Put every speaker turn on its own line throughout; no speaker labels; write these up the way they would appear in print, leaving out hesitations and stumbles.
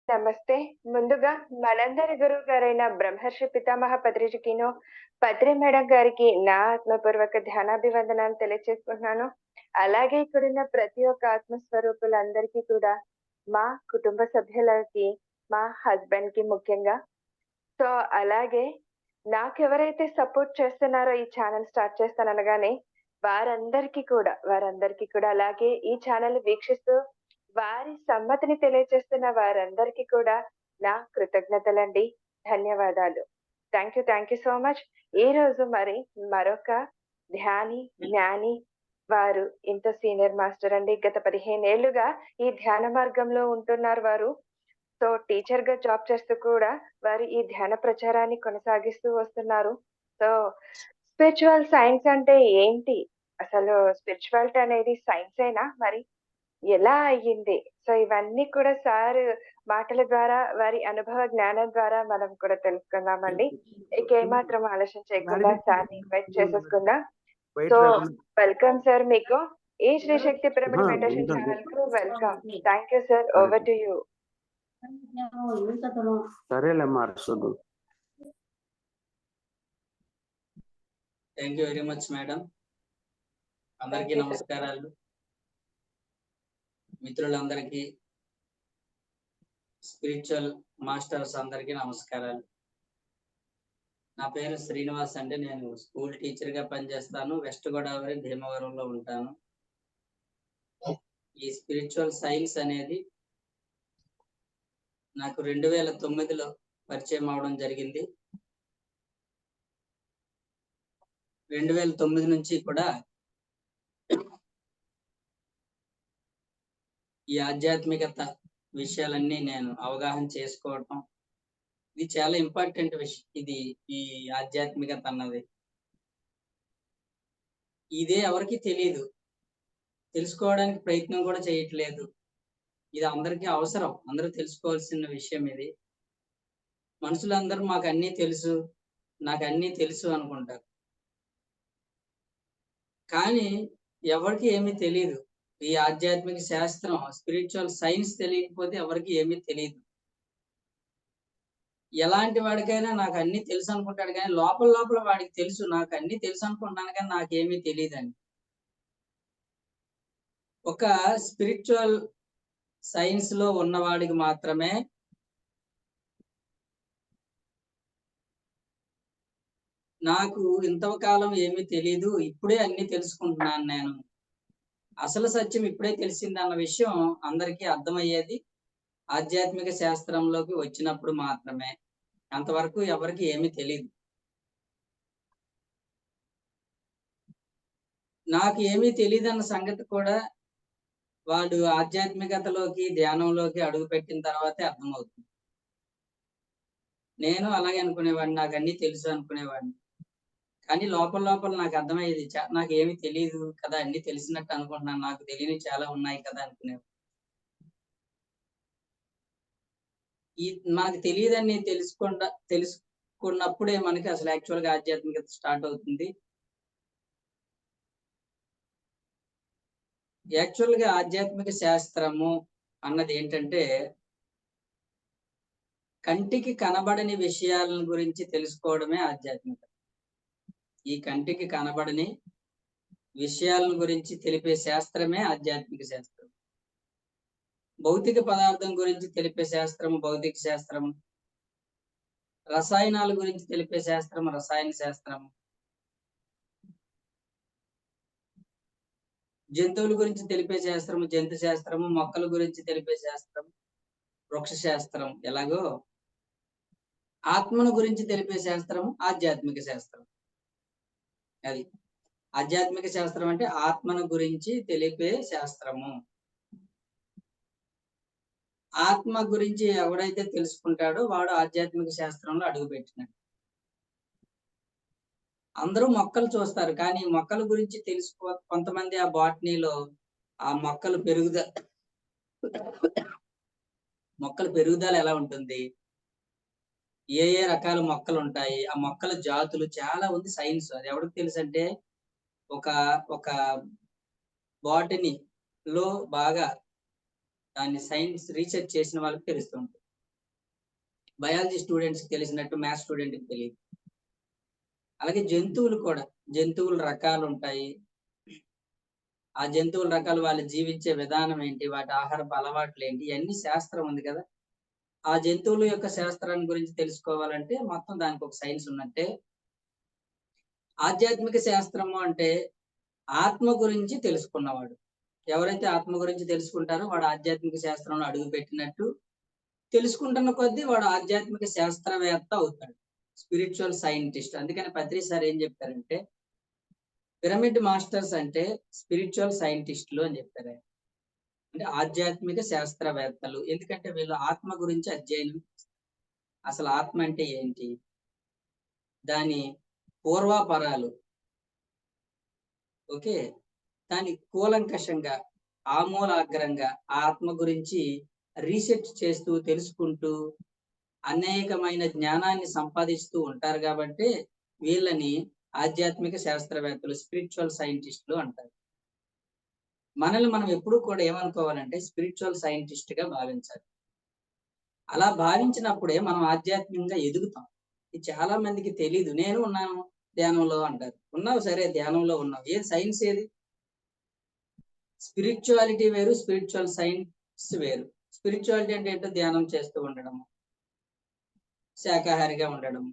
నమస్తే. ముందుగా మనందరి గురువుగారైన బ్రహ్మర్షి పితామహ పత్రిజికిను, పత్రి మేడం గారికి నా ఆత్మపూర్వక ధ్యానాభివందనాలు తెలియచేసుకుంటున్నాను. అలాగే ఇక్కడున్న ప్రతి ఒక్క ఆత్మస్వరూపులందరికీ కూడా, మా కుటుంబ సభ్యులకి, మా హస్బెండ్‌కి ముఖ్యంగా. సో, అలాగే నాకెవరైతే సపోర్ట్ చేస్తున్నారో ఈ ఛానెల్ స్టార్ట్ చేస్తాననగానే, వారందరికీ కూడా అలాగే ఈ ఛానెల్‌ని వీక్షిస్తూ వారి సమ్మతిని తెలియచేస్తున్న వారందరికీ కూడా నా కృతజ్ఞతలండి. ధన్యవాదాలు. Thank you so much. ఈరోజు మరి మరొక జ్ఞాని వారు ఇంత సీనియర్ మాస్టర్ అండి. గత 15 ఏళ్లుగా ఈ ధ్యాన మార్గంలో ఉంటున్నారు వారు. సో, టీచర్‌గా జాబ్ చేస్తూ కూడా వారు ఈ ధ్యాన ప్రచారాన్ని కొనసాగిస్తూ వస్తున్నారు. సో, స్పిరిచువల్ సైన్స్ అంటే ఏంటి? అసలు స్పిరిచువాలిటీ అనేది సైన్సేనా మరి? ఎలా అయ్యింది? సో, ఇవన్నీ కూడా సారు మాటల ద్వారా, వారి అనుభవ జ్ఞానం ద్వారా మనం కూడా తెలుసుకుందామండి. ఇక ఏమాత్రం ఆలస్యం చేయకుండా సార్‌ని ఇన్వైట్ చేసేసుకుందాం. సో, వెల్కమ్ సార్ మీకు. ఈ శ్రీ శక్తి పిరమిడ్ మెడిటేషన్ ఛానెల్‌కు welcome. Thank you sir. Over to you.
సరేలేమ్మా Arshad.
Thank you very much madam. అందరికీ నమస్కారాలు. మిత్రులందరికీ, స్పిరిచువల్ మాస్టర్స్ అందరికీ నమస్కారాలు. నా పేరు శ్రీనివాస్ అండి. నేను స్కూల్ టీచర్ గా పనిచేస్తాను. వెస్ట్ గోదావరి భీమవరంలో ఉంటాను. ఈ స్పిరిచువల్ సైన్స్ అనేది నాకు 2009లో పరిచయం అవడం జరిగింది. 2009 నుంచి కూడా ఈ ఆధ్యాత్మికత విషయాలన్నీ నేను అవగాహన చేసుకోవటం, ఇది చాలా ఇంపార్టెంట్ విషయం. ఇది ఈ ఆధ్యాత్మికత అన్నది ఇదే ఎవరికి తెలియదు, తెలుసుకోవడానికి ప్రయత్నం కూడా చేయట్లేదు. ఇది అందరికీ అవసరం, అందరూ తెలుసుకోవాల్సిన విషయం ఇది. మనుషులందరూ మాకు అన్నీ తెలుసు, నాకు అన్నీ తెలుసు అనుకుంటారు, కానీ ఎవరికి ఏమీ తెలియదు. ఈ ఆధ్యాత్మిక శాస్త్రం, స్పిరిచువల్ సైన్స్ తెలియకపోతే ఎవరికి ఏమీ తెలియదు. ఎలాంటి వాడికైనా నాకు అన్ని తెలుసు అనుకుంటాడు, కానీ లోపల లోపల వాడికి తెలుసు నాకు అన్ని తెలుసు అనుకుంటాను, కానీ నాకేమీ తెలియదని. ఒక స్పిరిచువల్ సైన్స్ లో ఉన్నవాడికి మాత్రమే నాకు ఇంతకాలం ఏమీ తెలియదు, ఇప్పుడే అన్ని తెలుసుకుంటున్నాను, నేను అసలు సత్యం ఇప్పుడే తెలిసింది అన్న విషయం అందరికీ అర్థమయ్యేది ఆధ్యాత్మిక శాస్త్రంలోకి వచ్చినప్పుడు మాత్రమే. అంతవరకు ఎవరికి ఏమీ తెలియదు. నాకు ఏమీ తెలియదన్న సంగతి కూడా వాడు ఆధ్యాత్మికతలోకి, ధ్యానంలోకి అడుగు పెట్టిన తర్వాతే అర్థమవుతుంది. నేను అలాగే అనుకునేవాడిని, నాకు అన్ని తెలుసు అనుకునేవాడిని, కానీ లోపల లోపల నాకు అర్థమయ్యేది నాకు ఏమీ తెలియదు కదా, అన్ని తెలిసినట్టు అనుకుంటున్నాను, నాకు తెలియని చాలా ఉన్నాయి కదా అనుకునేవాడు. మనకు తెలియదని తెలుసుకున్నప్పుడే మనకి అసలు యాక్చువల్ గా ఆధ్యాత్మికత స్టార్ట్ అవుతుంది. యాక్చువల్ గా ఆధ్యాత్మిక శాస్త్రము అన్నది ఏంటంటే, కంటికి కనబడని విషయాల గురించి తెలుసుకోవడమే ఆధ్యాత్మికత. ఈ కంటికి కనబడని విషయాలను గురించి తెలిపే శాస్త్రమే ఆధ్యాత్మిక శాస్త్రం. భౌతిక పదార్థం గురించి తెలిపే శాస్త్రము భౌతిక శాస్త్రము, రసాయనాల గురించి తెలిపే శాస్త్రము రసాయన శాస్త్రము, జంతువుల గురించి తెలిపే శాస్త్రము జంతు శాస్త్రము, మొక్కల గురించి తెలిపే శాస్త్రం వృక్ష శాస్త్రం. ఎలాగో ఆత్మను గురించి తెలిపే శాస్త్రము ఆధ్యాత్మిక శాస్త్రం. అది ఆధ్యాత్మిక శాస్త్రం అంటే ఆత్మను గురించి తెలిపే శాస్త్రము. ఆత్మ గురించి ఎవడైతే తెలుసుకుంటాడో వాడు ఆధ్యాత్మిక శాస్త్రంలో అడుగుపెట్టినాడు. అందరూ మొక్కలు చూస్తారు, కానీ మొక్కల గురించి కొంతమంది ఆ బాటనీలో ఆ మొక్కలు పెరుగుదల ఎలా ఉంటుంది, ఏ ఏ రకాల మొక్కలు ఉంటాయి, ఆ మొక్కల జాతులు చాలా ఉంది సైన్స్. అది ఎవరికి తెలుసు అంటే ఒక బాటనీ లో బాగా దాన్ని సైన్స్ రీసెర్చ్ చేసిన వాళ్ళకి తెలుస్తుంది. బయాలజీ స్టూడెంట్స్ కి తెలిసినట్టు మ్యాథ్స్ స్టూడెంట్ కి తెలియదు. అలాగే జంతువులు కూడా, జంతువుల రకాలు ఉంటాయి. ఆ జంతువుల రకాలు, వాళ్ళు జీవించే విధానం ఏంటి, వాటి ఆహారపు అలవాట్లు ఏంటి, ఇవన్నీ శాస్త్రం ఉంది కదా. ఆ జంతువుల యొక్క శాస్త్రాన్ని గురించి తెలుసుకోవాలంటే మొత్తం దానికి ఒక సైన్స్ ఉన్నట్టే. ఆధ్యాత్మిక శాస్త్రము అంటే ఆత్మ గురించి తెలుసుకున్నవాడు. ఎవరైతే ఆత్మ గురించి తెలుసుకుంటారో వాడు ఆధ్యాత్మిక శాస్త్రంలో అడుగు పెట్టినట్టు. తెలుసుకుంటున్న కొద్దీ వాడు ఆధ్యాత్మిక శాస్త్రవేత్త అవుతాడు, స్పిరిచువల్ సైంటిస్ట్. అందుకని పత్రి సార్ ఏం చెప్పారంటే, పిరమిడ్ మాస్టర్స్ అంటే స్పిరిచువల్ సైంటిస్టులు అని చెప్పారు. అంటే ఆధ్యాత్మిక శాస్త్రవేత్తలు. ఎందుకంటే వీళ్ళు ఆత్మ గురించి అధ్యయనం, అసలు ఆత్మ అంటే ఏంటి, దాని పూర్వాపరాలు, ఓకే, దాని కూలంకషంగా ఆమూలాగ్రంగా ఆత్మ గురించి రీసెర్చ్ చేస్తూ తెలుసుకుంటూ అనేకమైన జ్ఞానాన్ని సంపాదిస్తూ ఉంటారు. కాబట్టి వీళ్ళని ఆధ్యాత్మిక శాస్త్రవేత్తలు, స్పిరిచువల్ సైంటిస్టులు అంటారు. మనల్ని మనం ఎప్పుడూ కూడా ఏమనుకోవాలంటే స్పిరిచువల్ సైంటిస్ట్ గా భావించాలి. అలా భావించినప్పుడే మనం ఆధ్యాత్మికంగా ఎదుగుతాం. ఇది చాలా మందికి తెలీదు. నేను ఉన్నాను ధ్యానంలో అంటారు. ఉన్నావు, సరే, ధ్యానంలో ఉన్నావు, ఏది సైన్స్ ఏది? స్పిరిచువాలిటీ వేరు, స్పిరిచువల్ సైన్స్ వేరు. స్పిరిచువాలిటీ అంటే ఏంటో ధ్యానం చేస్తూ ఉండడం, శాకాహారిగా ఉండడం,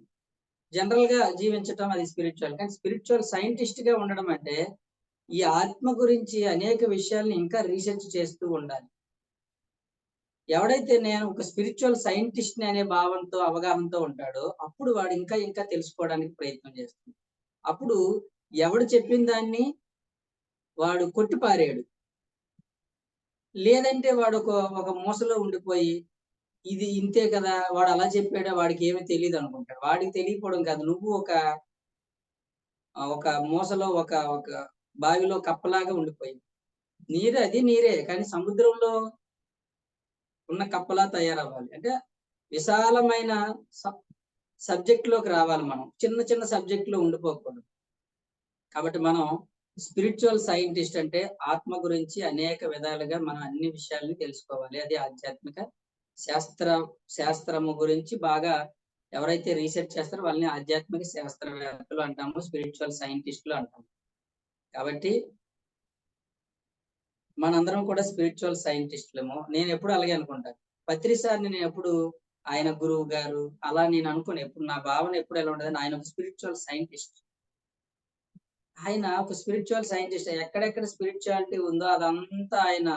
జనరల్ గా జీవించటం, అది స్పిరిచువల్. కానీ స్పిరిచువల్ సైంటిస్ట్ గా ఉండడం అంటే ఈ ఆత్మ గురించి అనేక విషయాల్ని ఇంకా రీసెర్చ్ చేస్తూ ఉండాలి. ఎవడైతే నేను ఒక స్పిరిచువల్ సైంటిస్ట్ అనే భావంతో, అవగాహనతో ఉంటాడో అప్పుడు వాడు ఇంకా ఇంకా తెలుసుకోవడానికి ప్రయత్నం చేస్తుంది. అప్పుడు ఎవడు చెప్పిన దాన్ని వాడు కొట్టిపారాడు, లేదంటే వాడు ఒక మూసలో ఉండిపోయి ఇది ఇంతే కదా, వాడు అలా చెప్పాడా, వాడికి ఏమీ తెలియదు అనుకుంటాడు. వాడికి తెలియకపోవడం కాదు, నువ్వు ఒక మూసలో, ఒక ఒక బావిలో కప్పలాగా ఉండిపోయింది. నీరు అది నీరే, కానీ సముద్రంలో ఉన్న కప్పలా తయారవ్వాలి. అంటే విశాలమైన సబ్జెక్ట్ లోకి రావాలి. మనం చిన్న చిన్న సబ్జెక్ట్ లో ఉండిపోకూడదు. కాబట్టి మనం స్పిరిచువల్ సైంటిస్ట్ అంటే ఆత్మ గురించి అనేక విధాలుగా మనం అన్ని విషయాల్ని తెలుసుకోవాలి. అది ఆధ్యాత్మిక శాస్త్రము గురించి బాగా ఎవరైతే రీసెర్చ్ చేస్తారో వాళ్ళని ఆధ్యాత్మిక శాస్త్రవేత్తలు అంటాము, స్పిరిచువల్ సైంటిస్టులు అంటాము. కాబట్టి మనందరం కూడా స్పిరిచువల్ సైంటిస్టులము. నేను ఎప్పుడు అలాగే అనుకుంటాను. పత్రి సార్ని నేను ఎప్పుడు ఆయన గురువు గారు అలా నేను అనుకుని, ఎప్పుడు నా భావన ఎప్పుడు ఎలా ఉండదని, ఆయన ఒక స్పిరిచువల్ సైంటిస్ట్. ఆయన ఒక స్పిరిచువల్ సైంటిస్ట్. ఎక్కడెక్కడ స్పిరిచువాలిటీ ఉందో అదంతా ఆయన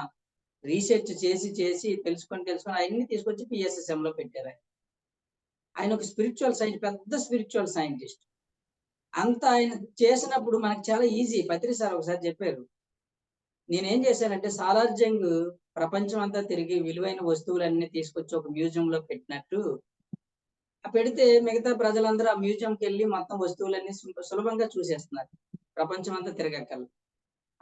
రీసెర్చ్ చేసి తెలుసుకొని అవన్నీ తీసుకొచ్చి PSSM లో పెట్టారు. ఆయన ఒక స్పిరిచువల్ సైంటిస్ట్, పెద్ద స్పిరిచువల్ సైంటిస్ట్. అంత ఆయన చేసినప్పుడు మనకు చాలా ఈజీ. పత్రి సార్ ఒకసారి చెప్పారు, నేనేం చేశానంటే సాలార్జంగ్ ప్రపంచం అంతా తిరిగి విలువైన వస్తువులన్నీ తీసుకొచ్చి ఒక మ్యూజియం లో పెట్టినట్టు పెడితే మిగతా ప్రజలందరూ ఆ మ్యూజియంకి వెళ్ళి మొత్తం వస్తువులన్నీ సులభంగా చూసేస్తున్నారు, ప్రపంచం అంతా తిరగక్కల.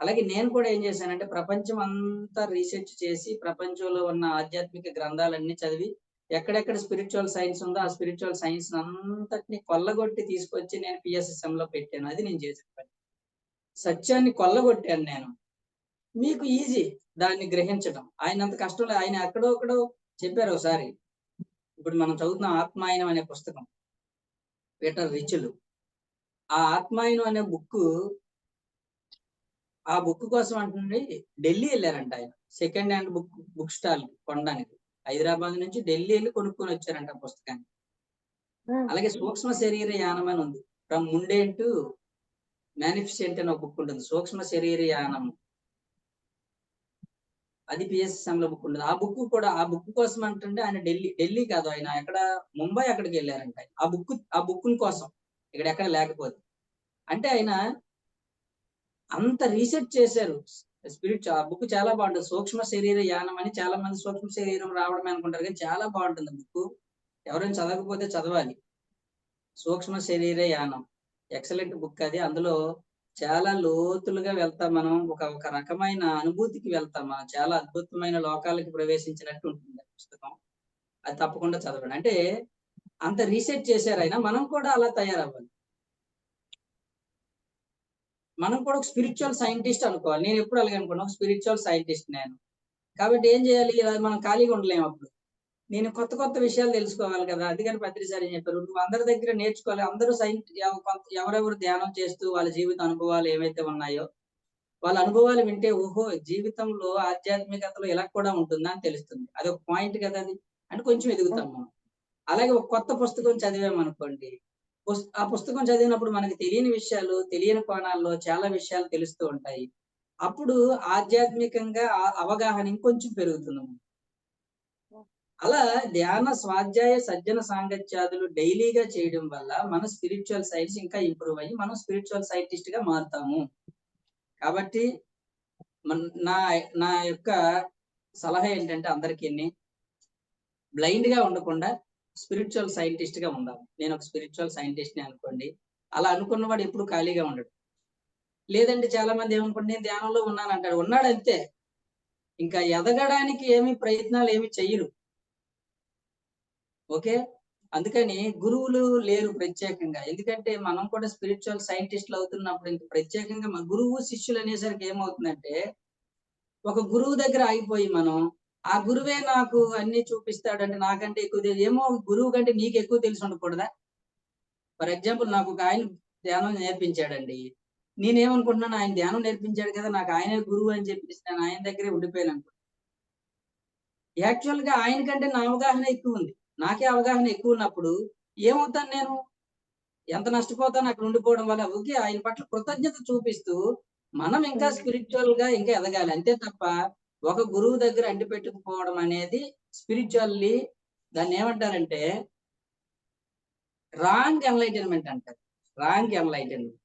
అలాగే నేను కూడా ఏం చేశానంటే ప్రపంచం అంతా రీసెర్చ్ చేసి ప్రపంచంలో ఉన్న ఆధ్యాత్మిక గ్రంథాలన్నీ చదివి ఎక్కడెక్కడ స్పిరిచువల్ సైన్స్ ఉందో ఆ స్పిరిచువల్ సైన్స్ అంతటిని కొల్లగొట్టి తీసుకొచ్చి నేను PSSM లో పెట్టాను. అది నేను చేసిన పని. సత్యాన్ని కొల్లగొట్టాను నేను. మీకు ఈజీ దాన్ని గ్రహించడం. ఆయన అంత కష్టం లేదు. ఆయన ఎక్కడో చెప్పారు ఒకసారి. ఇప్పుడు మనం చదువుతున్న ఆత్మాయనం అనే పుస్తకం, పీటర్ రిచ్లు. ఆ ఆత్మాయనం అనే ఆ బుక్ కోసం అంటుంది ఢిల్లీ వెళ్ళారంట ఆయన. సెకండ్ హ్యాండ్ బుక్ స్టాల్ కొనడానికి హైదరాబాద్ నుంచి ఢిల్లీ వెళ్ళి కొనుక్కొని వచ్చారంట పుస్తకాన్ని. అలాగే సూక్ష్మ శరీర యానం అని ఉంది, ఫ్రమ్ ముండేన్ టు మేనిఫిసెంట్ అని ఒక బుక్ ఉంటుంది, సూక్ష్మ శరీర యానం. అది PSSM లో బుక్ ఉంటుంది. ఆ బుక్ కోసం అంటుండే ఆయన ఢిల్లీ కాదు, ఆయన ఎక్కడ ముంబై అక్కడికి వెళ్ళారంట ఆ బుక్ కోసం, ఇక్కడ ఎక్కడ లేకపోతే. అంటే ఆయన అంత రీసెర్చ్ చేశారు. ఆ బుక్ చాలా బాగుంటుంది, సూక్ష్మ శరీర యానం అని. చాలా మంది సూక్ష్మ శరీరం రావడమే అనుకుంటారు, కానీ చాలా బాగుంటుంది బుక్. ఎవరైనా చదవకపోతే చదవాలి. సూక్ష్మ శరీర యానం ఎక్సలెంట్ బుక్ అది. అందులో చాలా లోతులుగా వెళ్తాం మనం, ఒక రకమైన అనుభూతికి వెళ్తాం మనం, చాలా అద్భుతమైన లోకాలకి ప్రవేశించినట్టు ఉంటుంది పుస్తకం. అది తప్పకుండా చదవండి. అంటే అంత రీసెర్చ్ చేశారు ఆయన. మనం కూడా అలా తయారవ్వాలి. మనం కూడా ఒక స్పిరిచువల్ సైంటిస్ట్ అనుకోవాలి. నేను ఎప్పుడు అలాగే అనుకున్నాను, ఒక స్పిరిచువల్ సైంటిస్ట్ నేను. కాబట్టి ఏం చేయాలి, ఇలా మనం ఖాళీగా ఉండలేము. అప్పుడు నేను కొత్త కొత్త విషయాలు తెలుసుకోవాలి కదా, అందుకని పత్రిసారి ఏం చెప్పారు, నువ్వు అందరి దగ్గర నేర్చుకోవాలి. అందరూ ఎవరెవరు ధ్యానం చేస్తూ వాళ్ళ జీవిత అనుభవాలు ఏవైతే ఉన్నాయో వాళ్ళ అనుభవాలు వింటే ఓహో జీవితంలో ఆధ్యాత్మికతలో ఇలా కూడా ఉంటుందా అని తెలుస్తుంది. అది ఒక పాయింట్ కదా, అది అంటే కొంచెం ఎదుగుతాం మనం. అలాగే ఒక కొత్త పుస్తకం చదివామనుకోండి, ఆ పుస్తకం చదివినప్పుడు మనకి తెలియని విషయాలు, తెలియని కోణాల్లో చాలా విషయాలు తెలుస్తూ ఉంటాయి. అప్పుడు ఆధ్యాత్మికంగా అవగాహన ఇంకొంచెం పెరుగుతుంది. అలా ధ్యాన స్వాధ్యాయ సజ్జన సాంగత్యాదులు డైలీగా చేయడం వల్ల మన స్పిరిచువల్ సైన్స్ ఇంకా ఇంప్రూవ్ అయ్యి మనం స్పిరిచువల్ సైంటిస్ట్ గా మారుతాము. కాబట్టి నా నా యొక్క సలహా ఏంటంటే అందరికీ బ్లైండ్ గా ఉండకుండా స్పిరిచువల్ సైంటిస్ట్ గా ఉండాలి. నేను ఒక స్పిరిచువల్ సైంటిస్ట్ ని అనుకోండి, అలా అనుకున్నవాడు ఎప్పుడు ఖాళీగా ఉండడు. లేదంటే చాలా మంది ఏమనుకోండి, నేను ధ్యానంలో ఉన్నాను అంటాడు, ఉన్నాడు అంతే, ఇంకా ఎదగడానికి ఏమి ప్రయత్నాలు ఏమి చెయ్యరు. ఓకే, అందుకని గురువులు లేరు ప్రత్యేకంగా. ఎందుకంటే మనం కూడా స్పిరిచువల్ సైంటిస్టులు అవుతున్నప్పుడు ఇంక ప్రత్యేకంగా మన గురువు శిష్యులు అనేసరికి ఏమవుతుందంటే, ఒక గురువు దగ్గర ఆగిపోయి మనం ఆ గురువే నాకు అన్ని చూపిస్తాడంటే నాకంటే ఎక్కువ తెలియదు ఏమో, గురువు కంటే నీకు ఎక్కువ తెలిసి ఉండకూడదా? ఫర్ ఎగ్జాంపుల్ నాకు ఒక ఆయన ధ్యానం నేర్పించాడండి, నేనేమనుకుంటున్నాను, ఆయన ధ్యానం నేర్పించాడు కదా, నాకు ఆయనే గురువు అని చెప్పేసి నేను ఆయన దగ్గరే ఉండిపోయాను అనుకో. యాక్చువల్ గా ఆయన కంటే నా అవగాహన ఎక్కువ ఉంది, నాకే అవగాహన ఎక్కువ ఉన్నప్పుడు ఏమవుతాను నేను, ఎంత నష్టపోతాను అక్కడ ఉండిపోవడం వల్ల. ఓకే, ఆయన పట్ల కృతజ్ఞత చూపిస్తూ మనం ఇంకా స్పిరిచువల్ గా ఇంకా ఎదగాలి అంతే తప్ప ఒక గురువు దగ్గర అంటి పెట్టుకుపోవడం అనేది స్పిరిచువల్లీ దాన్ని ఏమంటారంటే రాంగ్ ఎన్లైటన్మెంట్ అంటారు. Wrong enlightenment.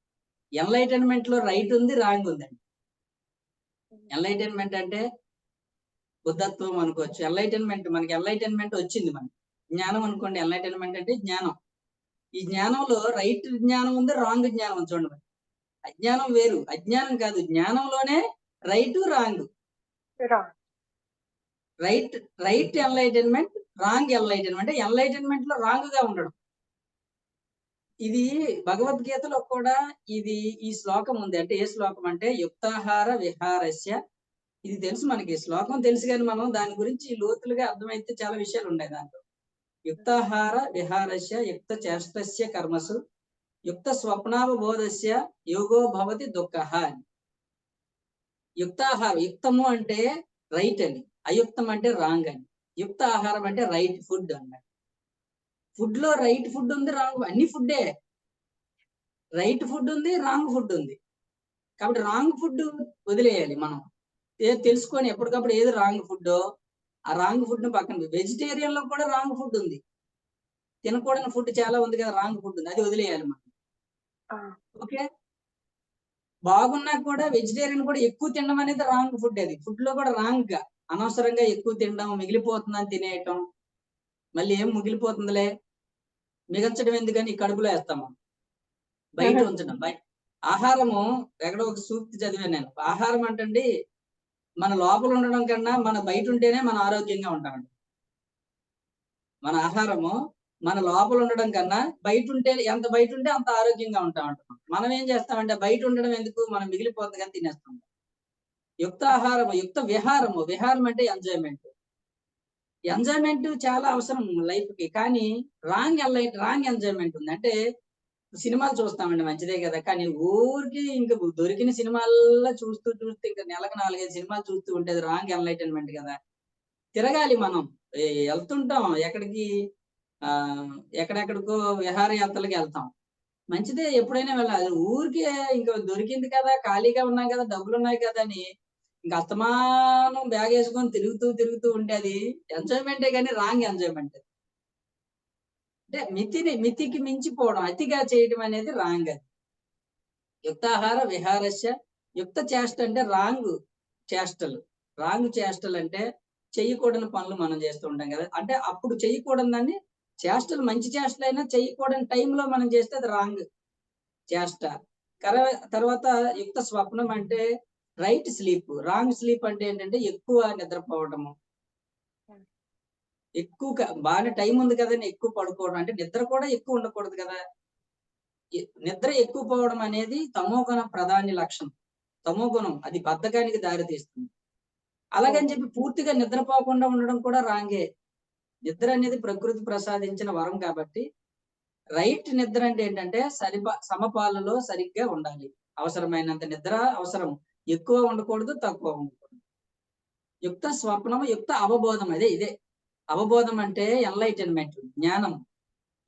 ఎన్లైటన్మెంట్ లో రైట్ ఉంది, రాంగ్ ఉందండి. ఎన్లైటన్మెంట్ అంటే బుద్ధత్వం అనుకోవచ్చు. ఎన్లైటన్మెంట్, మనకి ఎన్లైటన్మెంట్ వచ్చింది, మనకి జ్ఞానం అనుకోండి. ఎన్లైటన్మెంట్ అంటే జ్ఞానం. ఈ జ్ఞానంలో రైట్ జ్ఞానం ఉంది, రాంగ్ జ్ఞానం ఉంది. చూడండి, అజ్ఞానం వేరు, అజ్ఞానం కాదు. జ్ఞానంలోనే right wrong. Right enlightenment, wrong enlightenment. Enlightenment లో రాంగ్ గా ఉండడం. ఇది భగవద్గీతలో కూడా ఇది ఈ శ్లోకం ఉంది. అంటే ఏ శ్లోకం అంటే యుక్తాహార విహారస్య. ఇది తెలుసు మనకి, శ్లోకం తెలుసు కానీ మనం దాని గురించి లోతులుగా అర్థమైతే చాలా విషయాలు ఉన్నాయి దాంట్లో. యుక్తాహార విహారస్య యుక్త చేష్టస్య కర్మసు యుక్త స్వప్నావబోధస్య యోగో భవతి దుఃఖః. యుక్తాహారం, యుక్తము అంటే రైట్ అని, అయుక్తం అంటే రాంగ్ అని. యుక్త ఆహారం అంటే రైట్ ఫుడ్ అన్నమాట. ఫుడ్ లో రైట్ ఫుడ్ ఉంది, రాంగ్, అన్ని ఫుడ్డే. రైట్ ఫుడ్ ఉంది, రాంగ్ ఫుడ్ ఉంది. కాబట్టి రాంగ్ ఫుడ్ వదిలేయాలి మనం. తెలుసుకొని ఎప్పటికప్పుడు ఏది రాంగ్ ఫుడ్, ఆ రాంగ్ ఫుడ్ ను పక్కన. వెజిటేరియన్ లో కూడా రాంగ్ ఫుడ్ ఉంది, తినకూడని ఫుడ్ చాలా ఉంది కదా, రాంగ్ ఫుడ్ ఉంది, అది వదిలేయాలి మనం. ఓకే, బాగున్నా కూడా వెజిటేరియన్ కూడా ఎక్కువ తినడం అనేది రాంగ్ ఫుడ్. అది ఫుడ్ లో కూడా రాంగ్ గా అనవసరంగా ఎక్కువ తినడం, మిగిలిపోతుందని తినేయటం. మళ్ళీ ఏం మిగిలిపోతుందిలే, మిగల్చడం ఎందుకని కడుపులో వేస్తాము, బయట ఉంచడం. ఆహారము, ఎక్కడో ఒక సూక్తి చదివాను నేను, ఆహారం అంటండి మన లోపల ఉండడం కన్నా మన బయట ఉంటేనే మన ఆరోగ్యంగా ఉంటామండి. మన ఆహారము మన లోపల ఉండడం కన్నా బయట ఉంటే, ఎంత బయట ఉంటే అంత ఆరోగ్యంగా ఉంటామంటాం. మనం ఏం చేస్తామంటే బయట ఉండడం ఎందుకు, మనం మిగిలిపోతుంది కానీ తినేస్తాం. యుక్త ఆహారము, యుక్త విహారము. విహారం అంటే ఎంజాయ్మెంట్. ఎంజాయ్మెంట్ చాలా అవసరం లైఫ్ కి, కానీ రాంగ్ ఎంజాయ్మెంట్ ఉంది. అంటే సినిమాలు చూస్తామండి, మంచిదే కదా, కానీ ఊరికి ఇంకా దొరికిన సినిమాల్లో చూస్తూ చూస్తూ ఇంకా నెలకు 4-5 సినిమాలు చూస్తూ ఉంటే రాంగ్ ఎన్లైటన్మెంట్ కదా. తిరగాలి మనం, వెళ్తుంటాం ఎక్కడికి, ఎక్కడెక్కడికో విహారయాత్రలకు వెళ్తాం, మంచిదే, ఎప్పుడైనా వెళ్ళాలి. ఊరికే ఇంకా దొరికింది కదా, ఖాళీగా ఉన్నాం కదా, డబ్బులు ఉన్నాయి కదా అని ఇంకా అస్తమానం బ్యాగ్ వేసుకొని తిరుగుతూ ఉంటే అది ఎంజాయ్మెంటే కానీ రాంగ్ ఎంజాయ్మెంట్. అంటే మితికి మించిపోవడం, అతిగా చేయడం అనేది రాంగ్. అది యుక్తాహార విహారస్య యుక్త చేష్ట అంటే రాంగ్ చేష్టలు. రాంగ్ చేష్టలు అంటే చెయ్యకూడని పనులు మనం చేస్తూ ఉంటాం కదా, అంటే అప్పుడు చెయ్యకూడని దాన్ని చేష్టలు, మంచి చేష్టలైనా చెయ్యకూడని టైంలో మనం చేస్తే అది రాంగ్ చేష్ట. తర్వాత యుక్త స్వప్నం అంటే రైట్ స్లీప్. రాంగ్ స్లీప్ అంటే ఏంటంటే ఎక్కువ నిద్రపోవడము, ఎక్కువ బాగా టైం ఉంది కదని ఎక్కువ పడుకోవడం. అంటే నిద్ర కూడా ఎక్కువ ఉండకూడదు కదా. నిద్ర ఎక్కువ పోవడం అనేది తమోగుణ ప్రధాన లక్షణం. తమోగుణం అది బద్ధకానికి దారి తీస్తుంది. అలాగని చెప్పి పూర్తిగా నిద్రపోకుండా ఉండడం కూడా రాంగే. నిద్ర అనేది ప్రకృతి ప్రసాదించిన వరం కాబట్టి రైట్ నిద్ర అంటే ఏంటంటే సమపాలలో సరిగ్గా ఉండాలి. అవసరమైనంత నిద్ర అవసరం, ఎక్కువ ఉండకూడదు, తక్కువ ఉండకూడదు. యుక్త స్వప్నం, యుక్త అవబోధం, ఇదే అవబోధం అంటే ఎన్లైటన్మెంట్, జ్ఞానం.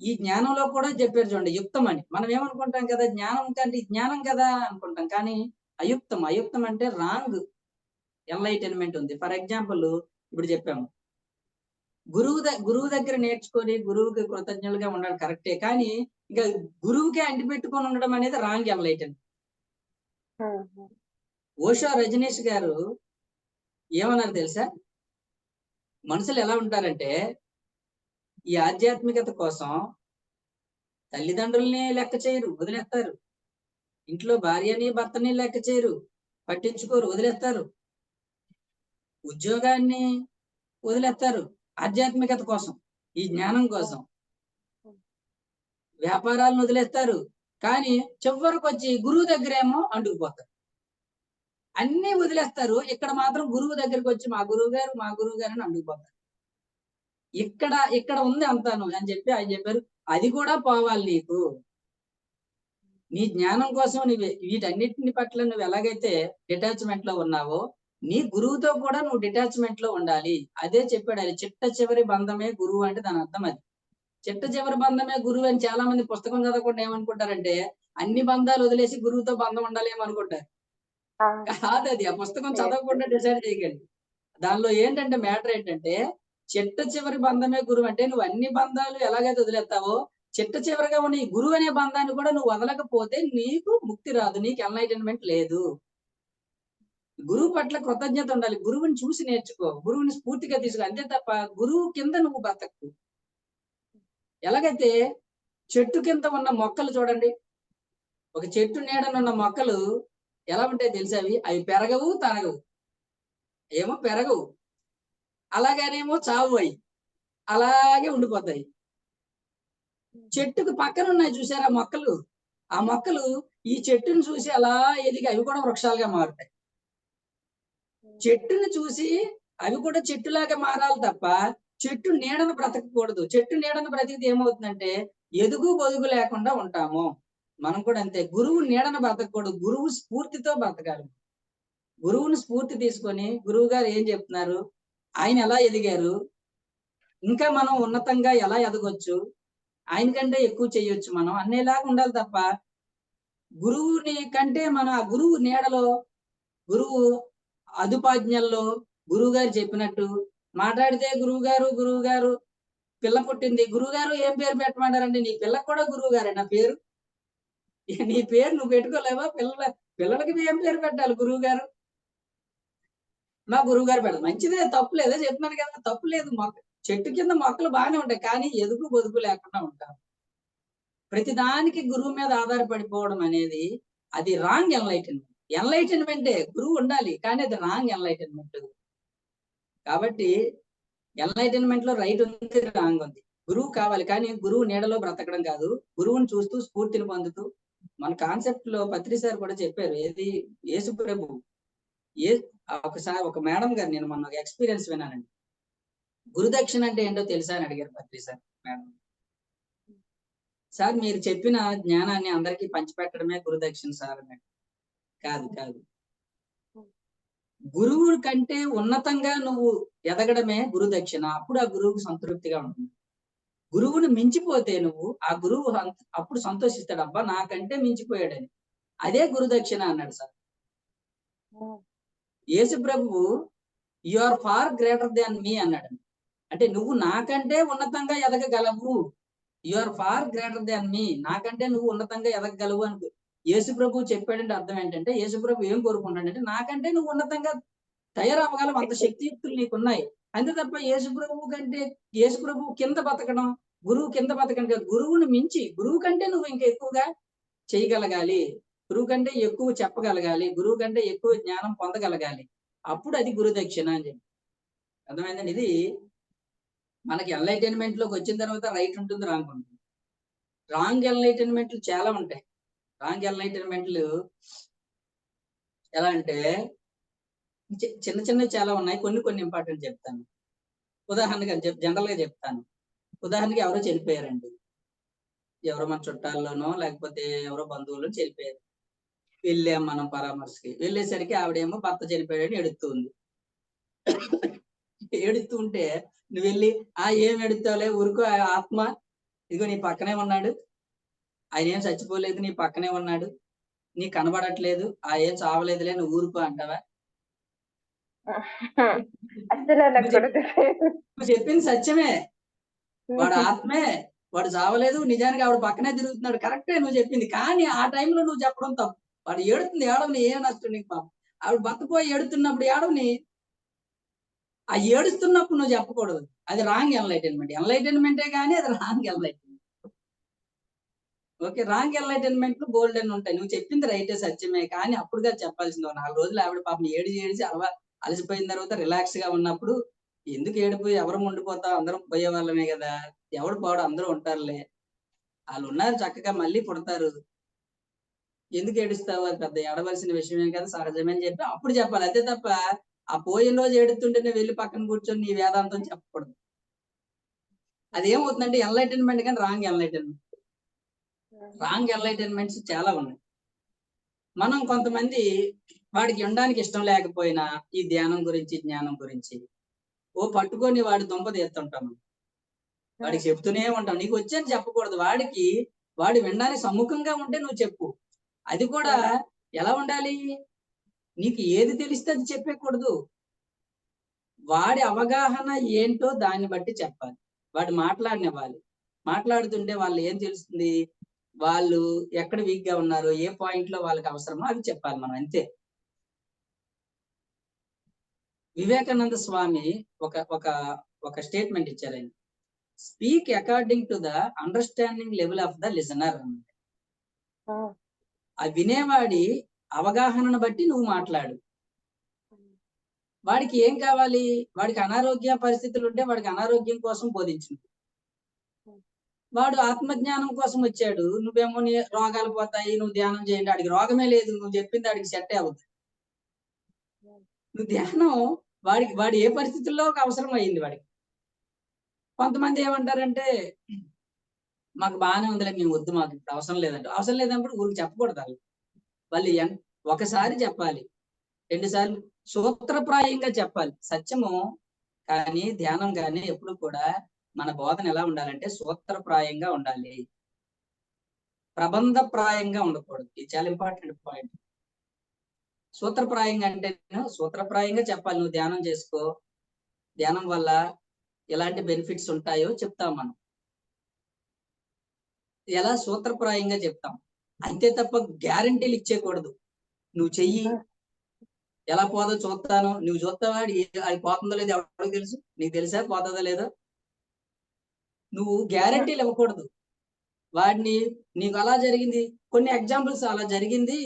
ఈ జ్ఞానంలో కూడా చెప్పారు చూడండి, యుక్తం అని. మనం ఏమనుకుంటాం కదా, జ్ఞానం కంటే జ్ఞానం కదా అనుకుంటాం, కానీ అయుక్తం. అయుక్తం అంటే రాంగ్ ఎన్లైటన్మెంట్ ఉంది. ఫర్ ఎగ్జాంపుల్ ఇప్పుడు చెప్పాము, గురువు దగ్గర నేర్చుకొని గురువుకి కృతజ్ఞులుగా ఉండడం కరెక్టే, కానీ ఇంకా గురువుకే అంటిపెట్టుకొని ఉండడం అనేది రాంగ్ ఎన్లైటన్మెంట్. ఓషో రజనీష్ గారు ఏమన్నారు తెలుసా, మనుషులు ఎలా ఉంటారంటే ఈ ఆధ్యాత్మికత కోసం తల్లిదండ్రుల్ని లెక్క చేయరు, వదిలేస్తారు. ఇంట్లో భార్యని భర్తని లెక్క చేయరు, పట్టించుకోరు, వదిలేస్తారు. ఉద్యోగాన్ని వదిలేస్తారు ఆధ్యాత్మికత కోసం, ఈ జ్ఞానం కోసం. వ్యాపారాలను వదిలేస్తారు, కానీ చివరికి వచ్చి గురువు దగ్గరేమో అంటుకుపోతారు. అన్ని వదిలేస్తారు, ఇక్కడ మాత్రం గురువు దగ్గరికి వచ్చి మా గురువు గారు అని అంటుకుపోతారు. ఇక్కడ ఉంది అంతాను అని చెప్పి ఆయన చెప్పారు, అది కూడా పోవాలి నీకు. నీ జ్ఞానం కోసం నువ్వు వీటన్నిటిని పట్ల నువ్వు ఎలాగైతే డిటాచ్మెంట్ లో ఉన్నావో, నీ గురువుతో కూడా నువ్వు డిటాచ్మెంట్ లో ఉండాలి. అదే చెప్పాడు ఆయన. చిట్ట చివరి బంధమే గురువు అంటే దాని అర్థం అది. చిట్ట చివరి బంధమే గురువు అని చాలా మంది పుస్తకం చదవకుండా ఏమనుకుంటారంటే అన్ని బంధాలు వదిలేసి గురువుతో బంధం ఉండాలి ఏమనుకుంటారు. కాదు, అది ఆ పుస్తకం చదవకుండా డిసైడ్ చేయగలి. దానిలో ఏంటంటే మ్యాటర్ ఏంటంటే చిట్ట చివరి బంధమే గురువు అంటే నువ్వు అన్ని బంధాలు ఎలాగైతే వదిలేస్తావో చిట్ట చివరిగా ఉన్న ఈ గురువు అనే బంధాన్ని కూడా నువ్వు వదలకపోతే నీకు ముక్తి రాదు, నీకు ఎన్లైటన్మెంట్ లేదు. గురువు పట్ల కృతజ్ఞత ఉండాలి, గురువుని చూసి నేర్చుకో, గురువుని స్ఫూర్తిగా తీసుకో, అంతే తప్ప గురువు కింద నువ్వు బతకు. ఎలాగైతే చెట్టు కింద ఉన్న మొక్కలు చూడండి, ఒక చెట్టు నీడనున్న మొక్కలు ఎలా ఉంటాయి తెలుసా, అవి పెరగవు తరగవు. ఏమో పెరగవు, అలాగనేమో చావు, అయి అలాగే ఉండిపోతాయి. చెట్టుకు పక్కన ఉన్నాయి చూసారా మొక్కలు, ఆ మొక్కలు ఈ చెట్టును చూసి అలా ఎదిగి అవి కూడా వృక్షాలుగా మారుతాయి. చెట్టును చూసి అవి కూడా చెట్టులాగా మారాలి తప్ప చెట్టు నీడను బ్రతకకూడదు. చెట్టు నీడను బ్రతికితే ఏమవుతుందంటే ఎదుగు బొదుగు లేకుండా ఉంటాము. మనం కూడా అంతే, గురువు నీడను బ్రతకూడదు, గురువు స్ఫూర్తితో బ్రతకాలి. గురువుని స్ఫూర్తి తీసుకొని గురువు గారు ఏం చెప్తున్నారు, ఆయన ఎలా ఎదిగారు, ఇంకా మనం ఉన్నతంగా ఎలా ఎదగొచ్చు, ఆయన కంటే ఎక్కువ చెయ్యొచ్చు మనం అనేలాగా ఉండాలి తప్ప గురువుని కంటే మన ఆ గురువు నీడలో, గురువు అదుపాజ్ఞల్లో గురువు గారు చెప్పినట్టు మాట్లాడితే గురువు గారు పిల్ల పుట్టింది, గురువు గారు ఏం పేరు పెట్టమంటారండి, నీ పిల్లకు కూడా గురువు గారే నా పేరు, నీ పేరు నువ్వు పెట్టుకోలేవా, పిల్లలకి ఏం పేరు పెట్టాలి, గురువు గారు మా గురువు గారు పెడతారు. మంచిదే, తప్పు లేదో చెప్తున్నాను కదా, తప్పు లేదు. చెట్టు కింద మొక్కలు బాగానే ఉంటాయి, కానీ ఎదుగు బొదుగు లేకుండా ఉంటారు. ప్రతిదానికి గురువు మీద ఆధారపడిపోవడం అనేది అది రాంగ్ ఎన్లైటన్మెంట్. ఎన్లైటన్మెంటే గురువు ఉండాలి, కానీ అది రాంగ్ ఎన్లైటన్మెంట్. కాబట్టి ఎన్లైటన్మెంట్ లో రైట్ ఉంది, రాంగ్ ఉంది. గురువు కావాలి, కానీ గురువు నీడలో బ్రతకడం కాదు, గురువుని చూస్తూ స్ఫూర్తిని పొందుతూ. మన కాన్సెప్ట్ లో పత్రి సార్ కూడా చెప్పారు, ఏది యేసు ప్రభు ఒకసారి ఒక మేడం గారు, నేను మొన్న ఎక్స్పీరియన్స్ విన్నానండి, గురుదక్షిణ అంటే ఏంటో తెలుసా అని అడిగారు పత్రి సార్. మేడం సార్ మీరు చెప్పిన జ్ఞానాన్ని అందరికీ పంచిపెట్టడమే గురుదక్షిణ సార్ అన్నాడు. కాదు, గురువు కంటే ఉన్నతంగా నువ్వు ఎదగడమే గురుదక్షిణ. అప్పుడు ఆ గురువుకు సంతృప్తిగా ఉంటుంది. గురువుని మించిపోతే నువ్వు, ఆ గురువు అప్పుడు సంతోషిస్తాడు, అబ్బా నాకంటే మించిపోయాడని. అదే గురుదక్షిణ అన్నాడు సార్. యేసు ప్రభువు you are far greater than me అన్నాడు. అంటే నువ్వు నాకంటే ఉన్నతంగా ఎదగగలవు, you are far greater than me, నాకంటే నువ్వు ఉన్నతంగా ఎదగగలవు అని యేసు ప్రభు చెప్పాడంటే అర్థం ఏంటంటే, యేసు ప్రభు ఏం కోరుకుంటాడంటే నాకంటే నువ్వు ఉన్నతంగా తయారవ్వగలవు, అంత శక్తియుక్తులు నీకున్నాయి. అంతే తప్ప యేసు ప్రభు కింద బతకడం, గురువు కింద బతకడం కాదు. గురువుని మించి, గురువు కంటే నువ్వు ఇంకా ఎక్కువగా చేయగలగాలి, గురువు కంటే ఎక్కువ చెప్పగలగాలి, గురువు కంటే ఎక్కువ జ్ఞానం పొందగలగాలి. అప్పుడు అది గురుదక్షిణ అని చెప్పి అర్థమైందండి. ఇది మనకి ఎన్లైటన్మెంట్ లోకి వచ్చిన తర్వాత రైట్ ఉంటుంది, రాంగ్ ఉంటుంది. రాంగ్ ఎన్లైటన్మెంట్లు చాలా ఉంటాయి. రాంగ్ ఎన్లైటన్మెంట్లు ఎలా అంటే చిన్న చిన్నవి చాలా ఉన్నాయి, కొన్ని ఇంపార్టెంట్ చెప్తాను. ఉదాహరణగా జనరల్ గా చెప్తాను. ఉదాహరణకి ఎవరో చనిపోయారండి. ఎవరో మన చుట్టాల్లోనో లేకపోతే ఎవరో బంధువులు చనిపోయారు. వెళ్ళాం మనం పరామర్శకి. వెళ్ళేసరికి ఆవిడేమో భర్త చనిపోయాడని ఏడుస్తుంది. ఏడుస్తూ ఉంటే నువ్వు వెళ్ళి ఏం ఏడుస్తావులే ఊరుకో, ఆత్మ ఇదిగో నీ పక్కనే ఉన్నాడు, ఆయన ఏం చచ్చిపోలేదు, నీ పక్కనే ఉన్నాడు, నీ కనబడట్లేదు, ఏం చావలేదులే, నువ్వు ఊరుకో అంటావా?
అస్సలు అనకూడదు.
నువ్వు చెప్పింది సత్యమే, వాడు ఆత్మే, వాడు చావలేదు, నిజానికి ఆవిడ పక్కనే తిరుగుతున్నాడు, కరెక్టే నువ్వు చెప్పింది. కానీ ఆ టైంలో నువ్వు చెప్పడం తప్పు. వాడు ఏడుతుంది, ఏడవని, ఏం నష్టం నీకు పాపం. ఆవిడ బతకపోయి ఏడుతున్నప్పుడు ఏడవని, ఆ ఏడుస్తున్నప్పుడు నువ్వు చెప్పకూడదు. అది రాంగ్ ఎన్లైటన్మెంట్. ఎన్లైటన్మెంటే కానీ అది wrong enlightenment. Okay, wrong enlightenment బోల్డ్ అని ఉంటాయి. నువ్వు చెప్పింది రైటే, సత్యమే, కానీ అప్పుడుగా చెప్పాల్సింది. 4 రోజులు ఆవిడ పాపం ఏడిచి అలసిపోయిన తర్వాత రిలాక్స్ గా ఉన్నప్పుడు ఎందుకు ఏడిపోయి ఎవరు ఉండిపోతావు, అందరం పోయే వాళ్ళమే కదా, ఎవడు పోవడం, అందరూ ఉంటారులే, వాళ్ళు ఉన్నారు చక్కగా మళ్ళీ పుడతారు, ఎందుకు ఏడుస్తావు, అది పెద్ద ఏడవలసిన విషయమే కదా, సహజమే అని చెప్పి అప్పుడు చెప్పాలి. అంతే తప్ప ఆ పోయిన రోజు ఏడుతుంటేనే వెళ్ళి పక్కన కూర్చొని నీ వేదాంతం చెప్పకూడదు. అదేమవుతుందంటే ఎన్లైటన్మెంట్ కానీ రాంగ్ ఎన్లైటన్మెంట్. రాంగ్ ఎన్లైటన్మెంట్స్ చాలా ఉన్నాయి. మనం కొంతమంది వాడికి ఉండడానికి ఇష్టం లేకపోయినా ఈ ధ్యానం గురించి, జ్ఞానం గురించి పట్టుకొని వాడి దుంప తీస్తుంటాం. వాడికి చెప్తూనే ఉంటాం. నీకు వచ్చని చెప్పకూడదు. వాడు వినడానికి సమ్ముఖంగా ఉంటే నువ్వు చెప్పు. అది కూడా ఎలా ఉండాలి, నీకు ఏది తెలిస్తే అది చెప్పకూడదు. వాడి అవగాహన ఏంటో దాన్ని బట్టి చెప్పాలి. వాడు మాట్లాడనివ్వాలి. మాట్లాడుతుంటే వాళ్ళు ఏం తెలుస్తుంది, వాళ్ళు ఎక్కడ వీక్ గా ఉన్నారో, ఏ పాయింట్ లో వాళ్ళకి అవసరమో అవి చెప్పాలి మనం, అంతే. వివేకానంద స్వామి ఒక ఒక ఒక స్టేట్మెంట్ ఇచ్చారు. ఆయన speak according to the understanding level of the listener. ఆ వినేవాడి అవగాహనను బట్టి నువ్వు మాట్లాడు. వాడికి ఏం కావాలి, వాడికి అనారోగ్య పరిస్థితులు ఉంటే వాడికి అనారోగ్యం కోసం బోధించు. వాడు ఆత్మజ్ఞానం కోసం వచ్చాడు, నువ్వేమో నీ రోగాలు పోతాయి, నువ్వు ధ్యానం చేయండి, వాడికి రోగమే లేదు, నువ్వు చెప్పింది వాడికి సెట్ అవుతుంది. నువ్వు ధ్యానం వాడి ఏ పరిస్థితుల్లో ఒక అవసరం అయ్యింది వాడికి. కొంతమంది ఏమంటారంటే మాకు బాగానే ఉందిలే, మేము వద్దు, మాకు ఇప్పుడు అవసరం లేదంటే, అవసరం లేదన్నప్పుడు ఊరికి చెప్పకూడదు. వాళ్ళు ఒకసారి చెప్పాలి, 2 సార్లు సూత్రప్రాయంగా చెప్పాలి. సత్యము కానీ ధ్యానం కానీ ఎప్పుడు కూడా మన బోధన ఎలా ఉండాలంటే సూత్రప్రాయంగా ఉండాలి, ప్రబంధప్రాయంగా ఉండకూడదు. ఇది చాలా ఇంపార్టెంట్ పాయింట్. సూత్రప్రాయంగా అంటే సూత్రప్రాయంగా చెప్పాలి. నువ్వు ధ్యానం చేసుకో, ధ్యానం వల్ల ఎలాంటి బెనిఫిట్స్ ఉంటాయో చెప్తాం మనం, ఎలా సూత్రప్రాయంగా చెప్తాం. అంతే తప్ప గ్యారంటీలు ఇచ్చేయకూడదు. నువ్వు చెయ్యి, ఎలా పోదో చూస్తాను, నువ్వు చూస్తావా, అది పోతుందో లేదో ఎవరికి తెలుసు, నీకు తెలుసా పోతుందో లేదో? నువ్వు గ్యారంటీలు ఇవ్వకూడదు. వాడిని నీకు అలా జరిగింది, కొన్ని ఎగ్జాంపుల్స్ అలా జరిగింది,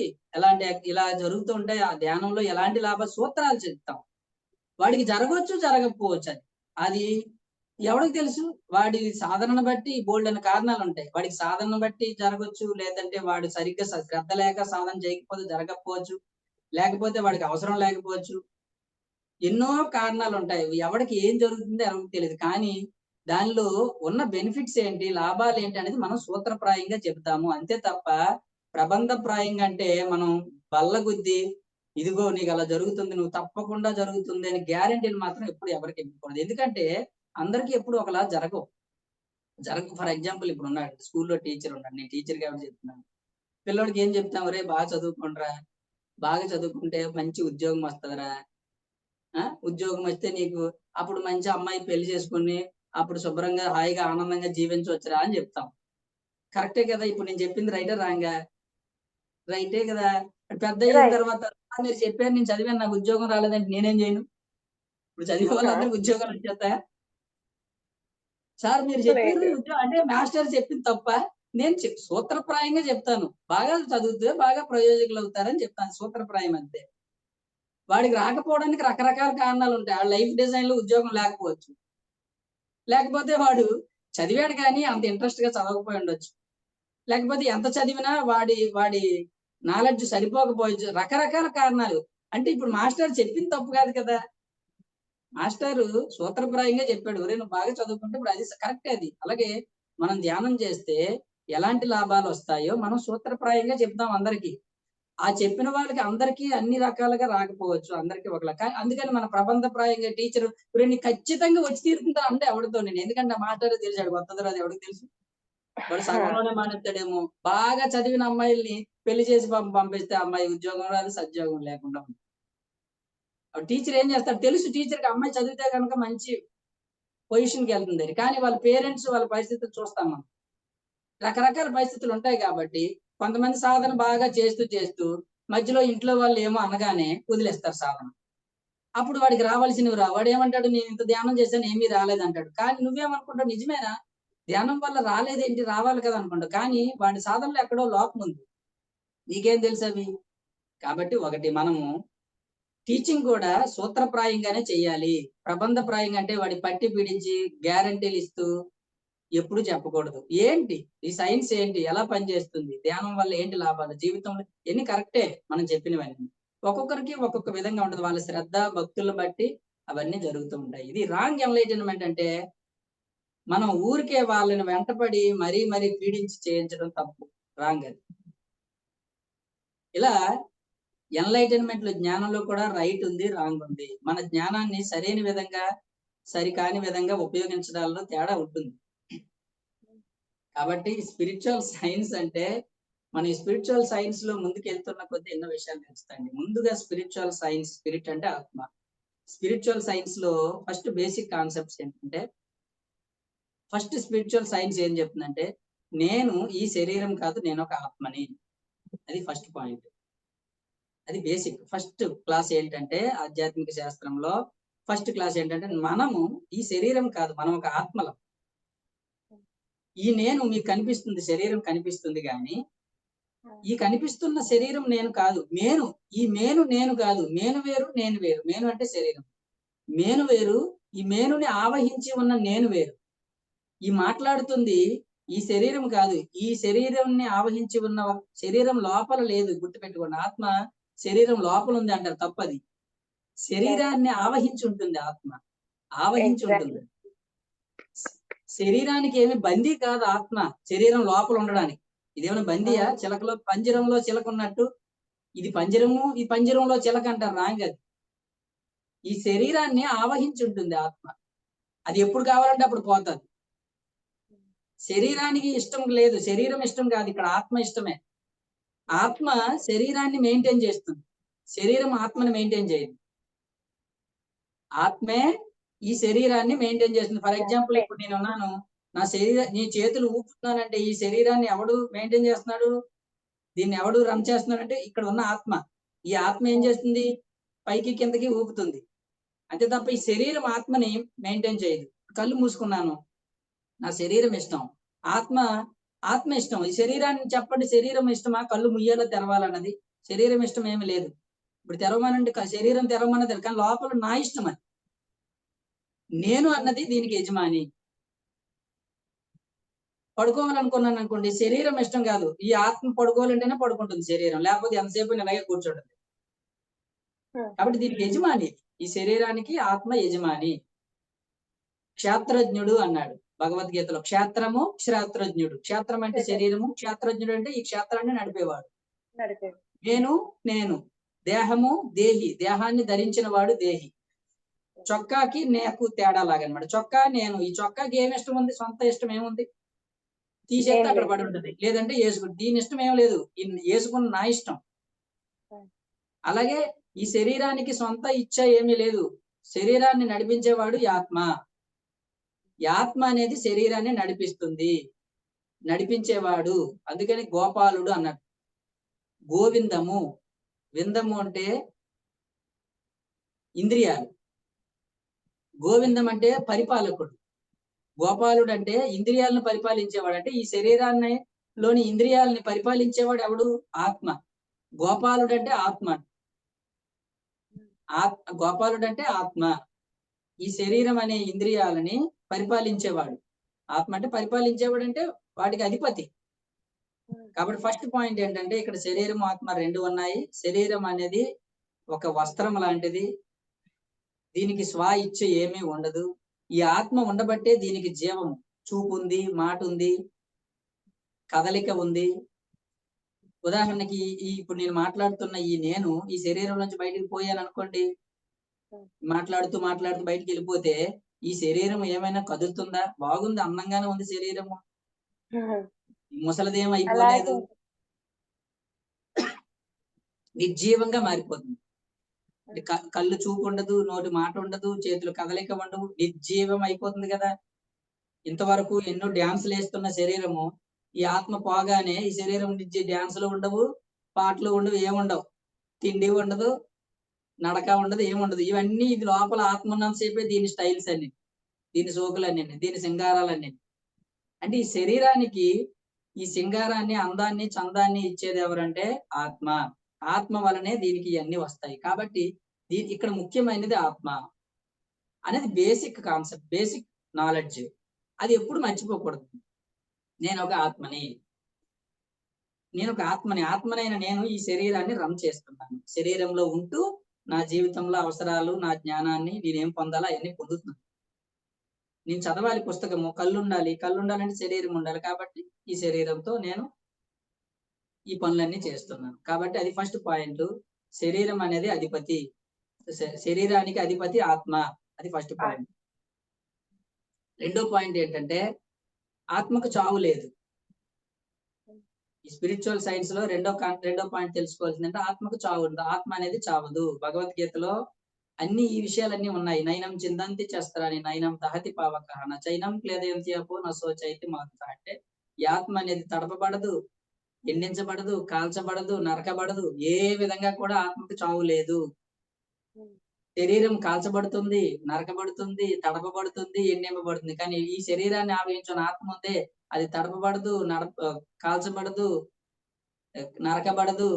ఇలా జరుగుతూ ఉంటాయి, ఆ ధ్యానంలో ఎలాంటి లాభ సూత్రాలు చెప్తాం. వాడికి జరగవచ్చు, జరగకపోవచ్చు. అది ఎవరికి తెలుసు? వాడి సాధనను బట్టి బోల్డ్ అనే కారణాలు ఉంటాయి. వాడికి సాధనను బట్టి జరగవచ్చు, లేదంటే వాడు సరిగ్గా శ్రద్ధ లేక సాధన చేయకపోతే జరగకపోవచ్చు, లేకపోతే వాడికి అవసరం లేకపోవచ్చు. ఎన్నో కారణాలు ఉంటాయి. ఎవరికి ఏం జరుగుతుందో ఎవరికి తెలియదు. కానీ దానిలో ఉన్న బెనిఫిట్స్ ఏంటి, లాభాలు ఏంటి అనేది మనం సూత్రప్రాయంగా చెబుతాము. అంతే తప్ప ప్రబంధప్రాయంగా అంటే మనం బల్లగుద్ది ఇదిగో నీకు అలా జరుగుతుంది, నువ్వు తప్పకుండా జరుగుతుంది అని గ్యారెంటీలు మాత్రం ఎప్పుడు ఎవరికి ఇవ్వకూడదు. ఎందుకంటే అందరికీ ఎప్పుడు ఒకలా జరగవు. ఫర్ ఎగ్జాంపుల్ ఇప్పుడు ఉన్నాడు స్కూల్లో టీచర్ ఉన్నాడు, నేను టీచర్ కాబట్టి చెప్తున్నాను. పిల్లోడికి ఏం చెప్తాం, రే బాగా చదువుకుంటారా, బాగా చదువుకుంటే మంచి ఉద్యోగం వస్తుందిరా, ఉద్యోగం వస్తే నీకు అప్పుడు మంచి అమ్మాయి పెళ్లి చేసుకుని అప్పుడు శుభ్రంగా హాయిగా ఆనందంగా జీవించవచ్చురా అని చెప్తాం. కరెక్టే కదా? ఇప్పుడు నేను చెప్పింది రైటే రాంగా? రైటే కదా. పెద్ద అయిన తర్వాత మీరు చెప్పారు, నేను చదివాను, నాకు ఉద్యోగం రాలేదంటే నేనేం చేయను? ఇప్పుడు చదివే వాళ్ళందరికీ ఉద్యోగాలు వచ్చేస్తాయా? సార్ మీరు చెప్పారు అంటే మాస్టర్ చెప్పింది తప్ప, నేను సూత్రప్రాయంగా చెప్తాను. బాగా చదివితే బాగా ప్రయోజకులు అవుతారని చెప్తాను, సూత్రప్రాయం అంతే. వాడికి రాకపోవడానికి రకరకాల కారణాలు ఉంటాయి. ఆ లైఫ్ డిజైన్ లో ఉద్యోగం లేకపోవచ్చు, లేకపోతే వాడు చదివాడు కానీ అంత ఇంట్రెస్ట్ గా చదవకపోయి ఉండొచ్చు, లేకపోతే ఎంత చదివినా వాడి నాలెడ్జ్ సరిపోకపోవచ్చు, రకరకాల కారణాలు. అంటే ఇప్పుడు మాస్టర్ చెప్పింది తప్పు కాదు కదా, మాస్టారు సూత్రప్రాయంగా చెప్పాడు, ఒరే నువ్వు బాగా చదువుకుంటే ఇప్పుడు అది కరెక్టే. అది అలాగే మనం ధ్యానం చేస్తే ఎలాంటి లాభాలు వస్తాయో మనం సూత్రప్రాయంగా చెప్తాం అందరికి. ఆ చెప్పిన వాళ్ళకి అందరికీ అన్ని రకాలుగా రాకపోవచ్చు, అందరికీ ఒకలా. కానీ అందుకని మన ప్రబంధప్రాయంగా టీచర్ నీకు ఖచ్చితంగా వచ్చి తీరుతుందా అంటే ఎవరితో నేను, ఎందుకంటే ఆ మాస్టర్ తెలిసాడు వస్తుందో అది ఎవరికి తెలుసు. వాడు సగంలోనే మానేస్తాడేమో. బాగా చదివిన అమ్మాయిల్ని పెళ్లి చేసి పంపిస్తే అమ్మాయి ఉద్యోగం రాదు, సద్యోగం లేకుండా ఉంటుంది. టీచర్ ఏం చేస్తాడు తెలుసు, టీచర్కి అమ్మాయి చదివితే కనుక మంచి పొజిషన్కి వెళ్తుంది. కానీ వాళ్ళ పేరెంట్స్ వాళ్ళ పరిస్థితులు చూస్తాం మనం. రకరకాల పరిస్థితులు ఉంటాయి కాబట్టి కొంతమంది సాధన బాగా చేస్తూ చేస్తూ మధ్యలో ఇంట్లో వాళ్ళు ఏమో అనగానే వదిలేస్తారు సాధన. అప్పుడు వాడికి రావాల్సినవి రా. వాడు ఏమంటాడు, నేను ఇంత ధ్యానం చేశాను ఏమీ రాలేదంటాడు. కానీ నువ్వేమనుకుంటావు, నిజమేనా ధ్యానం వల్ల రాలేదేంటి, రావాలి కదా అనుకుంటావు. కానీ వాడి సాధనలో ఎక్కడో లోపం ఉంది, నీకేం తెలుసు అవి. కాబట్టి ఒకటి మనము టీచింగ్ కూడా సూత్రప్రాయంగానే చెయ్యాలి. ప్రబంధప్రాయంగా అంటే వాడి పట్టి పీడించి గ్యారంటీలు ఇస్తూ ఎప్పుడు చెప్పకూడదు. ఏంటి ఈ సైన్స్, ఏంటి ఎలా పనిచేస్తుంది, ధ్యానం వల్ల ఏంటి లాభాలు, జీవితంలో ఎన్ని కరెక్టే మనం చెప్పినవన్నీ. ఒక్కొక్కరికి ఒక్కొక్క విధంగా ఉంటుంది, వాళ్ళ శ్రద్ధ భక్తులను బట్టి అవన్నీ జరుగుతూ ఉంటాయి. ఇది రాంగ్ ఎన్లైటన్మెంట్ అంటే మనం ఊరికే వాళ్ళని వెంటపడి మరీ మరీ పీడించి చేయించడం తప్పు, రాంగ్ అది. ఇలా ఎన్లైటన్మెంట్ లో జ్ఞానంలో కూడా రైట్ ఉంది, రాంగ్ ఉంది. మన జ్ఞానాన్ని సరైన విధంగా సరికాని విధంగా ఉపయోగించడాల్లో తేడా ఉంటుంది. కాబట్టి స్పిరిచువల్ సైన్స్ అంటే మన స్పిరిచువల్ సైన్స్ లో ముందుకు వెళ్తున్న కొద్ది ఎన్నో విషయాలు తెలుస్తాయండి. ముందుగా స్పిరిచువల్ సైన్స్, స్పిరిట్ అంటే ఆత్మ. స్పిరిచువల్ సైన్స్ లో ఫస్ట్ బేసిక్ కాన్సెప్ట్స్ ఏంటంటే, ఫస్ట్ స్పిరిచువల్ సైన్స్ ఏం చెప్తుందంటే నేను ఈ శరీరం కాదు, నేను ఒక ఆత్మని. అది ఫస్ట్ పాయింట్. అది బేసిక్ ఫస్ట్ క్లాస్. ఏంటంటే ఆధ్యాత్మిక శాస్త్రంలో ఫస్ట్ క్లాస్ ఏంటంటే మనము ఈ శరీరం కాదు, మనం ఒక ఆత్మలం. ఈ నేను మీకు కనిపిస్తుంది, శరీరం కనిపిస్తుంది, కానీ ఈ కనిపిస్తున్న శరీరం నేను కాదు. ఈ నేను కాదు. మేను వేరు, నేను వేరు. మేను అంటే శరీరం, మేను వేరు. ఈ మేనుని ఆవహించి ఉన్న నేను వేరు. ఈ మాట్లాడుతుంది ఈ శరీరం కాదు, ఈ శరీరాన్ని ఆవహించి ఉన్న శరీరం లోపల లేదు. గుర్తుపెట్టుకోండి, ఆత్మ శరీరం లోపల ఉంది అంటారు, తప్పది. శరీరాన్ని ఆవహించి ఉంటుంది ఆత్మ, ఆవహించి ఉంటుంది. శరీరానికి ఏమి బందీ కాదు ఆత్మ, శరీరం లోపల ఉండడానికి. ఇదేమైనా బందీయా? చిలకలో పంజరంలో చిలక ఉన్నట్టు ఇది పంజరము, ఈ పంజరంలో చిలక అంటారు, రాంగ్ అది. ఈ శరీరాన్ని ఆవహించి ఉంటుంది ఆత్మ. అది ఎప్పుడు కావాలంటే అప్పుడు పోతుంది. శరీరానికి ఇష్టం లేదు, శరీరం ఇష్టం కాదు, ఇక్కడ ఆత్మ ఇష్టమే. ఆత్మ శరీరాన్ని మెయింటైన్ చేస్తుంది, శరీరం ఆత్మని మెయింటైన్ చేయదు. ఆత్మే ఈ శరీరాన్ని మెయింటైన్ చేస్తుంది. ఫర్ ఎగ్జాంపుల్, ఇప్పుడు నేను ఉన్నాను, నీ చేతులు ఊపుతున్నానంటే ఈ శరీరాన్ని ఎవడు మెయింటైన్ చేస్తున్నాడు, దీన్ని ఎవడు రన్ చేస్తున్నాడంటే ఇక్కడ ఉన్న ఆత్మ. ఈ ఆత్మ ఏం చేస్తుంది, పైకి కిందకి ఊపుతుంది అంతే తప్ప ఈ శరీరం ఆత్మని మెయింటైన్ చేయదు. కళ్ళు మూసుకున్నాను, నా శరీరం ఇష్టం, ఆత్మ ఇష్టం. ఈ శరీరాన్ని చెప్పండి, శరీరం ఇష్టమా కళ్ళు ముయ్యాలో తెరవాలన్నది? శరీరం ఇష్టం ఏమి లేదు. ఇప్పుడు తెరవమనంటే శరీరం తెరవమన్నది, కానీ లోపల నా ఇష్టం అది. నేను అన్నది దీనికి యజమాని. పడుకోవాలనుకున్నాను అనుకోండి, శరీరం ఇష్టం కాదు, ఈ ఆత్మ పడుకోవాలంటేనే పడుకుంటుంది శరీరం, లేకపోతే ఎంతసేపు ఇలాగే కూర్చోండి. కాబట్టి దీనికి యజమాని, ఈ శరీరానికి ఆత్మ యజమాని. క్షేత్రజ్ఞుడు అన్నాడు భగవద్గీతలో. క్షేత్రము, క్షేత్రజ్ఞుడు. క్షేత్రం అంటే శరీరము, క్షేత్రజ్ఞుడు అంటే ఈ క్షేత్రాన్ని నడిపేవాడు. నేను దేహము, దేహి, దేహాన్ని ధరించిన వాడు దేహి. చొక్కాకి నాకు తేడా లాగనమాట. చొక్కా నేను, ఈ చొక్కాకి ఏమి ఇష్టం ఉంది, సొంత ఇష్టం ఏముంది, తీసేస్తే అక్కడ పడి ఉంటుంది, లేదంటే వేసుకుంటు. దీని ఇష్టం ఏం లేదు, వేసుకున్న నా ఇష్టం. అలాగే ఈ శరీరానికి సొంత ఇచ్చ ఏమీ లేదు, శరీరాన్ని నడిపించేవాడు ఈ ఆత్మ. ఈ ఆత్మ అనేది శరీరాన్ని నడిపిస్తుంది, నడిపించేవాడు. అందుకని గోపాలుడు అన్నాడు. గోవిందము, విందము అంటే ఇంద్రియాలు, గోవిందం అంటే పరిపాలకుడు, గోపాలుడు అంటే ఇంద్రియాలను పరిపాలించేవాడు. అంటే ఈ శరీరాన్ని లోని ఇంద్రియాలని పరిపాలించేవాడు ఎవడు, ఆత్మ. గోపాలుడు అంటే ఆత్మ, గోపాలుడు అంటే ఆత్మ. ఈ శరీరం అనే ఇంద్రియాలని పరిపాలించేవాడు ఆత్మ. అంటే పరిపాలించేవాడు అంటే వాటికి అధిపతి. కాబట్టి ఫస్ట్ పాయింట్ ఏంటంటే ఇక్కడ శరీరం ఆత్మ రెండు ఉన్నాయి. శరీరం అనేది ఒక వస్త్రం లాంటిది, దీనికి స్వ ఇచ్చ ఏమీ ఉండదు. ఈ ఆత్మ ఉండబట్టే దీనికి జీవం, చూపు ఉంది, మాట ఉంది, కదలిక ఉంది. ఉదాహరణకి ఇప్పుడు నేను మాట్లాడుతున్న ఈ నేను ఈ శరీరం నుంచి బయటికి పోయాను అనుకోండి, మాట్లాడుతూ మాట్లాడుతూ బయటికి వెళ్ళిపోతే ఈ శరీరం ఏమైనా కదులుతుందా? బాగుంది, అందంగానే ఉంది శరీరము, ముసలిదేం అయిపోలేదు,
అలాగే
నిర్జీవంగా మారిపోతుంది. కళ్ళు చూపు ఉండదు, నోటి మాట ఉండదు, చేతులు కదలిక ఉండవు, నిర్జీవం అయిపోతుంది కదా. ఇంతవరకు ఎన్నో డ్యాన్సులు వేస్తున్న శరీరము ఈ ఆత్మ పోగానే ఈ శరీరం నుంచి డ్యాన్సులు ఉండవు, పాటలు ఉండవు, ఏముండవు, తిండి ఉండదు, నడక ఉండదు, ఏముండదు. ఇవన్నీ ఇది లోపల ఆత్మ ఉన్నంతసేపే దీని స్టైల్స్ అన్ని, దీని సోకులన్నీ, దీని సింగారాలన్నీ. అంటే ఈ శరీరానికి ఈ సింగారాన్ని, అందాన్ని, చందాన్ని ఇచ్చేది ఎవరంటే ఆత్మ. ఆత్మ వలనే దీనికి ఇవన్నీ వస్తాయి. కాబట్టి ఇక్కడ ముఖ్యమైనది ఆత్మ అనేది బేసిక్ కాన్సెప్ట్, బేసిక్ నాలెడ్జ్. అది ఎప్పుడు మర్చిపోకూడదు. నేను ఒక ఆత్మని, ఆత్మనైన నేను ఈ శరీరాన్ని రన్ చేస్తున్నాను. శరీరంలో ఉంటూ నా జీవితంలో అవసరాలు, నా జ్ఞానాన్ని నేనేం పొందాలో అవన్నీ పొందుతున్నాను. నేను చదవాలి పుస్తకము, కళ్ళు ఉండాలంటే శరీరం ఉండాలి. కాబట్టి ఈ శరీరంతో నేను ఈ పనులన్నీ చేస్తున్నాను. కాబట్టి అది ఫస్ట్ పాయింట్. శరీరం అనేది అధిపతి, శరీరానికి అధిపతి ఆత్మ. అది ఫస్ట్ పాయింట్. రెండో పాయింట్ ఏంటంటే ఆత్మకు చావు లేదు. ఈ స్పిరిచువల్ సైన్స్ లో రెండో పాయింట్ తెలుసుకోవాల్సిందంటే ఆత్మకు చావు ఉండదు. ఆత్మ అనేది చావదు. భగవద్గీతలో అన్ని ఈ విషయాలన్నీ ఉన్నాయి. నైనం చిందంతి శస్త్రాన్ని నైనం దహతి పావక నైనం క్లేదయంతి అపో నశోచైతి మాత. అంటే ఈ ఆత్మ అనేది తడపబడదు, ఎండించబడదు, కాల్చబడదు, నరకబడదు. ఏ విధంగా కూడా ఆత్మకు చావు లేదు. శరీరం కాల్చబడుతుంది, నరకబడుతుంది, తడపబడుతుంది, ఎండింపబడుతుంది. కానీ ఈ శరీరాన్ని ఆవహించిన ఆత్మ ఉందే, అది తడపబడదు, కాల్చబడదు, నరకబడదు,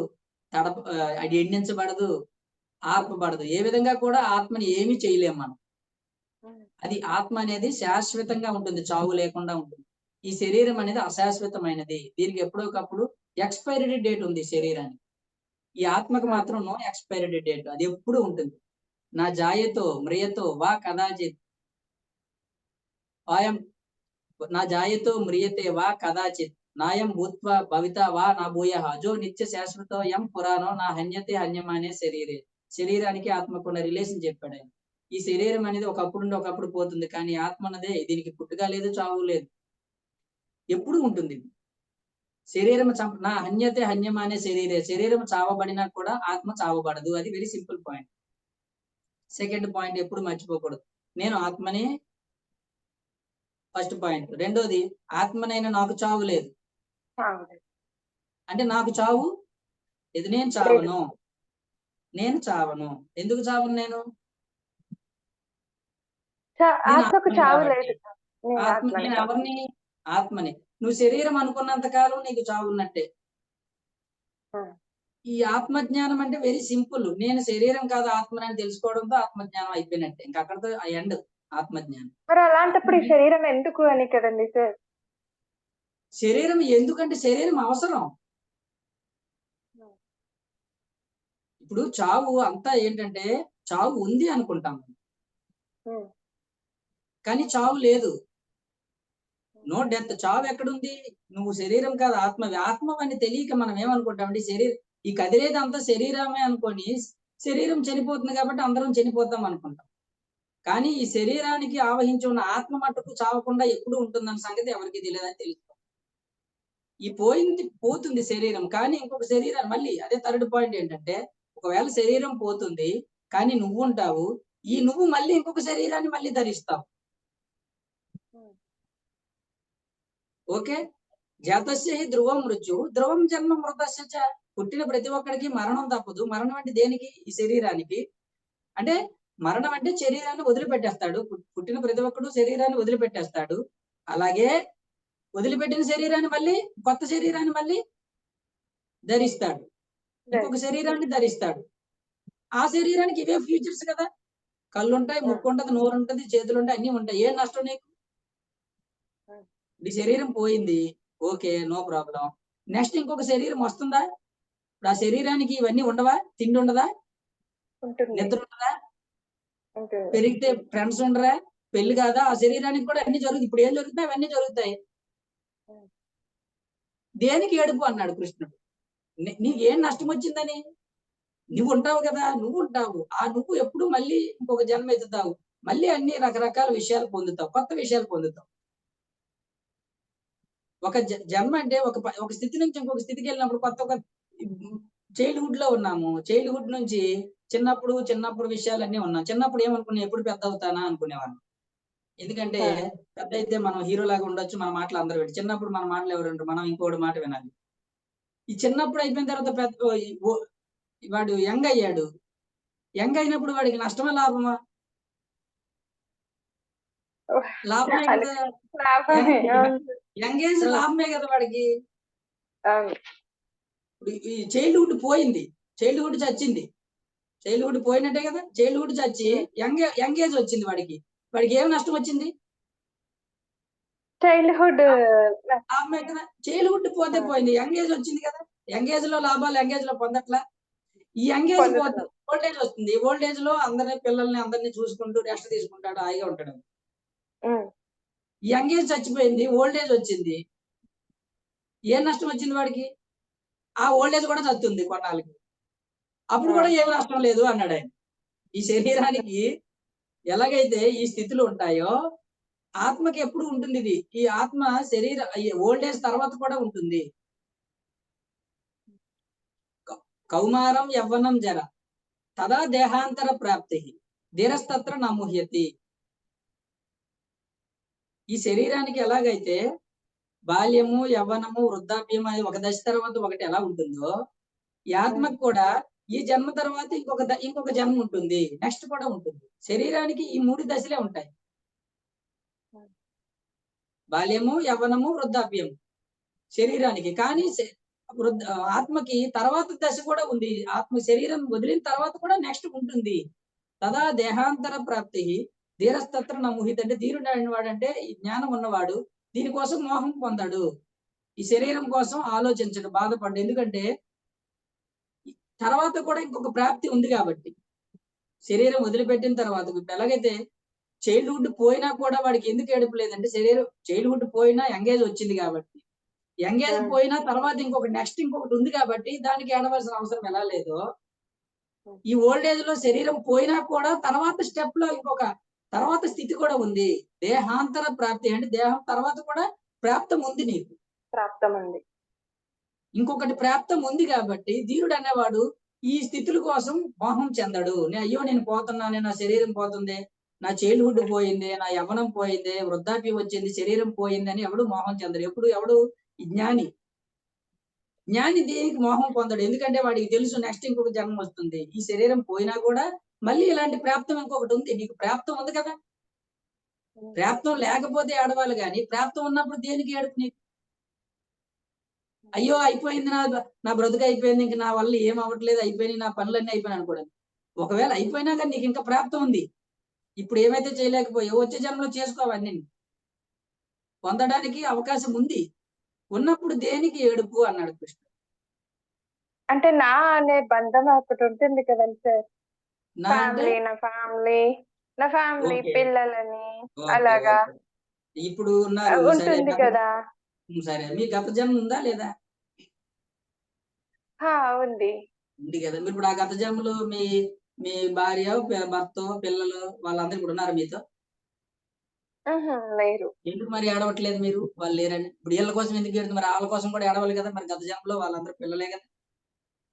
అది ఎండించబడదు, ఆర్పబడదు. ఏ విధంగా కూడా ఆత్మని ఏమీ చేయలేం మనం. అది ఆత్మ అనేది శాశ్వతంగా ఉంటుంది, చావు లేకుండా ఉంటుంది. ఈ శరీరం అనేది అశాశ్వతమైనది. దీనికి ఎప్పుడోకప్పుడు ఎక్స్పైరీ డేట్ ఉంది శరీరానికి. ఈ ఆత్మకు మాత్రం నో ఎక్స్పైరీ డేట్, అది ఎప్పుడు ఉంటుంది. నా జాయతో మ్రియతో వా కదాచిత్ నా జాయతో మ్రియతే వా కదాచిత్ నాయం భూత్వా భవిత వా నా భూయః జో నిత్య శాశ్వతో యం పురాణో నా హన్యతే హన్యమానే శరీరే. శరీరానికి ఆత్మకున్న రిలేషన్ చెప్పాడు ఆయన. ఈ శరీరం అనేది ఒకప్పుడు ఒకప్పుడు పోతుంది, కానీ ఆత్మ అన్నదే దీనికి పుట్టుక లేదు, చావు లేదు, ఎప్పుడు ఉంటుంది. శరీరం నా హన్యతే హన్యమానే శరీరే. శరీరం చావబడినా కూడా ఆత్మ చావబడదు. అది very simple point. Second point ఎప్పుడు మర్చిపోకూడదు. నేను ఆత్మని, ఫస్ట్ పాయింట్. రెండోది ఆత్మనైనా నాకు చావు లేదు. అంటే నాకు చావు ఇది, నేను చావను. ఎందుకు చావను? నేను నేను ఎవరిని? ఆత్మని. నువ్వు శరీరం అనుకున్నంత కాలం నీకు చావు ఉన్నట్టే. ఈ ఆత్మజ్ఞానం అంటే వెరీ సింపుల్. నేను శరీరం కాదు ఆత్మని అని తెలుసుకోవడంతో ఆత్మజ్ఞానం అయిపోయినట్టే. ఇంకా అక్కడతో ఎండ్ ఆత్మజ్ఞానం.
మరి అలాంటప్పుడు ఈ శరీరం ఎందుకు అని కదండి సార్?
శరీరం ఎందుకంటే శరీరం అవసరం. ఇప్పుడు చావు అంతా ఏంటంటే చావు ఉంది అనుకుంటాం, కానీ చావు లేదు. No death. చావు ఎక్కడుంది? నువ్వు శరీరం కాదు ఆత్మవి. ఆత్మవని తెలియక మనం ఏమనుకుంటామంటే శరీరం, ఈ కదిలేది అంతా శరీరమే అనుకొని శరీరం చనిపోతుంది కాబట్టి అందరం చనిపోతాం అనుకుంటాం. కానీ ఈ శరీరానికి ఆవహించి ఉన్న ఆత్మ మట్టుకు చావకుండా ఎప్పుడు ఉంటుందన్న సంగతి ఎవరికి తెలియదని తెలుసుకో. ఈ పోతుంది శరీరం, కానీ ఇంకొక శరీరం మళ్ళీ, అదే థర్డ్ పాయింట్ ఏంటంటే ఒకవేళ శరీరం పోతుంది కానీ నువ్వు ఉంటావు. ఈ నువ్వు మళ్ళీ ఇంకొక శరీరాన్ని మళ్ళీ ధరిస్తావు. ఓకే. జాతస్య ధ్రువం మృత్యు ధ్రువం జన్మ మృతస్య. పుట్టిన ప్రతి ఒక్కడికి మరణం తప్పదు. మరణం అంటే దేనికి? ఈ శరీరానికి. అంటే మరణం అంటే శరీరాన్ని వదిలిపెట్టేస్తాడు. పుట్టిన ప్రతి ఒక్కడు శరీరాన్ని వదిలిపెట్టేస్తాడు. అలాగే వదిలిపెట్టిన శరీరాన్ని మళ్ళీ కొత్త శరీరాన్ని మళ్ళీ ధరిస్తాడు, ఇంకొక శరీరాన్ని ధరిస్తాడు. ఆ శరీరానికి ఇవే ఫ్యూచర్స్ కదా. కళ్ళు ఉంటాయి, ముక్కు ఉంటది, నోరు ఉంటది, చేతులు ఉంటాయి, అన్ని ఉంటాయి. ఏం నష్టం నీకు? ఈ శరీరం పోయింది, ఓకే, నో ప్రాబ్లం. నెక్స్ట్ ఇంకొక శరీరం వస్తుందా? ఇప్పుడు ఆ శరీరానికి ఇవన్నీ ఉండవా? తిండి ఉండదా? నిద్ర ఉండదా?
ఉంటుంది.
పెరిగితే ఫ్రెండ్స్ ఉండరా, పెళ్లి కాదా, ఆ శరీరానికి కూడా అన్ని జరుగుతాయి. ఇప్పుడు ఏం జరుగుతున్నాయి అవన్నీ జరుగుతాయి.
ఉమ్.
దేనికి ఏడుపు అన్నాడు కృష్ణుడు. నీకేం నష్టం వచ్చిందని? నువ్వు ఉంటావు కదా, నువ్వు ఉంటావు. ఆ నువ్వు ఎప్పుడు మళ్ళీ ఇంకొక జన్మ ఎత్తుతావు, మళ్ళీ అన్ని రకరకాల విషయాలు పొందుతావు, కొత్త విషయాలు పొందుతావు. ఒక జన్మ అంటే ఒక స్థితి నుంచి ఇంకొక స్థితికి వెళ్ళినప్పుడు కొత్త చైల్డ్హుడ్ లో ఉన్నాము. చైల్డ్హుడ్ నుంచి చిన్నప్పుడు విషయాలన్నీ ఉన్నాం. చిన్నప్పుడు ఏమనుకున్నా, ఎప్పుడు పెద్ద అవుతానా అనుకునేవాళ్ళం. ఎందుకంటే
ఉమ్.
పెద్ద అయితే మనం హీరో లాగా ఉండొచ్చు, మన మాటలు అందరూ వింటారు. చిన్నప్పుడు మన మాటలు ఎవరు వింటారు, మనం ఇంకోటి మాట వినాలి. ఈ చిన్నప్పుడు అయిపోయిన తర్వాత వాడు యంగ్ అయ్యాడు. యంగ్ అయినప్పుడు వాడికి నష్టమా లాభమా? లాభమే
చాలా
కదా.
లాభమే. అవును.
యంగ్ ఏజ్
ఉమ్.
లాభమే కదా వాడికి.
అవును.
ఈ చైల్డ్హుడ్ పోయింది, చైల్డ్హుడ్ చచ్చింది. చైల్డ్హుడ్ పోయినట్టే కదా. చైల్డ్హుడ్ చచ్చి
ఉమ్.
యంగ్ ఏజ్ వచ్చింది వాడికి. వాడికి ఏం నష్టం వచ్చింది?
చైల్డ్హుడ్
లాభమే కదా. చైల్డ్హుడ్ పోతే పోయింది, యంగ్ ఏజ్ వచ్చింది కదా. యంగ్ ఏజ్ లో లాభాలు యంగ్ ఏజ్ లో పొందట్లా. ఈ యంగ్ ఏజ్ పోతే
పొందుతున్నాం.
ఓల్డ్ ఏజ్ వస్తుంది. ఓల్డ్ ఏజ్ లో పిల్లల్ని చూసుకుంటూ రెస్ట్ తీసుకుంటాడు, హాయిగా ఉంటాడు.
ఉమ్.
యంగ్ ఏజ్ చచ్చిపోయింది, ఓల్డ్ ఏజ్ వచ్చింది. ఏం నష్టం వచ్చింది వాడికి? ఆ ఓల్డ్ ఏజ్ కూడా చస్తుంది కొన్నాళ్ళకి. అప్పుడు కూడా ఏం నష్టం లేదు అన్నాడు ఆయన. ఈ శరీరానికి ఎలాగైతే ఈ స్థితులు ఉంటాయో, ఆత్మకి ఎప్పుడు ఉంటుంది ఇది. ఈ ఆత్మ ఓల్డ్ ఏజ్ తర్వాత కూడా ఉంటుంది. కౌమారం యవ్వనం జర తదా దేహాంతర ప్రాప్తి ధీరస్తత్ర నముహ్యతి. ఈ శరీరానికి ఎలాగైతే బాల్యము, యవ్వనము, వృద్ధాప్యం అది ఒక దశ తర్వాత ఒకటి ఎలా ఉంటుందో, ఈ ఆత్మకు కూడా ఈ జన్మ తర్వాత ఇంకొక జన్మ ఉంటుంది, నెక్స్ట్ కూడా ఉంటుంది. శరీరానికి ఈ 3 దశలే ఉంటాయి: బాల్యము, యవ్వనము, వృద్ధాప్యము శరీరానికి. కానీ ఆత్మకి తర్వాత దశ కూడా ఉంది. ఆత్మ శరీరం వదిలిన తర్వాత కూడా నెక్స్ట్ ఉంటుంది. తదా దేహాంతర ప్రాప్తి ధీరస్తత్ర నముహిత. అంటే ధీరుడు అనేవాడంటే ఈ జ్ఞానం ఉన్నవాడు దీనికోసం మోహం పొందాడు. ఈ శరీరం కోసం ఆలోచించడు, బాధపడ్డు. ఎందుకంటే తర్వాత కూడా ఇంకొక ప్రాప్తి ఉంది కాబట్టి. శరీరం వదిలిపెట్టిన తర్వాత ఇప్పుడు ఎలాగైతే చైల్డ్హుడ్ పోయినా కూడా వాడికి ఎందుకు ఏడుపు లేదంటే, చైల్డ్హుడ్ పోయినా యంగేజ్ వచ్చింది కాబట్టి. యంగేజ్ పోయినా తర్వాత ఇంకొకటి ఉంది కాబట్టి దానికి ఏడవలసిన అవసరం ఎలా లేదో, ఈ ఓల్డ్ ఏజ్ లో శరీరం పోయినా కూడా తర్వాత స్టెప్ లో తర్వాత స్థితి కూడా ఉంది. దేహాంతర ప్రాప్తి అంటే దేహం తర్వాత కూడా ప్రాప్తం ఉంది నీకు.
ప్రాప్తం ఉంది.
ఇంకొకటి ప్రాప్తం ఉంది కాబట్టి ధీరుడు అనేవాడు ఈ స్థితుల కోసం మోహం చెందడు. అయ్యో నేను పోతున్నానే, నా శరీరం పోతుంది, నా చైల్డ్హుడ్ పోయింది, నా యవ్వనం పోయింది, వృద్ధాప్యం వచ్చింది, శరీరం పోయింది అని ఎవడు మోహం చెందడు. ఎవడు జ్ఞాని. జ్ఞాని దేనికి మోహం పొందడు. ఎందుకంటే వాడికి తెలుసు నెక్స్ట్ ఇంకొక జన్మ వస్తుంది. ఈ శరీరం పోయినా కూడా మళ్ళీ ఇలాంటి ప్రాప్తం ఇంకొకటి ఉంది. నీకు ప్రాప్తం ఉంది కదా. ప్రాప్తం లేకపోతే ఏడవాలి కానీ ప్రాప్తం ఉన్నప్పుడు దేనికి ఏడుపు నీకు? అయ్యో అయిపోయింది, నా బ్రతుకు అయిపోయింది, ఇంక నా వల్ల ఏం అవ్వట్లేదు, అయిపోయినాయి నా పనులన్నీ అయిపోయినాయి అనుకోవడం. ఒకవేళ అయిపోయినా కానీ నీకు ఇంకా ప్రాప్తం ఉంది. ఇప్పుడు ఏమైతే చేయలేకపోయావు వచ్చే జన్మలో చేసుకోవన్నీ పొందడానికి అవకాశం ఉంది. ఉన్నప్పుడు దేనికి ఏడుపు అన్నాడు కృష్ణ.
అంటే నా అనే బంధం ఒకటి ఉంటుంది కదండి సార్.
నా అంటే
నా ఫ్యామిలీ
ఓకే,
పిల్లలని
ఓకే,
అలాగా
ఓకే. ఇప్పుడు ఉన్నారు. సరే,
ఉంటుంది కదా.
సరే, మీ గత జన్మ ఉందా లేదా?
ఉంది.
ఉంది కదా. మీరు ఇప్పుడు ఆ గత జన్మలో మీ మీ భార్య, భర్త, పిల్లలు వాళ్ళందరూ ఇప్పుడు ఉన్నారు మీతో?
లేరు.
ఎందుకు మరి ఏడవట్లేదు మీరు? వాళ్ళు లేరని. ఇప్పుడు వీళ్ళ కోసం ఎందుకు ఏడుతుంది? మరి వాళ్ళ కోసం కూడా ఏడవాలి కదా. మరి గత జన్మలో వాళ్ళందరూ పిల్లలే కదా.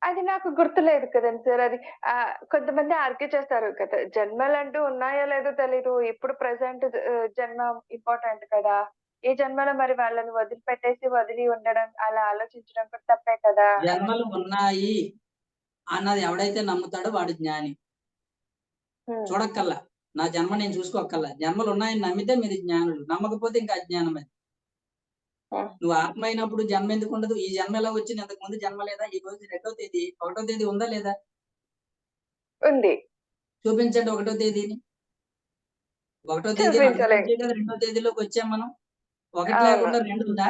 అది నాకు గుర్తులేదు కదండి సార్. అది కొంతమంది ఆర్గ్యూ చేస్తారు కదా, జన్మలంటూ ఉన్నాయో లేదో తెలీదు, ఇప్పుడు ప్రెసెంట్ జన్మ ఇంపార్టెంట్ కదా, ఈ జన్మలో మరి వాళ్ళని వదిలి ఉండడం, అలా ఆలోచించడం కూడా తప్పే కదా.
జన్మలు ఉన్నాయి అన్నది ఎవడైతే నమ్ముతాడో వాడు జ్ఞాని. చూడక్కల్లా, నా జన్మ నేను చూసుకోక్కల్లా. జన్మలు ఉన్నాయని నమ్మితే మీరు జ్ఞానులు, నమ్మకపోతే ఇంకా అజ్ఞానం. అది నువ్వు ఆత్మ అయినప్పుడు జన్మ ఎందుకు ఉండదు? ఈ జన్మ ఎలా వచ్చింది? అంతకు ముందు జన్మ లేదా? ఈ రోజు 2వ తేదీ, 1వ తేదీ ఉందా లేదా?
ఉంది.
చూపించండి 1వ తేదీని. 1వ తేదీ
చూపించలేం.
2వ తేదీలోకి వచ్చాం మనం. 1 లేకుండా 2 ఉందా?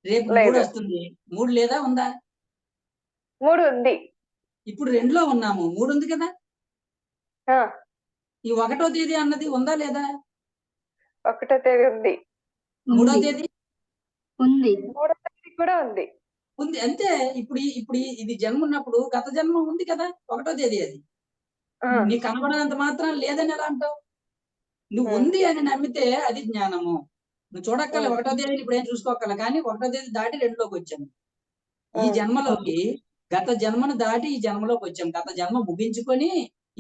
రేపు 3 వస్తుంది. 3 లేదా? ఉందా?
3 ఉంది.
ఇప్పుడు 2లో ఉన్నాము, 3 ఉంది కదా. ఈ 1వ తేదీ అన్నది ఉందా లేదా?
1వ తేదీ ఉంది.
3వ తేదీ
ఉంది
3వ తేదీ కూడా ఉంది.
ఉంది. అంతే. ఇప్పుడు ఇది జన్మ ఉన్నప్పుడు గత జన్మ ఉంది కదా, 1వ తేదీ అది. నీకు కనబడినంత మాత్రం లేదని ఎలా అంటావు? నువ్వు ఉంది అని నమ్మితే అది జ్ఞానము. నువ్వు చూడక్కల 1వ తేదీని ఇప్పుడు ఏం చూసుకోగల, కానీ 1వ తేదీ దాటి 2లోకి వచ్చాను. ఈ జన్మలోకి గత జన్మను దాటి ఈ జన్మలోకి వచ్చాం. గత జన్మ ముగించుకొని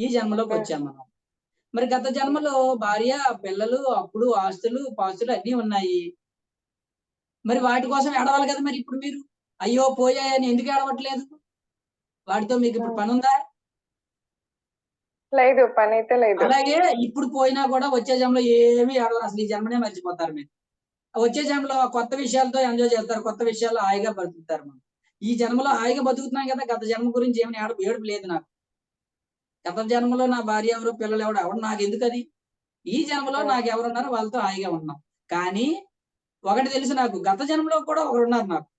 ఈ జన్మలోకి వచ్చాం మనం. మరి గత జన్మలో భార్య, పిల్లలు, అప్పుడు ఆస్తులు పాస్తులు అన్ని ఉన్నాయి. మరి వాటి కోసం ఏడవాలి కదా. మరి ఇప్పుడు మీరు అయ్యో పోయాయని ఎందుకు ఏడవట్లేదు? వాటితో మీకు ఇప్పుడు పని ఉందా?
లేదు, పని అయితే లేదు.
అలాగే ఇప్పుడు పోయినా కూడా వచ్చే జన్మలో ఏమీ ఏడవరు. అసలు ఈ జన్మనే మర్చిపోతారు మీరు. వచ్చే జన్మలో కొత్త విషయాలతో ఎంజాయ్ చేస్తారు, కొత్త విషయాల్లో హాయిగా బతుకుతారు. మనం ఈ జన్మలో హాయిగా బతుకుతున్నాం కదా, గత జన్మ గురించి ఏమైనా ఏడుపు లేదు నాకు. గత జన్మలో నా భార్య ఎవరు, పిల్లలు ఎవరు నాకు ఎందుకు అది? ఈ జన్మలో నాకు ఎవరున్నారో వాళ్ళతో హాయిగా ఉన్నాం. కానీ ఒకటి తెలుసు నాకు, గత జన్మలో కూడా ఒకరు ఉన్నారు నాకు.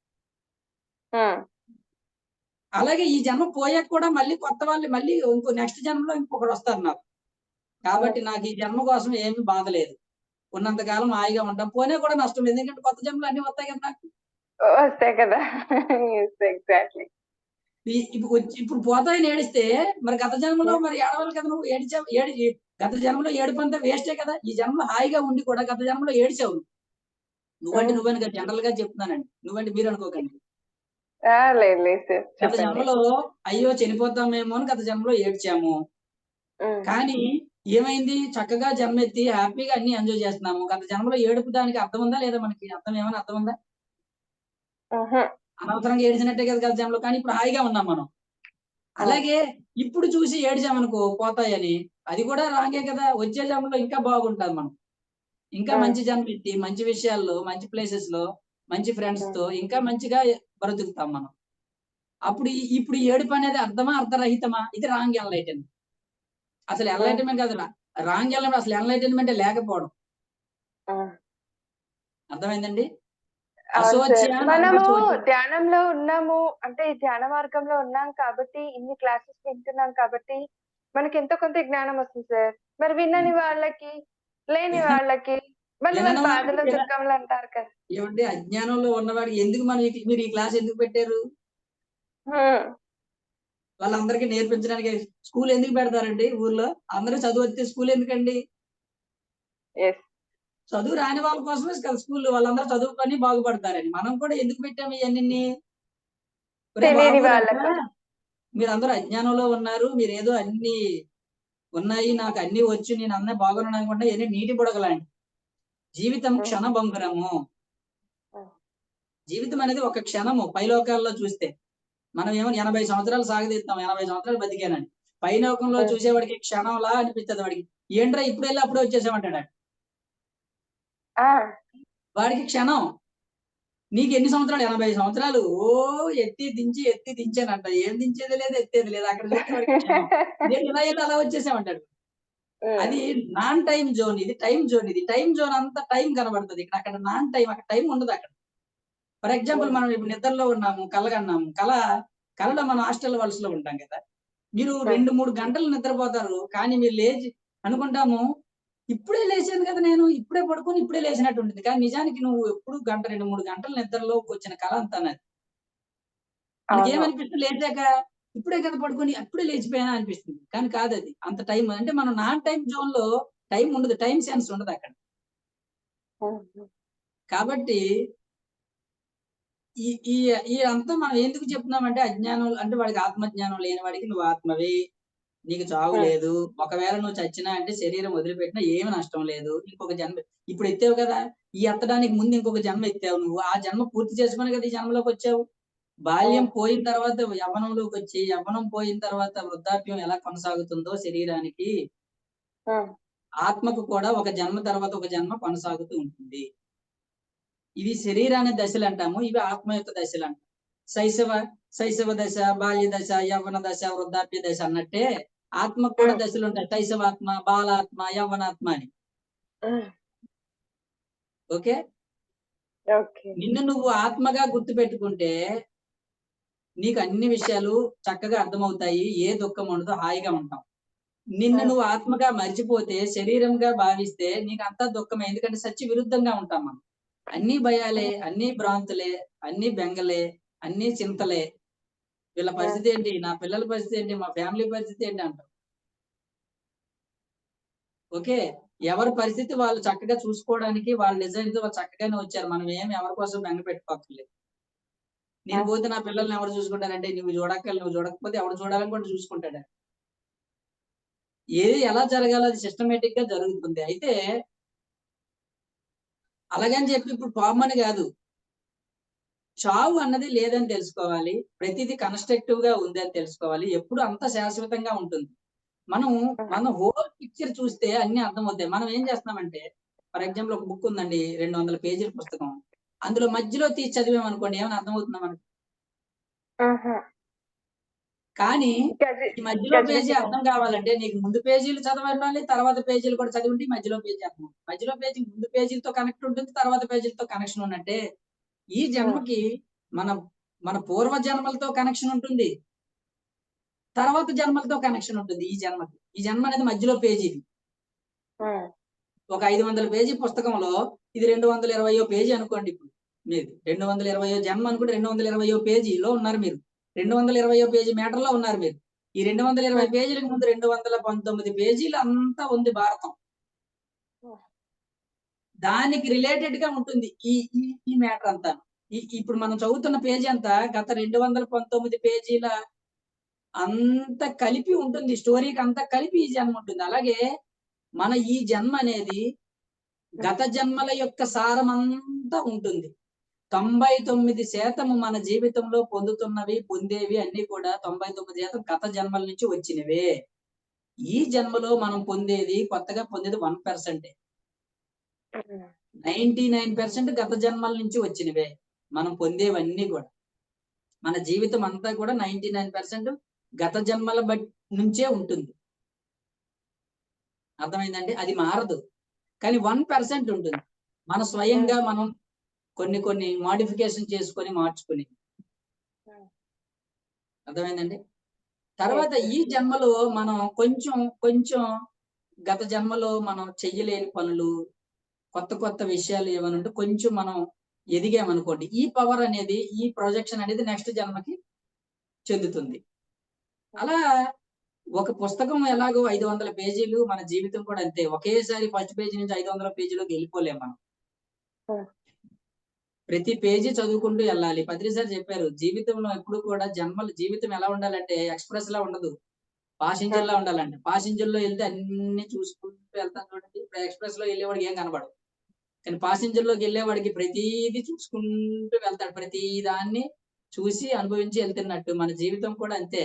అలాగే ఈ జన్మ పోయాక కూడా మళ్ళీ కొత్త వాళ్ళు, మళ్ళీ ఇంకో నెక్స్ట్ జన్మలో ఇంకొకరు వస్తారు నాకు. కాబట్టి నాకు ఈ జన్మ కోసం ఏమి బాధ లేదు. ఉన్నంతకాలం హాయిగా ఉంటాం. పోయినా కూడా నష్టం లేదు, ఎందుకంటే కొత్త జన్మలు అన్ని వస్తాయి కదా నాకు.
వస్తాయి కదా. ఎగ్జాక్ట్లీ.
ఇప్పుడు పోతాయని ఏడిస్తే మరి గత జన్మలో మరి ఏడవాలి కదా. నువ్వు ఏడిచావు, గత జన్మలో ఏడుపు అంతా వేస్టే కదా. ఈ జన్మలో హాయిగా ఉండి కూడా గత జన్మలో ఏడిచావు. నువ్వని జనరల్ గా చెప్తున్నానండి, నువ్వంటే మీరు అనుకోకండి.
లేదు లేదు,
గత జన్మలో అయ్యో చనిపోతామేమో అని గత జన్మలో ఏడ్చాము. కానీ ఏమైంది, చక్కగా జన్మెత్తి హ్యాపీగా అన్ని ఎంజాయ్ చేస్తున్నాము. గత జన్మలో ఏడుపు దానికి అర్థం ఉందా లేదా? మనకి ఏమైనా అర్థం ఉందా? అనవసరంగా ఏడిచినట్టే కదా గత జన్మలో. కానీ ఇప్పుడు హాయిగా ఉన్నాం మనం. అలాగే ఇప్పుడు చూసి ఏడిచామనుకో పోతాయని, అది కూడా రాంగే కదా. వచ్చే జన్మలో ఇంకా బాగుంటాం మనం. ఇంకా మంచి జన్మ ఎత్తి మంచి విషయాల్లో, మంచి ప్లేసెస్ లో, మంచి ఫ్రెండ్స్ తో ఇంకా మంచిగా బ్రతుకుతాం మనం. అప్పుడు ఇప్పుడు ఏడుపు అనేది అర్థమా, అర్థరహితమా? ఇది రాంగ్ ఎన్లైటన్మెంట్. అసలు ఎన్లైటన్మెంట్ కాదు, రాంగ్ ఎన్లైటన్మెంట్. అసలు ఎన్లైటన్మెంట్ లేకపోవడం. అర్థమైందండి?
మనము ధ్యానంలో ఉన్నాము అంటే ఈ ధ్యాన మార్గంలో ఉన్నాం కాబట్టి, ఇన్ని క్లాసెస్ వింటున్నాం కాబట్టి మనకి ఎంతో కొంత జ్ఞానం వస్తుంది సార్. మరి విన్నని వాళ్ళకి, లేని వాళ్ళకి మళ్ళీ వాళ్ళ బాధలో దుఃఖంలో అంటారు కదా.
ఏమంటే అజ్ఞానంలో ఉన్నవాడికి ఎందుకు మీరు ఈ క్లాస్ ఎందుకు పెట్టారు? వాళ్ళందరికీ నేర్పించడానికి. స్కూల్ ఎందుకు పెడతారండి ఊర్లో? అందరూ చదువు వస్తే స్కూల్ ఎందుకండి? చదువు రాని వాళ్ళ కోసమే కదా స్కూల్. వాళ్ళందరూ చదువుకొని బాగుపడతారని. మనం కూడా ఎందుకు పెట్టాము ఇవన్నీ? మీరందరూ అజ్ఞానంలో ఉన్నారు, మీరేదో అన్ని ఉన్నాయి, నాకు అన్ని వచ్చు, నేను అన్నీ బాగున్నాను అనుకుంటే ఇవన్నీ నీటి బుడగలాంటి. జీవితం క్షణభంగురము. జీవితం అనేది ఒక క్షణము. పైలోకాల్లో చూస్తే మనం ఏమో 80 సంవత్సరాలు సాగదీస్తాం, 80 సంవత్సరాలు బతికానని. పైలోకంలో చూసేవాడికి క్షణంలా అనిపిస్తుంది. వాడికి ఏంట్రా ఇప్పుడు వెళ్ళి అప్పుడే వచ్చేసామంటాడు. వాడికి క్షణం. నీకు ఎన్ని సంవత్సరాలు? 80 సంవత్సరాలు. ఎత్తి దించానంట. ఏం దించేది లేదు, ఎత్తేది లేదు. అక్కడ చూస్తే వాడికి క్షణం. నేను ఇలా వెళ్ళి అలా వచ్చేసామంటాడు. అది నాన్ టైం జోన్, ఇది టైం జోన్. ఇది టైం జోన్ అంతా టైం కనబడుతుంది ఇక్కడ. అక్కడ నాన్ టైం, అక్కడ టైం ఉండదు అక్కడ. ఫర్ ఎగ్జాంపుల్ మనం ఇప్పుడు నిద్రలో ఉన్నాము, కలగన్నాము. కలలో మనం హాస్టల్ వలస లో ఉంటాం కదా. మీరు 2-3 గంటలు నిద్రపోతారు, కానీ మీరు లేచి అనుకుంటాము ఇప్పుడే లేచాను కదా, నేను ఇప్పుడే పడుకొని ఇప్పుడే లేచినట్టు ఉంటుంది. కానీ నిజానికి నువ్వు ఎప్పుడు 2-3 గంటల నిద్రలోకి వచ్చిన కళ అంతా నాది. మనకేమనిపిస్తుంది లేచాక? ఇప్పుడే కదా పడుకొని అప్పుడే లేచిపోయానా అనిపిస్తుంది. కానీ కాదు, అది అంత టైం. అంటే మనం నాన్ టైం జోన్ లో టైం ఉండదు, టైం సెన్స్ ఉండదు అక్కడ. కాబట్టి ఈ అంతా మనం ఎందుకు చెప్తున్నామంటే, అజ్ఞానం అంటే వాడికి ఆత్మజ్ఞానం లేని వాడికి నువ్వు ఆత్మవి, నీకు చావు లేదు. ఒకవేళ నువ్వు చచ్చినా అంటే శరీరం వదిలిపెట్టినా ఏమి నష్టం లేదు. ఇంకొక జన్మ ఇప్పుడు ఎత్తావు కదా, ఈ ఎత్తడానికి ముందు ఇంకొక జన్మ ఎత్తావు. నువ్వు ఆ జన్మ పూర్తి చేసుకుని కదా ఈ జన్మలోకి వచ్చావు. బాల్యం పోయిన తర్వాత యవ్వనంలోకి వచ్చి, యవ్వనం పోయిన తర్వాత వృద్ధాప్యం ఎలా కొనసాగుతుందో శరీరానికి, ఆత్మకు కూడా ఒక జన్మ తర్వాత ఒక జన్మ కొనసాగుతూ ఉంటుంది. ఇవి శరీరాన్ని దశలు అంటాము, ఇవి ఆత్మ యొక్క దశలు అంటాము. శైశవ దశ, బాల్య దశ, యవ్వన దశ, వృద్ధాప్య దశ అన్నట్టే ఆత్మకు కూడా దశలు ఉంటాయి. శైశవాత్మ, బాలాత్మ, యవ్వనాత్మ అని. ఓకే. నిన్ను నువ్వు ఆత్మగా గుర్తు పెట్టుకుంటే నీకు అన్ని విషయాలు చక్కగా అర్థమవుతాయి. ఏ దుఃఖం ఉండదో హాయిగా ఉంటాం. నిన్ను నువ్వు ఆత్మగా మర్చిపోతే, శరీరంగా భావిస్తే నీకు అంతా దుఃఖమే. ఎందుకంటే సత్య విరుద్ధంగా ఉంటాం మనం. అన్ని భయాలే, అన్ని భ్రాంతులే, అన్ని బెంగలే, అన్ని చింతలే. వీళ్ళ పరిస్థితి ఏంటి, నా పిల్లల పరిస్థితి ఏంటి, మా ఫ్యామిలీ పరిస్థితి ఏంటి అంటాం. ఓకే, ఎవరి పరిస్థితి వాళ్ళు చక్కగా చూసుకోవడానికి వాళ్ళ డిజైన్ తో వాళ్ళు చక్కగానే వచ్చారు. మనం ఏమి ఎవరి కోసం బెంగ పెట్టుకోక్కర్లేదు. నేను పోతే నా పిల్లల్ని ఎవరు చూసుకుంటారంటే, నువ్వు చూడకపోతే ఎవరు చూడాలనుకుంటే చూసుకుంటాడు. ఏది ఎలా జరగాలో అది సిస్టమేటిక్ గా జరుగుతుంది. అయితే అలాగని చెప్పి ఇప్పుడు పామని కాదు, చావు అన్నది లేదని తెలుసుకోవాలి. ప్రతిదీ కన్స్ట్రక్టివ్ గా ఉంది అని తెలుసుకోవాలి. ఎప్పుడు అంత శాశ్వతంగా ఉంటుంది. మన హోల్ పిక్చర్ చూస్తే అన్ని అర్థమవుతాయి. మనం ఏం చేస్తున్నామంటే, ఫర్ ఎగ్జాంపుల్ ఒక బుక్ ఉందండి, 200 పేజీల పుస్తకం. అందులో మధ్యలో తీసి చదివాం అనుకోండి, ఏమైనా అర్థమవుతుందా మనకి? కానీ ఈ మధ్యలో పేజీ అర్థం కావాలంటే నీకు ముందు పేజీలు చదవాలి, తర్వాత పేజీలు కూడా చదివి ఉంటే మధ్యలో పేజీ అర్థం. మధ్యలో పేజీ ముందు పేజీలతో కనెక్ట్ ఉంటుంది, తర్వాత పేజీలతో కనెక్షన్ ఉన్నట్టే ఈ జన్మకి మన మన పూర్వ జన్మలతో కనెక్షన్ ఉంటుంది, తర్వాత జన్మలతో కనెక్షన్ ఉంటుంది. ఈ జన్మ అనేది మధ్యలో పేజీ. ఒక 500 పేజీ పుస్తకంలో ఇది 220 పేజీ అనుకోండి. ఇప్పుడు మీరు 220 జన్మ అనుకుంటే 220 పేజీలో ఉన్నారు మీరు. 220 పేజీ మ్యాటర్లో ఉన్నారు మీరు. ఈ 220 పేజీలకు ముందు 219 పేజీలు అంతా ఉంది భారతం. దానికి రిలేటెడ్ గా ఉంటుంది ఈ ఈ మ్యాటర్ అంతా. ఇప్పుడు మనం చదువుతున్న పేజీ అంతా గత 219 పేజీల అంత కలిపి ఉంటుంది. స్టోరీకి అంతా కలిపి ఈ జన్మ ఉంటుంది. అలాగే మన ఈ జన్మ అనేది గత జన్మల యొక్క సారం అంతా ఉంటుంది. 99% మన జీవితంలో పొందేవి అన్ని కూడా 99% గత జన్మల నుంచి వచ్చినవే. ఈ జన్మలో మనం కొత్తగా పొందేది 1%. 99% గత జన్మల నుంచి వచ్చినవే మనం పొందేవన్నీ కూడా. మన జీవితం అంతా కూడా 99% గత జన్మల నుంచే ఉంటుంది. అర్థమైందండి? అది మారదు. కానీ 1% ఉంటుంది. మన స్వయంగా మనం కొన్ని మోడిఫికేషన్ చేసుకొని మార్చుకుని. అర్థమైందండి? తర్వాత ఈ జన్మలో మనం కొంచెం గత జన్మలో మనం చెయ్యలేని పనులు, కొత్త విషయాలు ఏమైనా ఉంటే కొంచెం మనం ఎదిగామనుకోండి, ఈ పవర్ అనేది, ఈ ప్రొజెక్షన్ అనేది నెక్స్ట్ జన్మకి చెందుతుంది. అలా ఒక పుస్తకం ఎలాగో 500 పేజీలు, మన జీవితం కూడా అంతే. ఒకేసారి ఫస్ట్ పేజీ నుంచి 500 పేజీలోకి వెళ్ళిపోలేం మనం. ప్రతి పేజీ చదువుకుంటూ వెళ్ళాలి. పత్రి సార్ చెప్పారు, జీవితంలో ఎప్పుడు కూడా జీవితం ఎలా ఉండాలంటే ఎక్స్ప్రెస్ లా ఉండదు, పాసింజర్ లా ఉండాలంటే. పాసింజర్ లో వెళ్తే అన్ని చూసుకుంటూ వెళ్తాం చూడండి. ఇప్పుడు ఎక్స్ప్రెస్ లో వెళ్ళేవాడికి ఏం కనబడదు. కానీ పాసింజర్ లోకి వెళ్ళేవాడికి ప్రతిదీ చూసుకుంటూ వెళ్తాడు. ప్రతి దాన్ని చూసి అనుభవించి వెళ్తున్నట్టు మన జీవితం కూడా అంతే.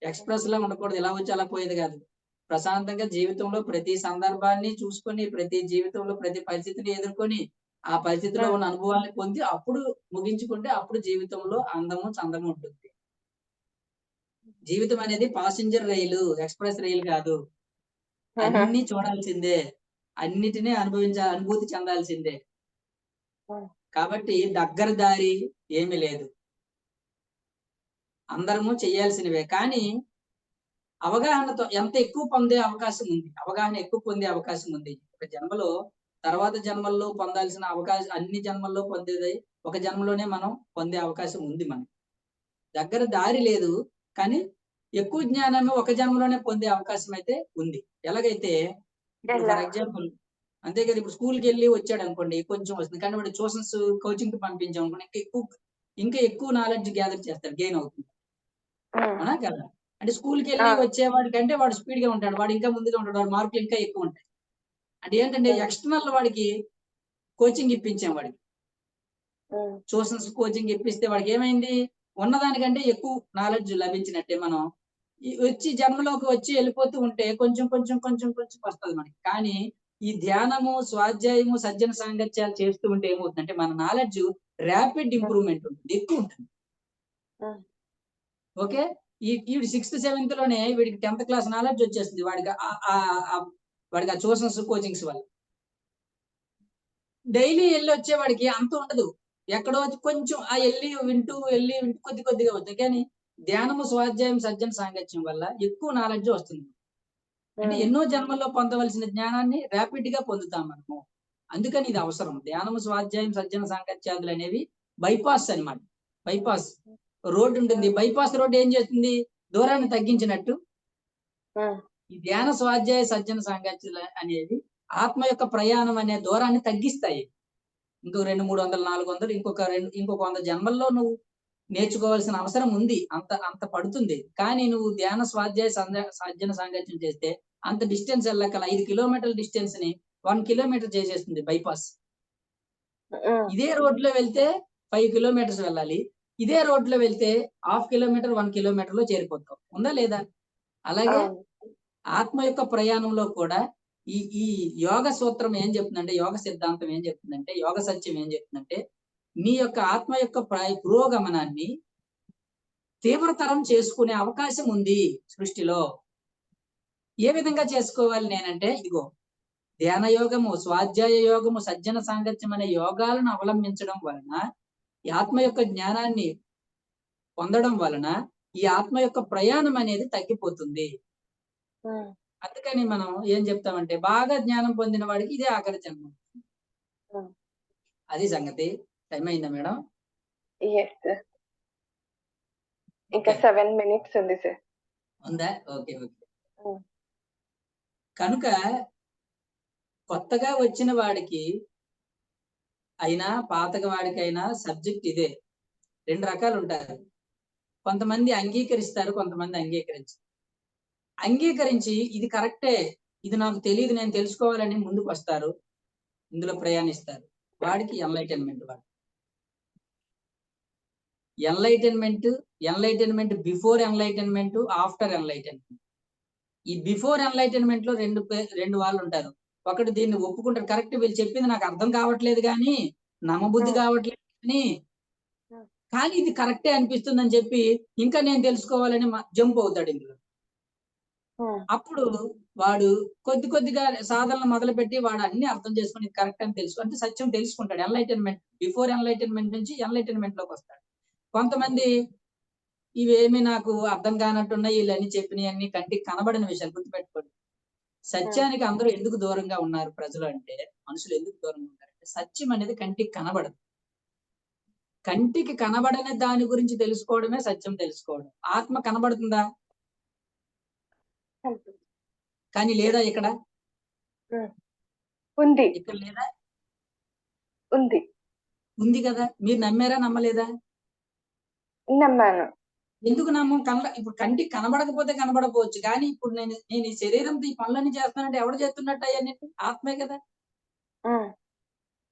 ఎక్స్ప్రెస్ లా ఉండకూడదు, ఎలా వచ్చి అలా పోయేది కాదు. ప్రశాంతంగా జీవితంలో ప్రతి సందర్భాన్ని చూసుకొని, ప్రతి జీవితంలో ప్రతి పరిస్థితిని ఎదుర్కొని, ఆ పరిస్థితిలో ఉన్న అనుభవాన్ని పొంది అప్పుడు ముగించుకుంటే అప్పుడు జీవితంలో అందము చందము ఉంటుంది. జీవితం అనేది పాసింజర్ రైలు, ఎక్స్ప్రెస్ రైలు కాదు. అన్ని చూడాల్సిందే, అన్నిటినీ అనుభూతి చెందాల్సిందే. కాబట్టి దగ్గర దారి ఏమి లేదు, అందరము చేయాల్సినవే. కానీ అవగాహనతో ఎంత ఎక్కువ పొందే అవకాశం ఉంది, అవగాహన ఎక్కువ పొందే అవకాశం ఉంది. ఒక జన్మలో తర్వాత జన్మల్లో పొందాల్సిన అవకాశం అన్ని జన్మల్లో పొందేది ఒక జన్మలోనే మనం పొందే అవకాశం ఉంది. మనకి దగ్గర దారి లేదు, కానీ ఎక్కువ జ్ఞానము ఒక జన్మలోనే పొందే అవకాశం అయితే ఉంది. ఎలాగైతే ఫర్ ఎగ్జాంపుల్ అంతే కదా, ఇప్పుడు స్కూల్కి వెళ్ళి వచ్చాడు అనుకోండి, కొంచెం వస్తుంది. కానీ వాడు ట్యూషన్స్ కోచింగ్ కి పంపించాం అనుకోండి, ఇంకా ఎక్కువ నాలెడ్జ్ గ్యాదర్ చేస్తాడు, గెయిన్ అవుతుంది. అవునా కదా? అంటే స్కూల్కి వెళ్ళి వచ్చేవాడి కంటే వాడు స్పీడ్ గా ఉంటాడు, వాడు ఇంకా ముందుగా ఉంటాడు, వాడి మార్కులు ఇంకా ఎక్కువ ఉంటాయి. అంటే ఏంటంటే ఎక్స్టర్నల్ వాడికి కోచింగ్ ఇప్పించాం, వాడికి ట్యూషన్స్ కోచింగ్ ఇప్పిస్తే వాడికి ఏమైంది, ఉన్నదానికంటే ఎక్కువ నాలెడ్జ్ లభించినట్టే. మనం వచ్చి జన్మలోకి వచ్చి వెళ్ళిపోతూ ఉంటే కొంచెం వస్తుంది మనకి. కానీ ఈ ధ్యానము, స్వాధ్యాయము, సజ్జన సాంగత్యాలు చేస్తూ ఉంటే ఏమవుతుందంటే మన నాలెడ్జ్ ర్యాపిడ్ ఇంప్రూవ్మెంట్ ఉంటుంది, ఎక్కువ ఉంటుంది. ఓకే, ఈ 6th 7th లోనే వీడికి 10th క్లాస్ నాలెడ్జ్ వచ్చేస్తుంది వాడికి ఆ ట్యూషన్స్ కోచింగ్స్ వల్ల. డైలీ వెళ్ళి వచ్చేవాడికి అంత ఉండదు, ఎక్కడో కొంచెం ఆ వెళ్ళి వింటూ కొద్దిగా వస్తుంది. కానీ ధ్యానము, స్వాధ్యాయం, సజ్జన సాంగత్యం వల్ల ఎక్కువ నాలెడ్జ్ వస్తుంది. అంటే
ఉమ్,
ఎన్నో జన్మల్లో పొందవలసిన జ్ఞానాన్ని ర్యాపిడ్ గా పొందుతాం మనము. అందుకని ఇది అవసరం. ధ్యానము, స్వాధ్యాయం, సజ్జన సాంగత్యాదులు అనేవి బైపాస్ అన్నమాట. బైపాస్ రోడ్డు ఉంటుంది. బైపాస్ రోడ్డు ఏం చేస్తుంది? దూరాన్ని తగ్గించినట్టు
ఉమ్,
ఈ ధ్యాన, స్వాధ్యాయ, సజ్జన సాంగత్యాలు అనేవి ఆత్మ యొక్క ప్రయాణం అనే దూరాన్ని తగ్గిస్తాయి. ఇంకో 200, 300, 400 ఇంకొక 100 జన్మల్లో నువ్వు నేర్చుకోవాల్సిన అవసరం ఉంది. అంత అంత పడుతుంది. కానీ నువ్వు ధ్యాన, స్వాధ్యాయ, సజ్జన సాంగత్యం చేస్తే అంత డిస్టెన్స్ వెళ్ళకల 5 కిలోమీటర్ల డిస్టెన్స్ ని 1 కిలోమీటర్ చేసేస్తుంది బైపాస్.
ఉమ్,
ఇదే రోడ్లో వెళ్తే 5 కిలోమీటర్స్ వెళ్ళాలి. ఇదే రోడ్లో వెళ్తే 1/2 కిలోమీటర్, 1 కిలోమీటర్ లో చేరిపోతావు. ఉందా లేదా? అలాగే
అవును.
ఆత్మ యొక్క ప్రయాణంలో కూడా ఈ ఈ యోగ సూత్రం ఏం చెప్తుందంటే, యోగ సిద్ధాంతం ఏం చెప్తుందంటే, యోగ సత్యం ఏం చెప్తుందంటే, నీ యొక్క ఆత్మ యొక్క పురోగమనాన్ని తీవ్రతరం చేసుకునే అవకాశం ఉంది సృష్టిలో. ఏ విధంగా చేసుకోవాలి నేనంటే, ఇదిగో ధ్యాన యోగము, స్వాధ్యాయ యోగము, సజ్జన సాంగత్యం అనే యోగాలను అవలంబించడం వలన ఈ ఆత్మ యొక్క జ్ఞానాన్ని పొందడం వలన ఈ ఆత్మ యొక్క ప్రయాణం అనేది తగ్గిపోతుంది.
ఉమ్,
అందుకని మనం ఏం చెప్తామంటే, బాగా జ్ఞానం పొందిన వాడికి ఇదే ఆఖరి జన్మ.
ఉమ్.
అది సంగతి. టైం అయిందా మేడం?
Yes, sir. ఇంకా 7 minutes ఉంది సార్.
ఉందా? Okay okay.
ఉమ్,
కనుక కొత్తగా వచ్చిన వాడికి అయినా, పాతగా వాడికైనా సబ్జెక్ట్ ఇదే. 2 రకాలు ఉంటారు. కొంతమంది అంగీకరిస్తారు, కొంతమంది అంగీకరించరు. అంగీకరించి ఇది కరెక్టే, ఇది నాకు తెలియదు, నేను తెలుసుకోవాలని ముందుకు వస్తారు, ఇందులో ప్రయాణిస్తారు. వాడికి ఎన్లైటన్మెంట్. వాడు enlightenment before enlightenment, after enlightenment. ఈ బిఫోర్ ఎన్లైటన్మెంట్ లో రెండు వాళ్ళు ఉంటారు. ఒకటి దీన్ని ఒప్పుకుంటారు, కరెక్ట్, వీళ్ళు చెప్పింది నాకు అర్థం కావట్లేదు కానీ, నమ్మబుద్ధి కావట్లేదు కానీ ఇది కరెక్టే అనిపిస్తుంది అని చెప్పి ఇంకా నేను తెలుసుకోవాలని జంప్ అవుతాడు ఇందులో. అప్పుడు వాడు కొద్దిగా సాధనలు మొదలుపెట్టి వాడు అన్ని అర్థం చేసుకుని కరెక్ట్ అని తెలుసు అంటే సత్యం తెలుసుకుంటాడు. ఎన్లైటన్మెంట్, బిఫోర్ ఎన్లైటన్మెంట్ నుంచి ఎన్లైటన్మెంట్ లోకి వస్తాడు. కొంతమంది ఇవేమి నాకు అర్థం కానట్టున్నాయి, వీళ్ళని చెప్పినవి అన్ని కంటికి కనబడిన విషయాలు. గుర్తుపెట్టుకోండి, సత్యానికి అందరూ ఎందుకు దూరంగా ఉన్నారు ప్రజలు అంటే, మనుషులు ఎందుకు దూరంగా ఉంటారంటే, సత్యం అనేది కంటికి కనబడదు. కంటికి కనబడని దాని గురించి తెలుసుకోవడమే సత్యం తెలుసుకోవడం. ఆత్మ కనబడుతుందా? కానీ లేదా ఇక్కడ?
ఉంది.
ఇక్కడ లేదా?
ఉంది.
ఉంది కదా. మీరు నమ్మారా, నమ్మలేదా?
నమ్మాను.
ఎందుకు నమ్మం? ఇప్పుడు కంటికి కనబడకపోతే కనబడకపోవచ్చు, కానీ ఇప్పుడు నేను ఈ శరీరంతో ఈ పనులన్నీ చేస్తానంటే ఎవడు చేస్తున్నట్టు అయ్యా? ఆత్మే కదా.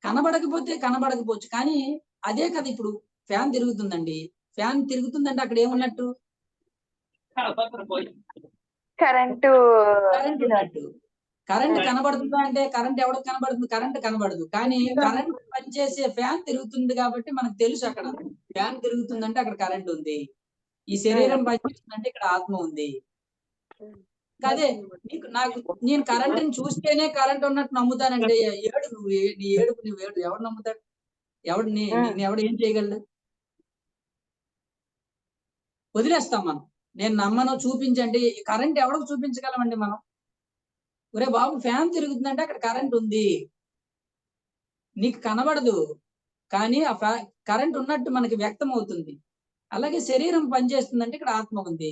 కనబడకపోతే కనబడకపోవచ్చు, కానీ అదే కదా. ఇప్పుడు ఫ్యాన్ తిరుగుతుందండి, ఫ్యాన్ తిరుగుతుందంటే అక్కడ ఏమున్నట్టు?
కరెంటు
ఉన్నట్టు. కరెంట్ కనబడుతుందా అంటే, కరెంట్ ఎవరికి కనబడుతుంది? కరెంట్ కనబడదు, కానీ కరెంట్ పనిచేసే ఫ్యాన్ తిరుగుతుంది కాబట్టి మనకు తెలుసు అక్కడ ఫ్యాన్ తిరుగుతుందంటే అక్కడ కరెంట్ ఉంది. ఈ శరీరం పనిచేస్తుందంటే ఇక్కడ ఆత్మ ఉంది. అదే నేను కరెంట్ని చూస్తేనే కరెంట్ ఉన్నట్టు నమ్ముతానంటే ఏడు నువ్వు నీ ఏడుపు నువ్వు ఏడు ఎవడు నమ్ముతాడు? ఎవడు ఏం చేయగలడు? వదిలేస్తాం మనం. నేను నమ్మను, చూపించండి. కరెంట్ ఎవరికి చూపించగలమండి మనం? ఒరే బాబు, ఫ్యాన్ తిరుగుతుందంటే అక్కడ కరెంట్ ఉంది, నీకు కనబడదు, కానీ ఆ కరెంట్ ఉన్నట్టు మనకి వ్యక్తం అవుతుంది. అలాగే శరీరం పనిచేస్తుందంటే ఇక్కడ ఆత్మ ఉంది.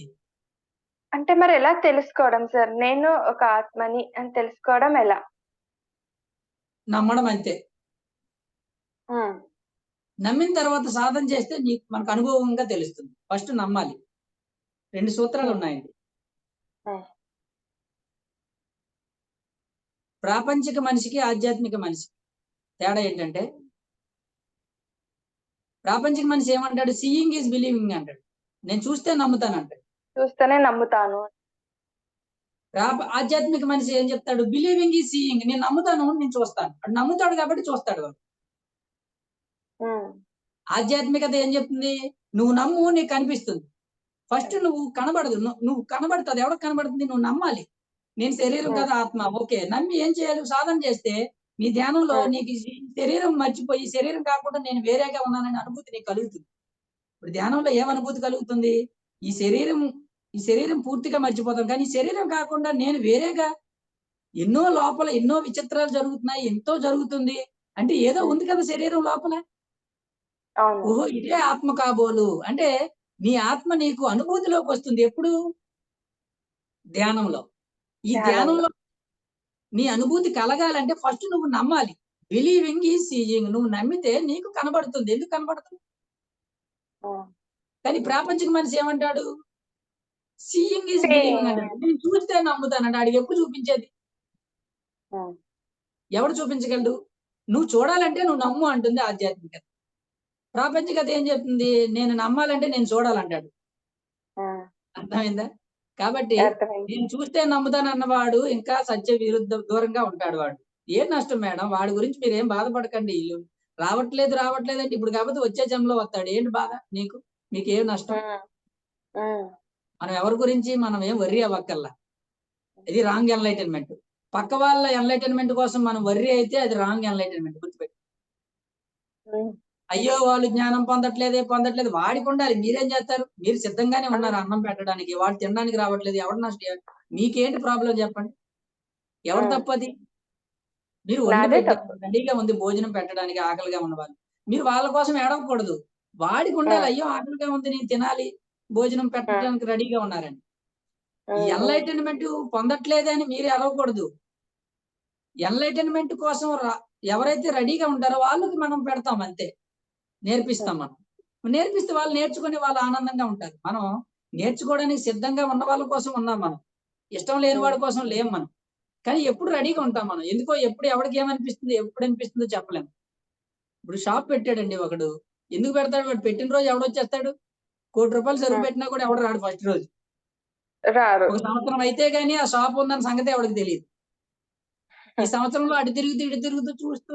అంటే మరి ఎలా తెలుసుకోవడం సార్? నేను ఒక ఆత్మని అని తెలుసుకోవడం ఎలా?
నమ్మడం అంతే. నమ్మిన తర్వాత సాధన చేస్తే మనకు అనుభవంగా తెలుస్తుంది. ఫస్ట్ నమ్మాలి. 2 సూత్రాలు ఉన్నాయండి. ప్రాపంచిక మనిషికి, ఆధ్యాత్మిక మనిషికి తేడా ఏంటంటే, ప్రాపంచిక మనిషి ఏమంటాడు? సీయింగ్ ఈజ్ బిలీవింగ్ అంటాడు. నేను చూస్తే నమ్ముతాను అంటాడు.
చూస్తేనే నమ్ముతాను.
ఆధ్యాత్మిక మనిషి ఏం చెప్తాడు? Believing is seeing. నేను నమ్ముతాను, నేను చూస్తాను. అడు నమ్ముతాడు కాబట్టి చూస్తాడు. ఆధ్యాత్మికత ఏం చెప్తుంది? నువ్వు నమ్ము, నీకు కనిపిస్తుంది. ఫస్ట్ నువ్వు కనబడదు, నువ్వు కనబడుతుంది. ఎవరికి కనబడుతుంది? నువ్వు నమ్మాలి. నేను శరీరం కదా ఆత్మ. ఓకే, నమ్మి ఏం చేయాలి? సాధన చేస్తే నీ ధ్యానంలో నీకు శరీరం మర్చిపోయి, శరీరం కాకుండా నేను వేరేగా ఉన్నానని అనుభూతి నీకు కలుగుతుంది. ఇప్పుడు ధ్యానంలో ఏం అనుభూతి కలుగుతుంది? ఈ శరీరం ఈ శరీరం పూర్తిగా మర్చిపోతాం. కానీ ఈ శరీరం కాకుండా నేను వేరేగా ఎన్నో లోపల ఎన్నో విచిత్రాలు జరుగుతున్నాయి, ఎంతో జరుగుతుంది. అంటే ఏదో ఉంది కదా శరీరం లోపల.
అవును.
ఓహో! ఇదే ఆత్మ కాబోలు. అంటే నీ ఆత్మ నీకు అనుభూతిలోకి వస్తుంది. ఎప్పుడు? ధ్యానంలో. ఈ
ధ్యానంలో.
ధ్యానంలో నీ అనుభూతి కలగాలంటే ఫస్ట్ నువ్వు నమ్మాలి. Believing is seeing. నువ్వు నమ్మితే నీకు కనబడుతుంది. ఎందుకు కనబడుతుంది?
హ్మ్.
కానీ ప్రాపంచిక మనిషి ఏమంటాడు? Seeing is believing
same.
అంటాడు. నేను చూస్తే నమ్ముతానంట. ఆడికి ఎప్పుడు చూపించేది?
హ్మ్.
ఎవడు చూపించగలడు? నువ్వు చూడాలంటే నువ్వు నమ్ము అంటుంది ఆధ్యాత్మికత. ప్రాపంచికత ఏం చెప్తుంది? నేను నమ్మాలంటే నేను చూడాలంటాడు.
హ్మ్.
అర్థమైందా? కాబట్టి
అర్థమైంది.
నేను చూస్తే నమ్ముతానన్నవాడు ఇంకా సత్య విరుద్ధ దూరంగా ఉంటాడు వాడు. ఏం నష్టం మేడం? వాడి గురించి మీరేం బాధపడకండి. ఈళ్ళు రావట్లేదంటే ఇప్పుడు కాకపోతే వచ్చే జన్మలో వస్తాడు. ఏంటి బాధ నీకు? మీకేం నష్టం?
హ్మ్. హ్మ్.
మనం ఎవరి గురించి మనం ఏం వర్రీ అవ్వక్కర్లా. ఇది రాంగ్ ఎన్లైటన్మెంట్. పక్క వాళ్ళ ఎన్లైటన్మెంట్ కోసం మనం వర్రీ అయితే అది రాంగ్ ఎన్లైటన్మెంట్ గుర్తుపెట్టు.
హ్మ్.
అయ్యో! వాళ్ళు జ్ఞానం పొందట్లేదు. వాడికి ఉండాలి. మీరేం చేస్తారు? మీరు సిద్ధంగానే ఉన్నారు అన్నం పెట్టడానికి. వాడు తినడానికి రావట్లేదు. ఎవడు నష్టం? మీకేంటి ప్రాబ్లమ్ చెప్పండి? ఎవరు
హ్మ్.
తప్పది? మీరు వండి
నాదే
పెట్టారు.
తప్పు.
రెడీగా ఉంది భోజనం పెట్టడానికి ఆకలిగా ఉన్నవాళ్ళు. మీరు వాళ్ళ కోసం ఏడవకూడదు. వాడికి ఉండాలి.
హ్మ్.
అయ్యో! ఆకలిగా ఉంది నేను తినాలి. భోజనం
హ్మ్.
పెట్టడానికి రెడీగా ఉన్నారని. ఈ
హ్మ్. హ్మ్.
ఎన్లైటన్మెంట్ పొందట్లేదని మీరు ఏడవకూడదు. ఎన్లైటన్మెంట్ కోసం ఎవరైతే రెడీగా ఉంటారో వాళ్ళకి మనం పెడతాం అంతే. నేర్పిస్తాం మనం. నేర్పిస్తే వాళ్ళు నేర్చుకొని వాళ్ళు ఆనందంగా ఉంటారు. మనం నేర్చుకోవడానికి సిద్ధంగా ఉన్న వాళ్ళ కోసం ఉన్నాం మనం. ఇష్టం లేని
హ్మ్.
వాడి కోసం లేం మనం. కానీ ఎప్పుడు రెడీగా ఉంటాం మనం. ఎందుకో ఎప్పుడు ఎవడికి ఏమనిపిస్తుంది, ఎప్పుడు అనిపిస్తుందో చెప్పలేం. ఇప్పుడు షాప్ పెట్టాడండి ఒకడు. ఎందుకు పెడతాడు? వాడు పెట్టిన రోజు ఎవడొచ్చేస్తాడు? ₹1,00,00,000 సరుకు
హ్మ్.
పెట్టినా కూడా ఎవడు రాడు ఫస్ట్ రోజు.
రారు.
ఒక సంవత్సరం అయితే గాని ఆ షాప్ ఉందన్న సంగతి ఎవడికి తెలీదు. ఈ సంవత్సరంలో అటు తిరుగుతూ, ఇటు తిరుగుతూ చూస్తూ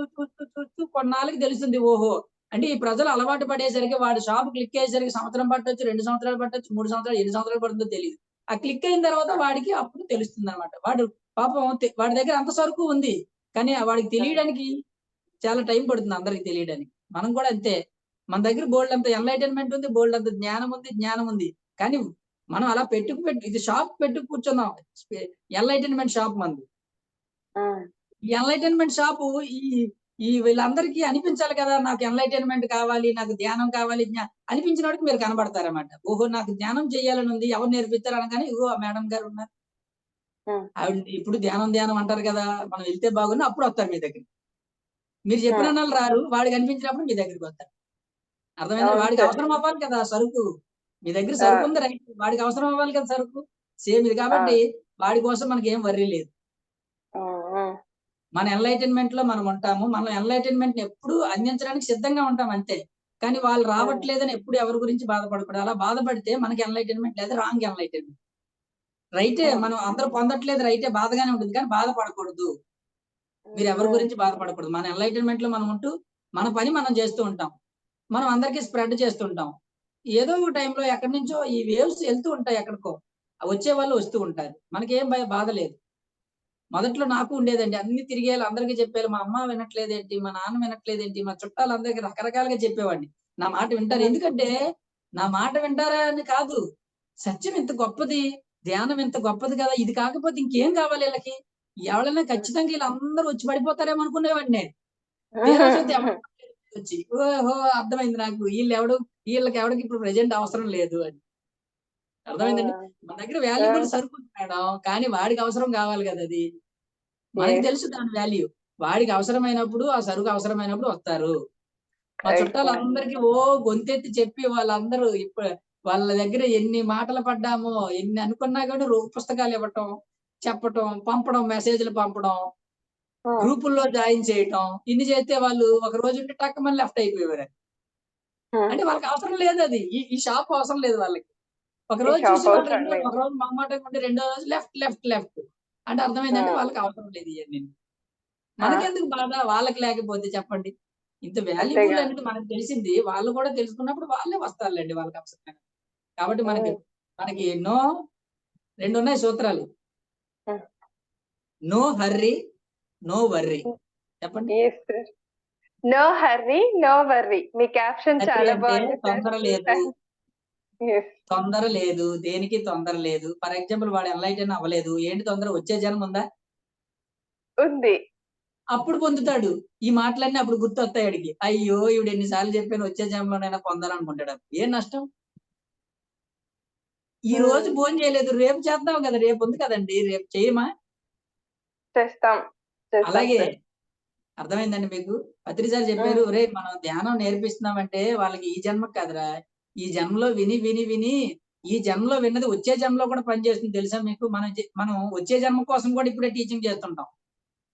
కొన్నాళ్ళకి తెలుస్తుంది. ఓహో! అంటే ఈ ప్రజలు అలవాటు పడేసరికి వాడి షాప్ క్లిక్ అయ్యేసరికి సంవత్సరం పట్టొచ్చు, 2 సంవత్సరాలు పట్టొచ్చు, 3 సంవత్సరాలు, ఎన్ని సంవత్సరాలు పడుతుందో తెలీదు. ఆ క్లిక్ అయిన తర్వాత వాడికి అప్పుడు తెలుస్తుందన్నమాట. వాడు పాపం వాడి దగ్గర అంత సరుకు ఉంది. కానీ వాడికి
హ్మ్.
తెలియడానికి చాలా టైం పడుతుంది అందరికి తెలియడానికి. మనం కూడా అంతే. మన దగ్గర బోలెడంత ఎన్‌లైటన్‌మెంట్ ఉంది. బోలెడంత జ్ఞానం ఉంది. కానీ మనం అలా ఇది షాప్ పెట్టుకు కూర్చున్నాం. ఎన్‌లైటన్‌మెంట్ షాప్ మనది.
హ్మ్.
ఈ ఎన్‌లైటన్‌మెంట్ షాపు ఈ ఈ వీళ్ళందరికీ అనిపించాలి కదా! నాకు ఎన్‌లైటన్‌మెంట్ కావాలి, నాకు ధ్యానం కావాలి, అనిపించినోడికి మీరు కనబడతారన్నమాట. ఓహో! నాకు ధ్యానం చేయాలని ఉంది. ఎవరు నేర్పిస్తారు అనగానే ఇగో ఆ మేడం గారు ఉన్నారు.
హ్మ్.
ఆవిడ ఇప్పుడు ధ్యానం అంటారు కదా! మనం వెళ్తే బాగుండు అప్పుడు వస్తారు మీ దగ్గరికి. మీరు
హ్మ్.
చెప్పినన్నాళ్ళు రారు. వాడికి అనిపించినప్పుడు మీ దగ్గరికొస్తారు. అర్థమైందా?
అవును
వాడికి
సార్.
అవసరం అవ్వాలి కదా సరుకు. మీ దగ్గర
ఆ!
సరుకుంది రైట్. వాడికి అవసరం అవ్వాలి కదా సరుకు. సేమ్ ఇది కాబట్టి
అవును.
వాడి కోసం మనకేం వర్రీ లేదు.
హ్మ్. హ్మ్.
మన ఎన్‌లైటన్‌మెంట్‌లో మనం ఉంటాము. మనం ఎన్‌లైటన్‌మెంట్‌ని ఎప్పుడూ అందించడానికి సిద్ధంగా ఉంటాం అంతే. కానీ వాళ్ళు
హ్మ్.
రావట్లేదని ఎప్పుడు ఎవరి గురించి బాధపడకూడదు. అలా బాధపడితే మనకి ఎన్‌లైటన్‌మెంట్ లేదు. Wrong enlightenment. రైటే
హ్మ్.
మనం అందరూ పొందట్లేదు రైటే బాధగానే ఉంటుంది. కానీ బాధపడకూడదు.
హ్మ్.
మీరు ఎవరి
హ్మ్.
గురించి బాధపడకూడదు. మన ఎన్‌లైటన్‌మెంట్‌లో మనం ఉంటూ మన పని మనం చేస్తూ ఉంటాం. మనం అందరికి స్ప్రెడ్ చేస్తుంటాం. ఏదో ఒక టైంలో ఎక్కడి నుంచో ఈ వేవ్స్ ఎళ్తూ ఉంటాయి ఎక్కడికో. వచ్చేవాళ్ళు వస్తూ ఉంటారు. మనకేం బాధ లేదు. మొదట్లో నాకు ఉండేదండి. అన్ని తిరిగేయాలి, అందరికి చెప్పేయాలి. మా అమ్మ వినట్లేదేంటి? మా నాన్న వినట్లేదేంటి? మా చుట్టాలందరికి రకరకాలుగా చెప్పేవాడిని. నా మాట వింటారు.
హ్మ్.
ఎందుకంటే నా మాట వింటారా అని కాదు. సత్యం ఇంత గొప్పది. ధ్యానం ఇంత గొప్పది కదా! ఇది కాకపోతే ఇంకేం కావాలి ఈళ్ళకి? ఎవడైనా
హ్మ్.
ఖచ్చితంగా ఈళ్ళందరూ వచ్చి పడిపోతారేమో అనుకునేవాడిని నేను. తీరా చూస్తే ఎవరు వచ్చి. ఓహో! అర్థమైంది నాకు. ఈళ్ళకెవడికి ఇప్పుడు ప్రెజెంట్ అవసరం లేదు అని. అర్థమైందండి?
హ్మ్.
మన దగ్గర
ఆ!
వాల్యుబుల్ సరుకుంది మేడం. కానీ వాడికి అవసరం కావాలి కదా అది. మనకి
యెస్.
తెలుసు దాని వాల్యూ. వాడికి అవసరమైనప్పుడు, ఆ సరుకు అవసరమైనప్పుడు వస్తారు. మా
ఎగ్జాక్ట్‌లీ.
చుట్టాలందరికీ గొంతెత్తి చెప్పి వాళ్ళందరూ వాళ్ళ దగ్గర ఎన్ని మాటలు పడ్డామో, ఎన్ని అనుకున్నా గాని పుస్తకాలివ్వటం, చెప్పటం, పంపడం, మెసేజ్‌లు పంపడం,
హ్మ్.
గ్రూపుల్లో జాయిన్ చేయటం. ఇన్ని చేస్తే వాళ్ళు ఒక రోజుండి టక్కుమని లెఫ్ట్ అయిపోయేవారు.
హ్మ్.
అంటే వాళ్ళకి అవసరం లేదది. ఈ ఈ షాప్ అవసరం లేదు వాళ్ళకి.
ఈ
ఒకరోజు
షాప్
చూసేవాళ్ళు
అవసరం లేదు.
ఒకరోజు మొహమాటంగా ఉండి రెండో రోజు లెఫ్ట్. అంటే అర్థమైందంటే
హ్మ్.
వాళ్ళకి అవసరం లేదు ఇయన్నీను.
ఆ!
మనకెందుకు బాధ? వాళ్ళకి లేకపోతే చెప్పండి. ఇంత వాల్యుబుల్
అంతేగా.
అనేది మనకు తెలిసింది. వాళ్ళు కూడా తెలుసుకున్నప్పుడు వాళ్ళే వస్తారులెండి వాళ్ళకి అవసరమైన. కాబట్టి మనకి
హ్మ్.
మనకి 2 ఉన్నాయి సూత్రాలు.
Hmm.
No hurry, no worry. చెప్పండి.
Yes sir. No hurry, no worry. మీ క్యాప్షన్
హర్రీ
చాలా
అంటే
బాగుంది సార్.
తొందర లేదు.
Thanks.
తొందర లేదు, దేనికి తొందర లేదు. ఫర్ ఎగ్జాంపుల్ వాడు ఎన్లైటన్ అవ్వలేదు, ఏంటి తొందర? వచ్చే జన్మ ఉందా?
ఉంది.
అప్పుడు పొందుతాడు. ఈ మాటలన్నీ అప్పుడు గుర్తొస్తాయి ఆడికి. అయ్యో ఈవిడ ఎన్నిసార్లు చెప్పాను, వచ్చే జన్మలోనైనా పొందాలనుకుంటాడు. ఏం నష్టం? ఈ రోజు భోజనం చేయలేదు, రేపు చేద్దాం కదా, రేపు ఉంది కదండి, రేపు చేయమా?
చేస్తాం
అలాగే
సార్.
అర్థమైందండి మీకు? పత్రిసారి చెప్పారు, రే మనం ధ్యానం నేర్పిస్తున్నామంటే వాళ్ళకి ఈ జన్మకు కాదురా, ఈ జన్మలో విని విని విని ఈ జన్మలో విన్నది వచ్చే జన్మలో కూడా పనిచేస్తుంది తెలుసా మీకు? మనం వచ్చే జన్మ కోసం కూడా ఇప్పుడే టీచింగ్ చేస్తుంటాం.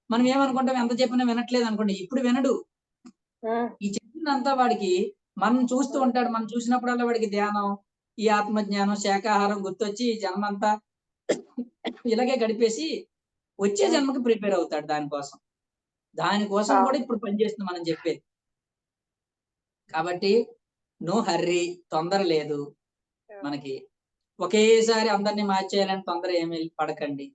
మనం ఏమనుకుంటాం, ఎంత చెప్పినా వినట్లేదు అనుకోండి, ఇప్పుడు వినడు. ఈ చెప్పిందంతా వాడికి మనం చూస్తూ ఉంటాడు. మనం చూసినప్పుడల్లా వాడికి ధ్యానం, ఈ ఆత్మజ్ఞానం, శాకాహారం గుర్తొచ్చి ఈ జన్మ అంతా ఇలాగే గడిపేసి వచ్చే జన్మకి ప్రిపేర్ అవుతాడు. దానికోసం కూడా ఇప్పుడు పనిచేస్తుంది మనం చెప్పేది. కాబట్టి నో హర్రీ, తొందర లేదు మనకి. ఒకేసారి అందరినీ మార్చేయాలని తొందర ఏమి పడకండి.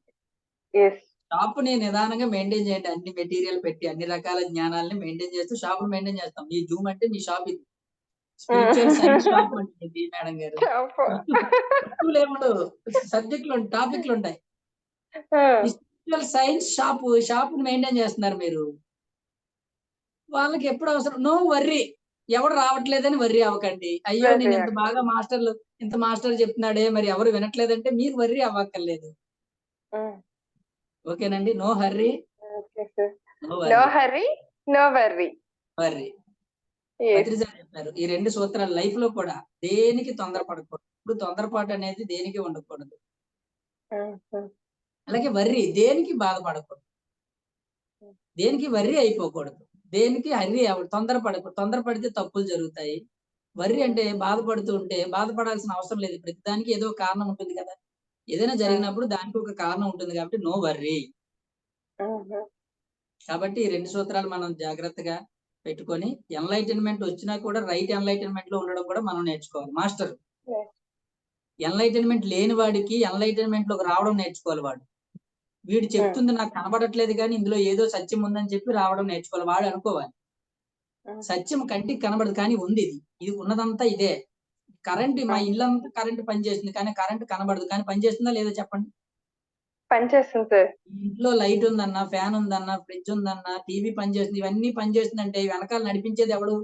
షాపుని నిదానంగా మెయింటైన్ చేయండి. అన్ని మెటీరియల్ పెట్టి అన్ని రకాల జ్ఞానాలని మెయింటైన్ చేస్తూ షాపును మెయింటైన్ చేస్తాం. మీ జూమ్ అంటే మీ షాప్ ఇది. స్పిరిచువల్ సైన్స్ షాప్ అంటే మేడం గారు. వస్తువులు ఏముండవు, సబ్జెక్టులు టాపిక్లు ఉంటాయి. స్పిరిచువల్ సైన్స్ షాపుని మెయింటైన్ చేస్తున్నారు మీరు. వాళ్ళకి ఎప్పుడు అవసరం, నో వర్రీ. ఎవడు రావట్లేదని వర్రీ అవ్వకండి. అయ్యో నేను ఇంత మాస్టర్ చెప్తున్నాడే మరి ఎవరు వినట్లేదంటే మీరు వర్రీ అవ్వక్కర్లేదు. ఓకేనండి? No hurry,
no hurry, no worry.
పత్రిసారి చెప్పారు ఈ 2 సూత్రాలు లైఫ్ లో కూడా. దేనికి తొందరపడకూడదు. ఇప్పుడు తొందరపాటు అనేది దేనికి ఉండకూడదు. అలాగే వర్రీ, దేనికి బాధపడకూడదు, దేనికి వర్రీ అయిపోకూడదు, దేనికి హర్రీ తొందరపడకూడదు. తొందరపడితే తప్పులు జరుగుతాయి. వర్రీ అంటే బాధపడుతూ ఉంటే బాధపడాల్సిన అవసరం లేదు. ప్రతిదానికి ఏదో కారణం ఉంటుంది కదా. ఏదైనా జరిగినప్పుడు దానికి ఒక కారణం ఉంటుంది కాబట్టి నో వర్రీ. కాబట్టి ఈ 2 సూత్రాలు మనం జాగ్రత్తగా పెట్టుకొని ఎన్లైటన్మెంట్ వచ్చినా కూడా రైట్ ఎన్లైటన్మెంట్ లో ఉండడం కూడా మనం నేర్చుకోవాలి. మాస్టర్ ఎన్లైటన్మెంట్ లేని వాడికి ఎన్లైటన్మెంట్ లోకి రావడం నేర్చుకోవాలి. వీడు చెప్తుంది నాకు కనబడట్లేదు కానీ ఇందులో ఏదో సత్యం ఉందని చెప్పి రావడం నేర్చుకోవాలి. వాడు అనుకోవాలి సత్యం కంటికి కనబడదు కానీ ఉంది, ఇది ఉన్నదంతా ఇదే. కరెంట్, మా ఇల్లంతా కరెంట్ పనిచేస్తుంది కానీ కరెంట్ కనబడదు కానీ పనిచేస్తుందా లేదా చెప్పండి?
పనిచేస్తుంది సార్.
ఇంట్లో లైట్ ఉందన్నా, ఫ్యాన్ ఉందన్నా, ఫ్రిడ్జ్ ఉందన్నా, టీవీ పనిచేస్తుంది, ఇవన్నీ పనిచేస్తుందంటే వెనకాల నడిపించేది ఎవడు?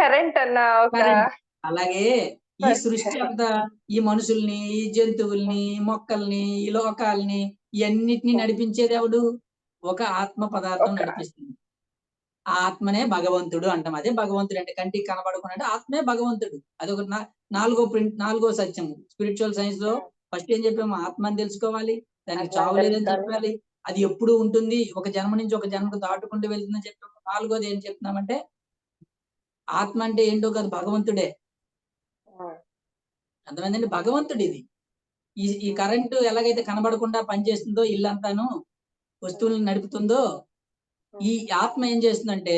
కరెంట్ అన్న ఒక.
అలాగే ఈ సృష్టి అంతా, ఈ మనుషుల్ని, ఈ జంతువుల్ని, మొక్కల్ని, ఈ లోకాల్ని, ఇవన్నిటిని నడిపించేది ఎవడు? ఒక ఆత్మ పదార్థం నడిపిస్తుంది. ఆ ఆత్మనే భగవంతుడు అంటాం. అదే భగవంతుడు అంటే కంటికి కనబడకుండా ఆత్మే భగవంతుడు. అదొక నాలుగో సత్యం. స్పిరిచువల్ సైన్స్ లో ఫస్ట్ ఏం చెప్పాము? ఆత్మని తెలుసుకోవాలి, దానికి చావు లేదని చెప్పాలి, అది ఎప్పుడు ఉంటుంది, ఒక జన్మ నుంచి ఒక జన్మకు దాటుకుంటూ వెళ్తుందని చెప్పాము. నాలుగోది ఏం చెప్తున్నామంటే ఆత్మ అంటే ఏంటో కాదు, భగవంతుడే. అర్థమైందండి? భగవంతుడు ఇది. ఈ కరెంటు ఎలాగైతే కనబడకుండా పనిచేస్తుందో, ఇల్లంతాను వస్తువులను నడుపుతుందో, ఈ ఆత్మ ఏం చేస్తుందంటే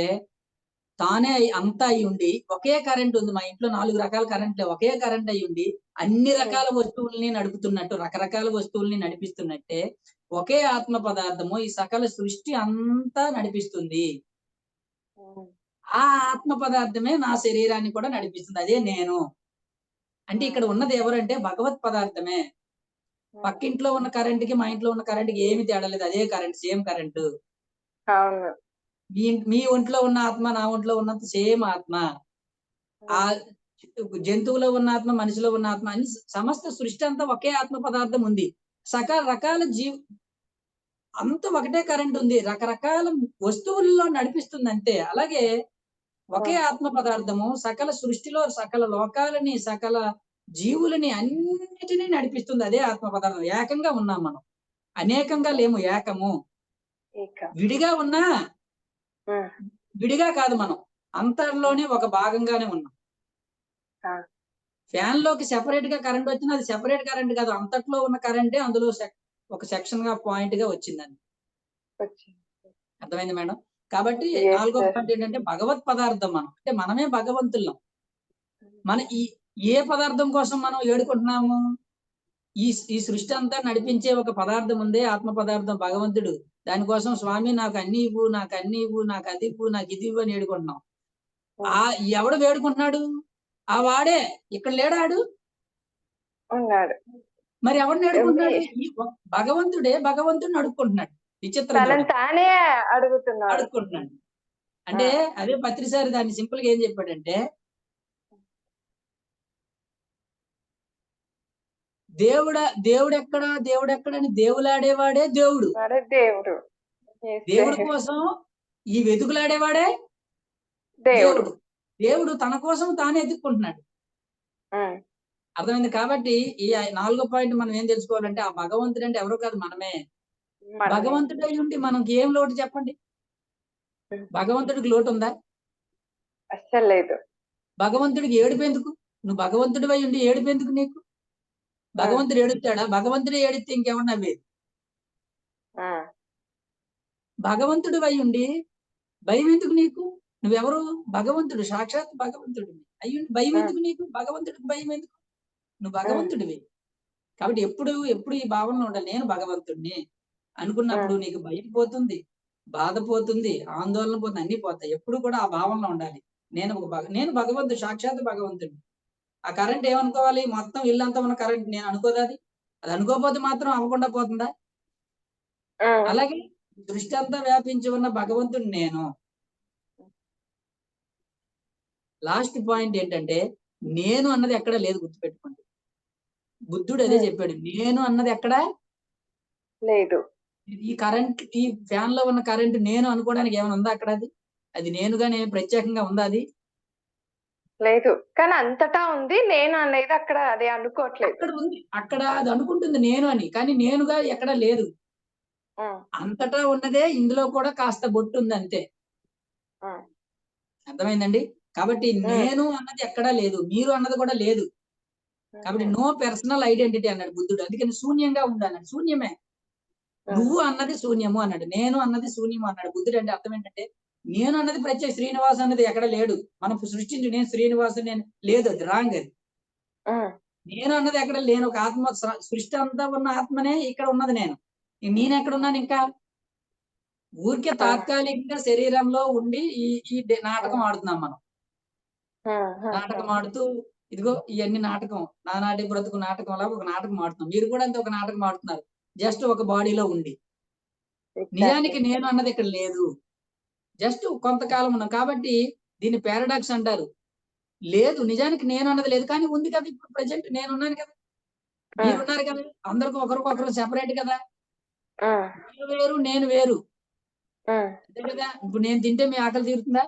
తానే అంతా అయి ఉండి, ఒకే కరెంట్ ఉంది. మా ఇంట్లో 4 రకాల కరెంట్లే, ఒకే కరెంట్ అయి ఉండి అన్ని రకాల వస్తువుల్ని నడుపుతున్నట్టు, రకరకాల వస్తువుల్ని నడిపిస్తున్నట్టే ఒకే ఆత్మ పదార్థము ఈ సకల సృష్టి అంతా నడిపిస్తుంది. ఆ ఆత్మ పదార్థమే నా శరీరాన్ని కూడా నడిపిస్తుంది. అదే నేను. అంటే ఇక్కడ ఉన్నది ఎవరంటే భగవత్ పదార్థమే. పక్కింట్లో ఉన్న కరెంట్కి మా ఇంట్లో ఉన్న కరెంట్కి ఏమి తేడా లేదు, అదే కరెంట్, సేమ్ కరెంటు. మీ ఒంట్లో ఉన్న ఆత్మ నా ఒంట్లో ఉన్నంత సేమ్ ఆత్మ. ఆ జంతువులో ఉన్న ఆత్మ, మనిషిలో ఉన్న ఆత్మ, అని సమస్త సృష్టి అంతా ఒకే ఆత్మ పదార్థం ఉంది. సకల రకాల అంతా ఒకటే కరెంట్ ఉంది, రకరకాల వస్తువుల్లో నడిపిస్తుంది అంతే. అలాగే ఒకే ఆత్మ పదార్థము సకల సృష్టిలో సకల లోకాలని, సకల జీవులని అన్నిటినీ నడిపిస్తుంది. అదే ఆత్మ పదార్థం. ఏకంగా ఉన్నాం మనం, అనేకంగా లేము, ఏకము. విడిగా ఉన్నా విడిగా కాదు, మనం అంతర్లోనే ఒక భాగంగానే ఉన్నాం. ఫ్యాన్ లోకి సెపరేట్ గా కరెంట్ వచ్చినా అది సెపరేట్ కరెంట్ కాదు, అంతట్లో ఉన్న కరెంటే అందులో ఒక సెక్షన్ గా పాయింట్ గా వచ్చిందని. అర్థమైంది మేడం? కాబట్టి నాలుగో పాయింట్ ఏంటంటే భగవత్ పదార్థం మనం, అంటే మనమే భగవంతులం. మన ఏ పదార్థం కోసం మనం ఏడుకుంటున్నాము? ఈ సృష్టి అంతా నడిపించే ఒక పదార్థం ఉందే, ఆత్మ పదార్థం, భగవంతుడు. దానికోసం స్వామి నాకు అన్ని ఇవ్వు, నాకు అన్ని ఇవ్వు, నాకు అది ఇవ్వు, నాకు ఇది ఇవ్వు అని ఏడుకుంటున్నాం. ఎవడు వేడుకుంటున్నాడు? ఆ వాడే ఇక్కడ లేడాడు.
ఉన్నాడు.
మరి ఎవరిని అడుక్కుంటున్నాడు? భగవంతుడే భగవంతుడిని అడుక్కుంటున్నాడు. విచిత్రం
తనని
చూడండి.
తానే అడుగుతున్నాడు.
అడుక్కుంటున్నాడు. అంటే అదే పత్రిసారి దాన్ని సింపుల్ గా ఏం చెప్పాడంటే, దేవుడెక్కడని దేవులాడేవాడే దేవుడు.
వాడే దేవుడు.
దేవుడి కోసం ఈ వెతుకులాడేవాడే
దేవుడు.
దేవుడు. దేవుడు తన కోసం తానే ఎత్తుక్కుంటున్నాడు. అర్థమైంది. కాబట్టి ఈ 4వ పాయింట్ మనం ఏం తెలుసుకోవాలంటే, ఆ భగవంతుడు అంటే ఎవరో కాదు, మనమే. భగవంతుడు అయి ఉండి మనకి ఏం లోటు చెప్పండి? భగవంతుడికి లోటు ఉందా?
అస్సలు లేదు.
భగవంతుడికి ఏడుపు ఎందుకు? నువ్వు భగవంతుడి అయి ఉండి ఏడుపు ఎందుకు నీకు? భగవంతుడు ఏడుస్తాడా? భగవంతుడే ఏడిస్తే ఇంకెవరు నవ్వేది? భగవంతుడు అయి ఉండి భయం ఎందుకు నీకు? నువ్వెవరు? భగవంతుడు, సాక్షాత్ భగవంతుడు అయ్యుండి భయం ఎందుకు నీకు? భగవంతుడికి భయం ఎందుకు? నువ్వు భగవంతుడివి. కాబట్టి ఎప్పుడు ఈ భావనలో ఉండాలి. నేను భగవంతుడిని అనుకున్నప్పుడు నీకు భయం పోతుంది, బాధ పోతుంది, ఆందోళన పోతుంది, అన్ని పోతాయి. ఎప్పుడు కూడా ఆ భావనలో ఉండాలి. నేను భగవంతుడు, సాక్షాత్ భగవంతుడిని. ఆ కరెంట్ ఏమనుకోవాలి? మొత్తం ఇల్లంతా ఉన్న కరెంట్ నేను అనుకోదా? అది అనుకోకపోతే మాత్రం అవ్వకుండా పోతుందా? అలాగే దృష్టి అంతా వ్యాపించి ఉన్న భగవంతుడు నేను. లాస్ట్ పాయింట్ ఏంటంటే, నేను అన్నది ఎక్కడా లేదు, గుర్తుపెట్టుకోండి. బుద్ధుడు అదే చెప్పాడు, నేను అన్నది ఎక్కడా
లేదు.
ఈ కరెంట్, ఈ ఫ్యాన్ లో ఉన్న కరెంట్ నేను అనుకోవడానికి ఏమైనా ఉందా అక్కడ? అది నేనుగా నేను ప్రత్యేకంగా ఉందా? అది
లేదు. కానీ అంతటా ఉంది నేను అనేది. అక్కడ అది అనుకోవట్లేదు.
అక్కడ ఉంది, అక్కడ అది అనుకుంటుంది నేను అని, కానీ నేనుగా ఎక్కడ లేదు. అంతటా ఉన్నదే ఇందులో కూడా కాస్త బొట్టు ఉంది అంతే. అర్థమైందండి? కాబట్టి నేను అన్నది ఎక్కడా లేదు, మీరు అన్నది కూడా లేదు. కాబట్టి నో పర్సనల్ ఐడెంటిటీ అన్నాడు బుద్ధుడు. అందుకని శూన్యంగా ఉందన్నాడు. శూన్యమే. నువ్వు అన్నది శూన్యము అన్నాడు, నేను అన్నది శూన్యము అన్నాడు బుద్ధుడు. అంటే అర్థం ఏంటంటే, నేను అన్నది ప్రత్యేక శ్రీనివాస్ అన్నది ఎక్కడ లేడు. మనం సృష్టించి నేను శ్రీనివాసు నేను లేదు, అది రాంగ్. అది నేను అన్నది ఎక్కడ లేను. ఒక ఆత్మ, సృష్టి అంతా ఉన్న ఆత్మనే ఇక్కడ ఉన్నది. నేను ఎక్కడున్నాను? ఇంకా ఊరికే తాత్కాలికంగా శరీరంలో ఉండి ఈ నాటకం ఆడుతున్నాం మనం. నాటకం ఆడుతూ ఇదిగో ఇవన్నీ నాటకం, నానాటి బ్రతుకు నాటకం లాగా ఒక నాటకం ఆడుతున్నాం. మీరు కూడా అంతే ఒక నాటకం ఆడుతున్నారు, జస్ట్ ఒక బాడీలో ఉండి. నిజానికి నేను అన్నది ఇక్కడ లేదు, జస్ట్ కొంతకాలం ఉన్నాం. కాబట్టి దీన్ని పారాడాక్స్ అంటారు. లేదు, నిజానికి నేను అన్నది లేదు, కానీ ఉంది కదా. ఇప్పుడు ప్రజెంట్ నేను ఉన్నాను కదా, మీరున్నారు కదా, అందరికి ఒకరికొకరు సెపరేట్ కదా. మీరు వేరు, నేను వేరు, అంతే కదా. ఇప్పుడు నేను తింటే మీ ఆకలి తీరుతుందా?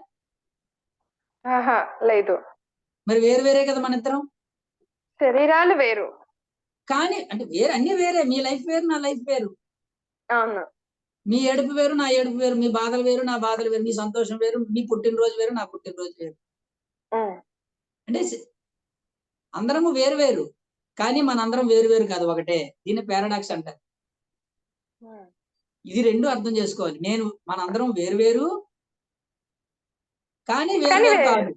లేదు.
మరి వేరు వేరే కదా మన ఇద్దరం.
శరీరాలు వేరు,
కానీ అంటే వేరే, అన్ని వేరే. మీ లైఫ్ వేరు, నా లైఫ్ వేరు.
అవును.
మీ ఏడుపు వేరు, నా ఏడుపు వేరు. మీ బాధలు వేరు, నా బాధలు వేరు. మీ సంతోషం వేరు, మీ పుట్టినరోజు వేరు, నా పుట్టినరోజు వేరు. అంటే అందరము వేరు వేరు, కానీ మనందరం వేరు వేరు కాదు, ఒకటే. దీన్ని పారాడాక్స్ అంటారు. ఇది రెండు అర్థం చేసుకోవాలి. మనందరం వేరు వేరు, కానీ వేరు వేరు కాదు.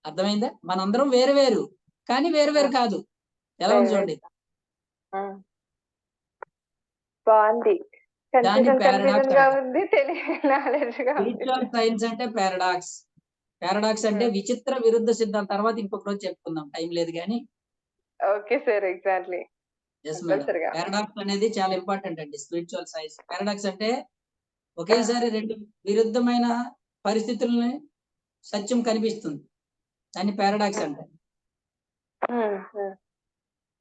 అర్థమైందా? మనందరం వేరు వేరు, కానీ వేరు వేరు కాదు. ఎలా ఉంది చూడండి.
బాగుంది.
స్పిరిచువల్ సైన్స్ అంటే పారాడాక్స్. పారాడాక్స్ అంటే విచిత్ర విరుద్ధ సిద్ధాంతం. తర్వాత ఇంకొక రోజు చెప్పుకుందాం, టైం లేదు కానీ.
Okay sir, exactly.
పారాడాక్స్ అనేది చాలా ఇంపార్టెంట్ అండి స్పిరిచువల్ సైన్స్. పారాడాక్స్ అంటే ఒకేసారి రెండు విరుద్ధమైన పరిస్థితుల్ని సత్యం కనిపిస్తుంది, దాన్ని పారాడాక్స్ అంటారు.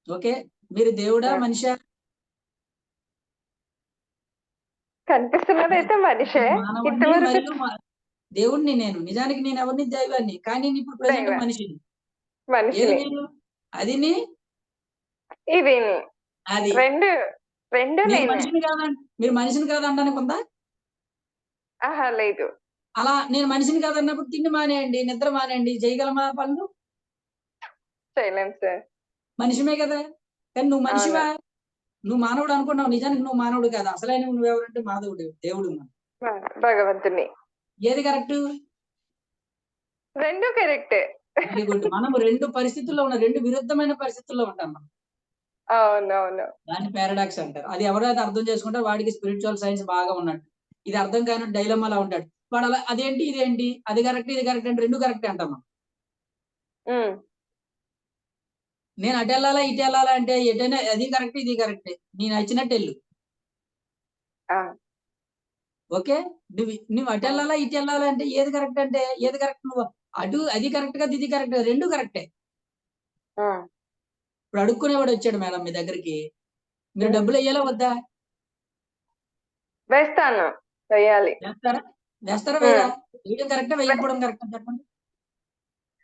ఓకే, మీరు దేవుడా మనిషా?
కనిపిస్తున్నది అయితే మనిషే.
దేవుణ్ణి నేను, నిజానికి నేను ఎవరిని? దైవాన్ని. కానీ ఇప్పుడు ప్రజెంట్ మనిషిని. అది
ఇది
అది
రెండు
మనిషిని కాదండి. మీరు మనిషిని కాదనడానికి ఉందా?
లేదు.
అలా నేను మనిషిని కాదన్నప్పుడు తిండి మానేయండి, నిద్ర మానేయండి, చేయగలమా పనులు?
చేయలేం సార్.
మనిషిమే కదా. కానీ నువ్వు మనిషివా? నువ్వు మానవుడు అనుకున్నావు, నిజానికి నువ్వు మానవుడు కాదు. అసలైన నువ్వెవరంటే మాధవుడు, దేవుడు,
భగవంతుని.
ఏది కరెక్ట్?
రెండు కరెక్టే.
Very good. మనం రెండు పరిస్థితుల్లో ఉన్నాం, రెండు విరుద్ధమైన పరిస్థితుల్లో ఉంటాం మనం.
అవునవును.
దాన్ని పారాడాక్స్ అంటారు. అది ఎవరైతే అర్థం చేసుకుంటే వాడికి స్పిరిచువల్ సైన్స్ బాగా ఉన్నట్టు. ఇది అర్థం కాని డైలమాలా ఉంటాడు. వాడు అలా అదేంటి ఇదేంటి, అది కరెక్ట్ ఇది కరెక్ట్ అంటే రెండు కరెక్ట్ అంటాం మనం.
ఉమ్,
నేను అటు వెళ్ళాలా ఇటు వెళ్ళాలా అంటే ఎటైనా అది కరెక్ట్ ఇది కరెక్టే, నేను నచ్చినట్టు వెళ్ళు.
ఆ,
ఓకే, నువ్వు అటు వెళ్ళాలా ఇటు వెళ్ళాలా అంటే ఏది కరెక్ట్ అంటే ఏది కరెక్ట్, నువ్వు అటు అది కరెక్ట్ కదా ఇది కరెక్ట్ రెండు కరెక్టే.
ఉమ్,
ఇప్పుడు అడుక్కునేవాడు వచ్చాడు మేడం మీ దగ్గరికి, మీరు డబ్బులు వేయాలా వద్దా?
వేస్తాను, వేయాలి.
వేస్తారా వేయరా? వేయడం కరెక్టా వేయకపోవడం కరెక్టా చెప్పండి.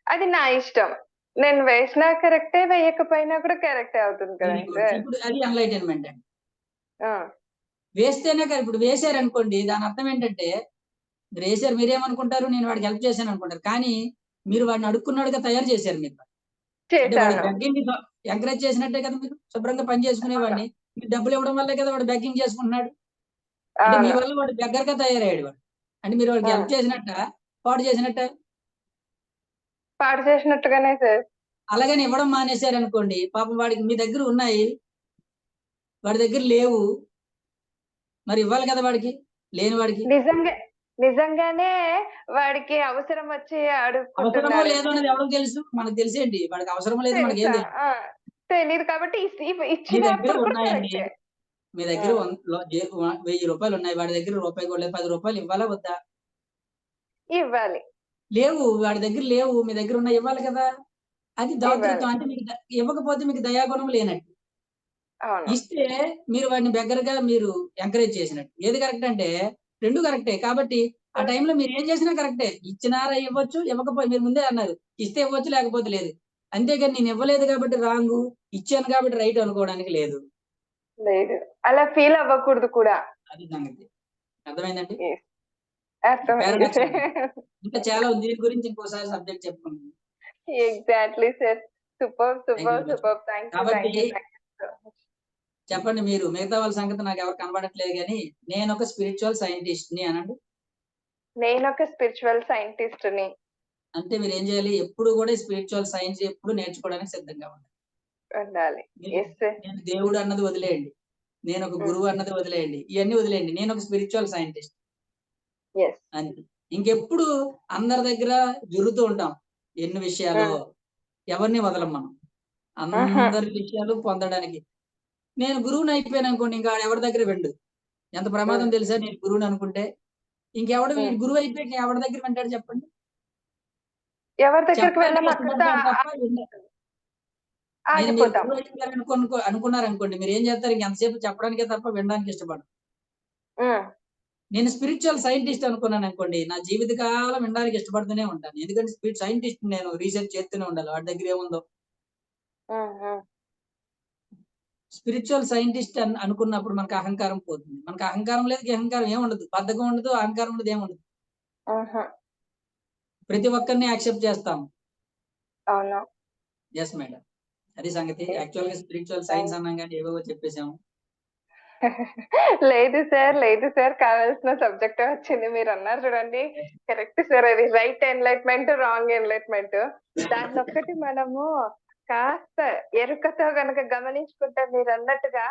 అది నా ఇష్టం. నేను వేసినా కరెక్టే, వేయకపోయినా కూడా కరెక్టే అవుతుంది కదండి సార్.
ఇప్పుడు అది ఎన్లైటన్మెంట్ అండి.
ఆ,
వేస్తేనే కదా, ఇప్పుడు వేసారు అనుకోండి దాని అర్థం ఏంటంటే మీరు వేసారు, మీరేమనుకుంటారు నేను వాడికి హెల్ప్ చేశాను అనుకుంటారు, కానీ మీరు వాడిని అడుక్కున్నాడుగా తయారు చేశారు మీరు. అంటే వాడు
చేశాను.
బెగ్గింగ్ ఎంకరేజ్ చేసినట్టే కదా, మీరు శుభ్రంగా పని చేసుకునేవాడిని మీరు డబ్బులు ఇవ్వడం వల్లే కదా వాడు బెగ్గింగ్ చేసుకుంటున్నాడు. అంటే మీ
అవును.
వల్ల వాడు బెగ్గర్ గా తయారయ్యాడు వాడు. అంటే మీరు వాడికి హెల్ప్ చేసినట్ట పాడు చేసినట్ట?
పాడు చేసినట్టుగానే సార్.
అలాగని ఇవ్వడం మానేశారు అనుకోండి, పాపం వాడికి మీ దగ్గర ఉన్నాయి వాడి దగ్గర లేవు, మరి ఇవ్వాలి కదా వాడికి, లేని వాడికి.
నిజంగానే వాడికి అవసరం వచ్చి
అవసరమో
అడుగుకుంటున్నారు.
లేదో అనేది ఎవరికి తెలుసు? మనకు తెలిసేంటి వాడికి అవసరమో లేదు మనకి ఏం
తెలుసా?
తెలుసు?
తెలీదు కాబట్టి
మీ దగ్గర
ఇచ్చినప్పుడు కూడా
ఉన్నాయండి,
కరెక్టే.
మీ దగ్గర 1000 రూపాయలు ఉన్నాయి, వాడి దగ్గర రూపాయి కూడా లేదు, 10 రూపాయలు ఇవ్వాలా వద్దా?
ఇవ్వాలి.
లేవు, వాడి దగ్గర లేవు, మీ దగ్గర ఉన్నాయి ఇవ్వాలి కదా. అది దాతృత్వం.
ఇవ్వాలి.
అంటే మీకు ఇవ్వకపోతే మీకు దయాగుణం లేనట్టు,
అవును.
ఇస్తే మీరు వాడిని బెగ్గరగా మీరు ఎంకరేజ్ చేసినట్టు. ఏది కరెక్ట్ అంటే రెండు కరెక్టే. కాబట్టి ఆ టైంలో మీరు ఏం చేసినా కరెక్టే. ఇచ్చినారా ఇవ్వచ్చు, ఇవ్వకపోయి మీరు ముందే అన్నారు ఇస్తే ఇవ్వచ్చు లేకపోతే లేదు. అంతేగాని నేను ఇవ్వలేదు కాబట్టి రాంగు, ఇచ్చాను కాబట్టి రైట్ అనుకోవడానికి లేదు.
లేదు, అలా ఫీల్ అవ్వకూడదు కూడా.
అది సంగతి. అర్థమైందండి?
Yes. అర్థమైంది.
పారాడాక్స్ ఇంకా చాలా ఉంది, దీని గురించి ఇంకోసారి సబ్జెక్ట్ చెప్పుకుందాం.
Exactly sir. Super
Thank you
super
very much.
Super. Thank you
కాబట్టి
thank you thank you so much.
చెప్పండి మీరు, మిగతా వాళ్ళ సంగతి నాకు ఎవరు కనబడట్లేదు కానీ నేను ఒక స్పిరిచువల్ సైంటిస్ట్ ని అనండి.
నేను ఒక స్పిరిచువల్ సైంటిస్ట్ ని.
అంటే మీరు ఏం చేయాలి, ఎప్పుడు కూడా స్పిరిచువల్ సైన్స్ ఎప్పుడు నేర్చుకోవడానికి సిద్ధంగా ఉండాలి.
ఉండాలి. Yes sir.
నేను దేవుడు అన్నది వదిలేయండి, నేను ఒక గురువు అన్నది వదిలేయండి, ఇవన్నీ వదిలేయండి, నేను ఒక స్పిరిచువల్ సైంటిస్ట్
ఎస్.
అని. ఇంకెప్పుడు అందరి దగ్గర జరుగుతూ ఉంటాం ఎన్ని విషయాలు, ఎవరిని వదలం మనం, అందరి విషయాలు పొందడానికి. నేను గురువుని అయిపోయాను అనుకోండి, ఇంకా ఎవరి దగ్గర వెండు. ఎంత ప్రమాదం తెలుసా నేను గురువుని అనుకుంటే? ఇంకెవడు గురువు అయిపోయి ఎవరి దగ్గర వెంటాడు చెప్పండి?
ఎవరి దగ్గరికి
చెప్పడానికి
వెళ్ళాం అక్కడితో
ఇష్టపడతాడు తప్ప నేను మీరు
ఆగిపోతాం.
గురువు అయిపోయారు అనుకున్నారనుకోండి, మీరు ఏం చేస్తారు, ఇంకెంతసేపు చెప్పడానికే తప్ప వినడానికి ఇష్టపడరు. నేను స్పిరిచువల్ సైంటిస్ట్ అనుకున్నాను అనుకోండి, నా జీవితకాలం వినడానికి ఇష్టపడుతూనే ఉంటాను. ఎందుకంటే స్పిరిట్ సైంటిస్ట్ నేను రీసెర్చ్ చేస్తూనే ఉండాలి వాడి దగ్గర ఏముందో. స్పిరిచువల్ సైంటిస్ట్ అనుకున్నప్పుడు మనకు అహంకారం పోతుంది. మనకు అహంకారం లేదు, అహంకారం ఏముండదు, బద్ధకం ఉండదు, అహంకారం ఉండదు, ఏముండదు. ప్రతి ఒక్కరిని యాక్సెప్ట్ చేస్తాం.
అవును.
ఎస్ మేడం, అది సంగతి. యాక్చువల్ గా స్పిరిచువల్ సైన్స్ అన్నాం కానీ ఏవేవో చెప్పేసాము.
లేదు సార్, లేదు సార్, కావాల్సిన సబ్జెక్ట్ వచ్చింది. మీరు అన్నారు చూడండి, కరెక్ట్ సార్. అది రైట్ ఎన్లైట్మెంట్, రాంగ్ ఎన్లైట్మెంట్. దాన్ని ఒక్కటి మనము కాస్త ఎరుకతో గనక గమనించుకుంటే, మీరు అన్నట్టుగా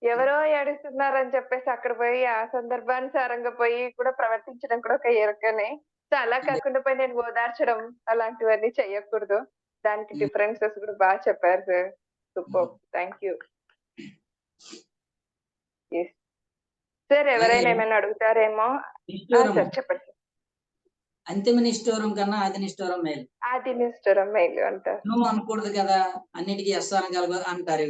ఎవరో ఏడుస్తున్నారని చెప్పేసి అక్కడ పోయి ఆ సందర్భానుసారంగా పోయి కూడా ప్రవర్తించడం కూడా ఒక ఎరుకనే. సో అలా కాకుండా పోయి నేను ఓదార్చడం అలాంటివన్నీ చెయ్యకూడదు. దానికి డిఫరెన్సెస్ కూడా బాగా చెప్పారు sir. Super, thank you. Sir ఎవరైనా ఏమైనా అడుగుతారేమో? సార్ చెప్పండి.
అంతిమ నిష్ఠూరం కన్నా ఆది నిష్ఠూరం మేలు.
ఆది నిష్ఠూరం మేలు అంటారు.
నువ్వు అనకూడదు కదా, అన్నిటికీ ఎస్ అనగలదు అంటారు.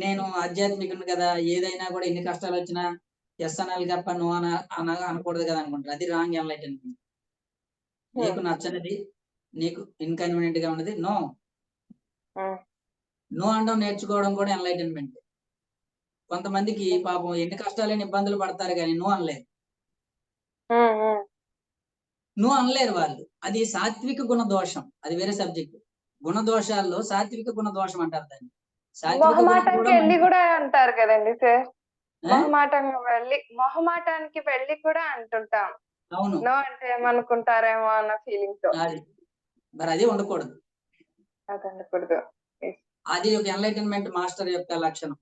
నేను ఆధ్యాత్మికుని కదా, ఏదైనా కూడా ఎన్ని కష్టాలు వచ్చినా ఎస్ అనాలి తప్ప నువ్వు అనకూడదు కదా అనుకుంటారు. అది రాంగ్ ఎన్లైటన్మెంట్. నీకు నచ్చనిది, నీకు ఇన్కన్వీనియంట్ గా ఉన్నది నో అనడం నేర్చుకోవడం కూడా ఎన్లైటన్మెంట్. కొంతమందికి పాపం ఎన్ని కష్టాలైన ఇబ్బందులు పడతారు కానీ నో అనలేరు. నో అనలేరు వాళ్ళు. అది సాత్విక గుణ దోషం, అది వేరే సబ్జెక్ట్. గుణదోషాల్లో సాత్విక గుణ దోషం అంటారు దాన్ని.
మొహమాటానికి వెళ్ళి కూడా అంటారు కదండి సార్. మొహమాటానికి వెళ్ళి కూడా అంటుంటాం.
అవును,
నో అంటే ఏమనుకుంటారేమో అన్న ఫీలింగ్ తో.
మరి అది ఉండకూడదు,
అది ఉండకూడదు.
అది ఒక ఎన్లైటన్మెంట్ మాస్టర్ యొక్క లక్షణం.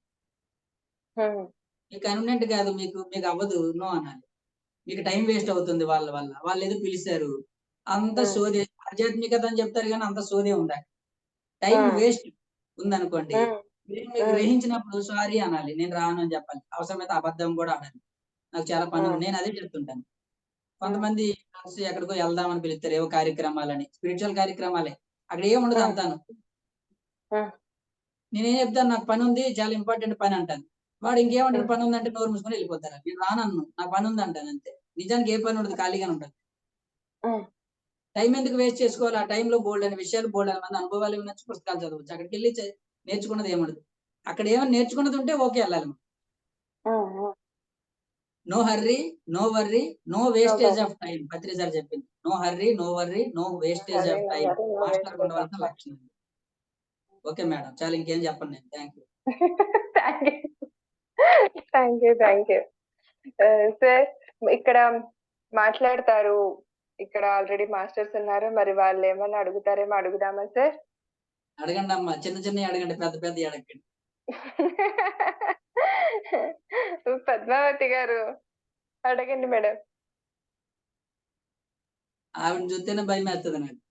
మీకు కన్వీనియంట్ కాదు, మీకు అవ్వదు నో అనాలి. మీకు టైం వేస్ట్ అవుతుంది వాళ్ళ వల్ల. వాళ్ళు ఏదో పిలిచారు, అంత
ఉమ్,
సోదే. ఆధ్యాత్మికత అని చెప్తారు కానీ అంత సోదే ఉంది. టైం
ఉమ్,
వేస్ట్ ఉందనుకోండి,
ఉమ్,
మీరు
ఉమ్,
గ్రహించినప్పుడు సారీ అనాలి, నేను రాను అని చెప్పాలి. అవసరమైతే అబద్ధం కూడా ఆడాలి. నాకు చాలా పని ఉంది,
ఉమ్,
నేను అదే చెప్తుంటాను.
ఉమ్,
కొంతమంది ఫ్రెండ్స్ ఎక్కడికో వెళ్దామని పిలుస్తారు, ఏవో కార్యక్రమాలని, స్పిరిచువల్ కార్యక్రమాలే. అక్కడ ఏముండదు
ఉమ్,
అంతాను.
ఉమ్,
నేనేం చెప్తాను, నాకు పని ఉంది, చాలా ఇంపార్టెంట్ పని అంటాను. వాడు ఇంకేమంటారు,
ఉమ్,
పని ఉందంటే నోరు మూసుకొని వెళ్ళిపోతారు. నేను రానన్ను, నాకు పని ఉంది అంటాను అంతే. నిజానికి ఏ పని ఉండదు, ఖాళీగానే ఉంటుంది.
ఉమ్,
టైం ఎందుకు వేస్ట్ చేసుకోవాలి? ఆ టైంలో బోల్డ్ అనే విషయాలు, బోల్డ్ అనే మంది అనుభవాలు వినొచ్చు, పుస్తకాలు చదవచ్చు. అక్కడికి వెళ్ళి నేర్చుకున్నది ఏముండదు. అక్కడ ఏమైనా నేర్చుకున్నది ఉంటే ఓకే వెళ్ళాలి.
Um, um.
No hurry, no worry, no wastage
నవ్వరు.
Of time. పత్రిసారి చెప్పింది, no hurry, no worry, no wastage
సరే,
ఆఫ్ టైం.
నవ్వరు, no
మాస్టర్
wastage of
ఉండవలసిన
time.
లక్షణం. ఓకే మేడం, చాలా ఇంకేం చెప్పండి నేను. Thank you.
Thank you, thank you, thank you. Sir, ఇక్కడ మాట్లాడతారు. ఇక్కడ ఆల్రెడీ మాస్టర్స్ ఉన్నారు, మరి వాళ్ళు ఏమన్నా అడుగుతారేమో, అడుగుదామా సార్?
అడగండి అమ్మా, చిన్న చిన్నవి అడగండి, పెద్ద పెద్ద అడగండి.
పద్మావతి గారు అడగండి మేడం.
ఆవిడ చూస్తేనే భయం వేస్తుంది నాకు.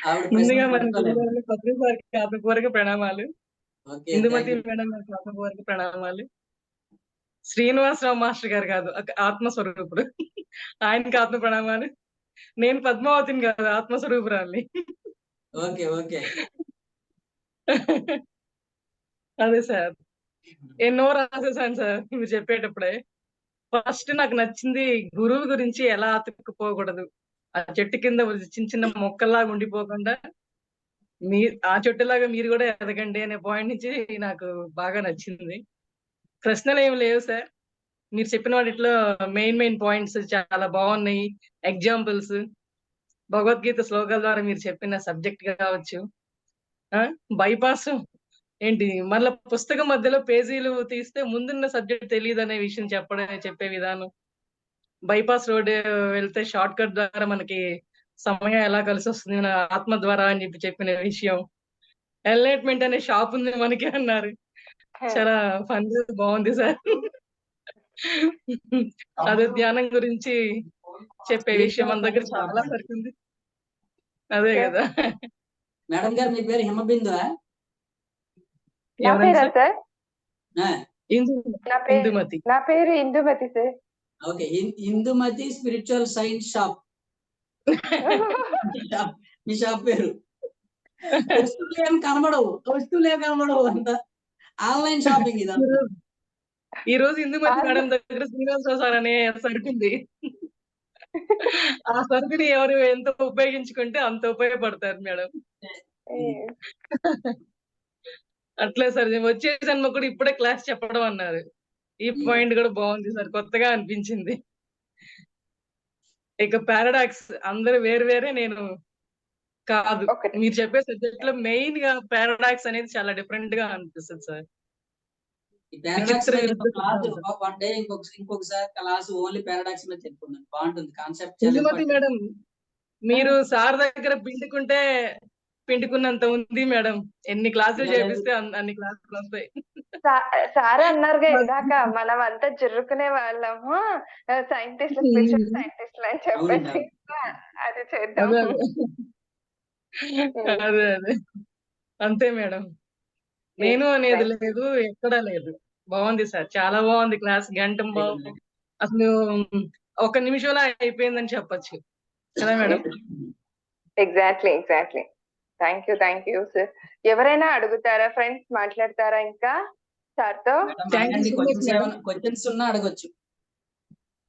ఆవిడ
ముందుగా
ప్రశ్న
మన
తట్టుకోలేము.
గురువుగారు పత్రిసారికి ఆత్మపూర్వక ప్రణామాలు.
Okay,
Indumathi
thank you.
Madam గారికి ఆత్మపూర్వక ప్రణామాలు. శ్రీనివాసరావు మాస్టర్ గారు కాదు, ఆత్మస్వరూపుడు, ఆయనకి ఆత్మ ప్రణామాలు. నేను పద్మావతిని కాదు, ఆత్మస్వరూపురాల్ని.
Okay okay.
అదే సార్, ఎన్నో రాసేసాను సార్ మీరు చెప్పేటప్పుడే. ఫస్ట్ నాకు నచ్చింది, గురువు గురించి ఎలా అతుక్కుపోకూడదు, ఆ చెట్టు కింద చిన్న చిన్న మొక్కల్లాగా ఉండిపోకుండా మీ ఆ చెట్టులాగా మీరు కూడా ఎదగండి అనే పాయింట్ నుంచి నాకు బాగా నచ్చింది. ప్రశ్నలు ఏమి లేవు సార్, మీరు చెప్పిన వాటిలో మెయిన్ పాయింట్స్ చాలా బాగున్నాయి. ఎగ్జాంపుల్స్, భగవద్గీత శ్లోకాల ద్వారా మీరు చెప్పిన సబ్జెక్ట్ కావచ్చు. బైపాస్ ఏంటి, మళ్ళీ పుస్తకం మధ్యలో పేజీలు తీస్తే ముందున్న సబ్జెక్ట్ తెలియదు అనే విషయం చెప్పే విధానం. బైపాస్ రోడ్ వెళ్తే షార్ట్ కట్ ద్వారా మనకి సమయం ఎలా కలిసి వస్తుంది మన ఆత్మ ద్వారా అని చెప్పిన విషయం. ఎన్లైట్మెంట్ అనే షాప్ ఉంది మనకి అన్నారు, చాలా ఫన్ బాగుంది సార్. అదే ధ్యానం గురించి చెప్పే విషయం మన దగ్గర చాలా వరకు ఉంది. అదే కదా
మేడం గారు, మీ పేరు హిమబిందు?
నా పేరా సార్?
ఇందుమతి.
నా పేరు Indumathi sir.
Okay, Indumathi spiritual science shop. మీ షాప్ పేరు. వస్తువులు ఏం కనబడవు, అంత ఆన్లైన్ షాపింగ్ ఇదంతా.
ఈ రోజు ఇందుమతి మేడం దగ్గర శ్రీనివాసరావు సార్ అనే సరుకు ఉంది. ఆ సరుకుని ఎవరు ఎంత ఉపయోగించుకుంటే అంత ఉపయోగపడతారు మేడం. అట్లే సార్, వచ్చే జన్మ కూడా ఇప్పుడే క్లాస్ చెప్పడం అన్నారు. ఈ పాయింట్ కూడా బాగుంది సార్, కొత్తగా అనిపించింది. ఇక పారాడాక్స్, అందరూ వేరే, నేను కాదు. మీరు చెప్పే సబ్జెక్ట్ లో మెయిన్ గా పారాడాక్స్ అనేది చాలా డిఫరెంట్ గా అనిపిస్తుంది సార్.
వన్ డే ఇంకొకసారి క్లాస్ ఓన్లీ పారాడాక్స్ మీద చెప్పుకున్నాను, బాగుంటుంది కాన్సెప్ట్.
ఇందుమతి మేడం, మీరు సార్ దగ్గర పిండుకున్నంత ఉంది మేడం. ఎన్ని క్లాసులు చేపిస్తే అన్ని క్లాసులు వస్తాయి.
సార్ అన్నారుగా ఇందాక, మనం అంతా జరురుకునే వాళ్ళము సైంటిస్ట్ స్పిరిచువల్ సైంటిస్టులు అని చెప్పేసి, అది చేద్దాం.
అదే అంతే మేడం. నేను అనేది లేదు, ఎక్కడా లేదు. బాగుంది సార్, చాలా బాగుంది క్లాస్. గంట బాగుంది అసలు, ఒక నిమిషంలో అయిపోయిందని చెప్పొచ్చు కదా madam?
Exactly. Thank you sir. ఎవరైనా అడుగుతారా ఫ్రెండ్స్, మాట్లాడతారా ఇంకా సార్ తో?
క్వశ్చన్స్ ఉన్నా అడగొచ్చు.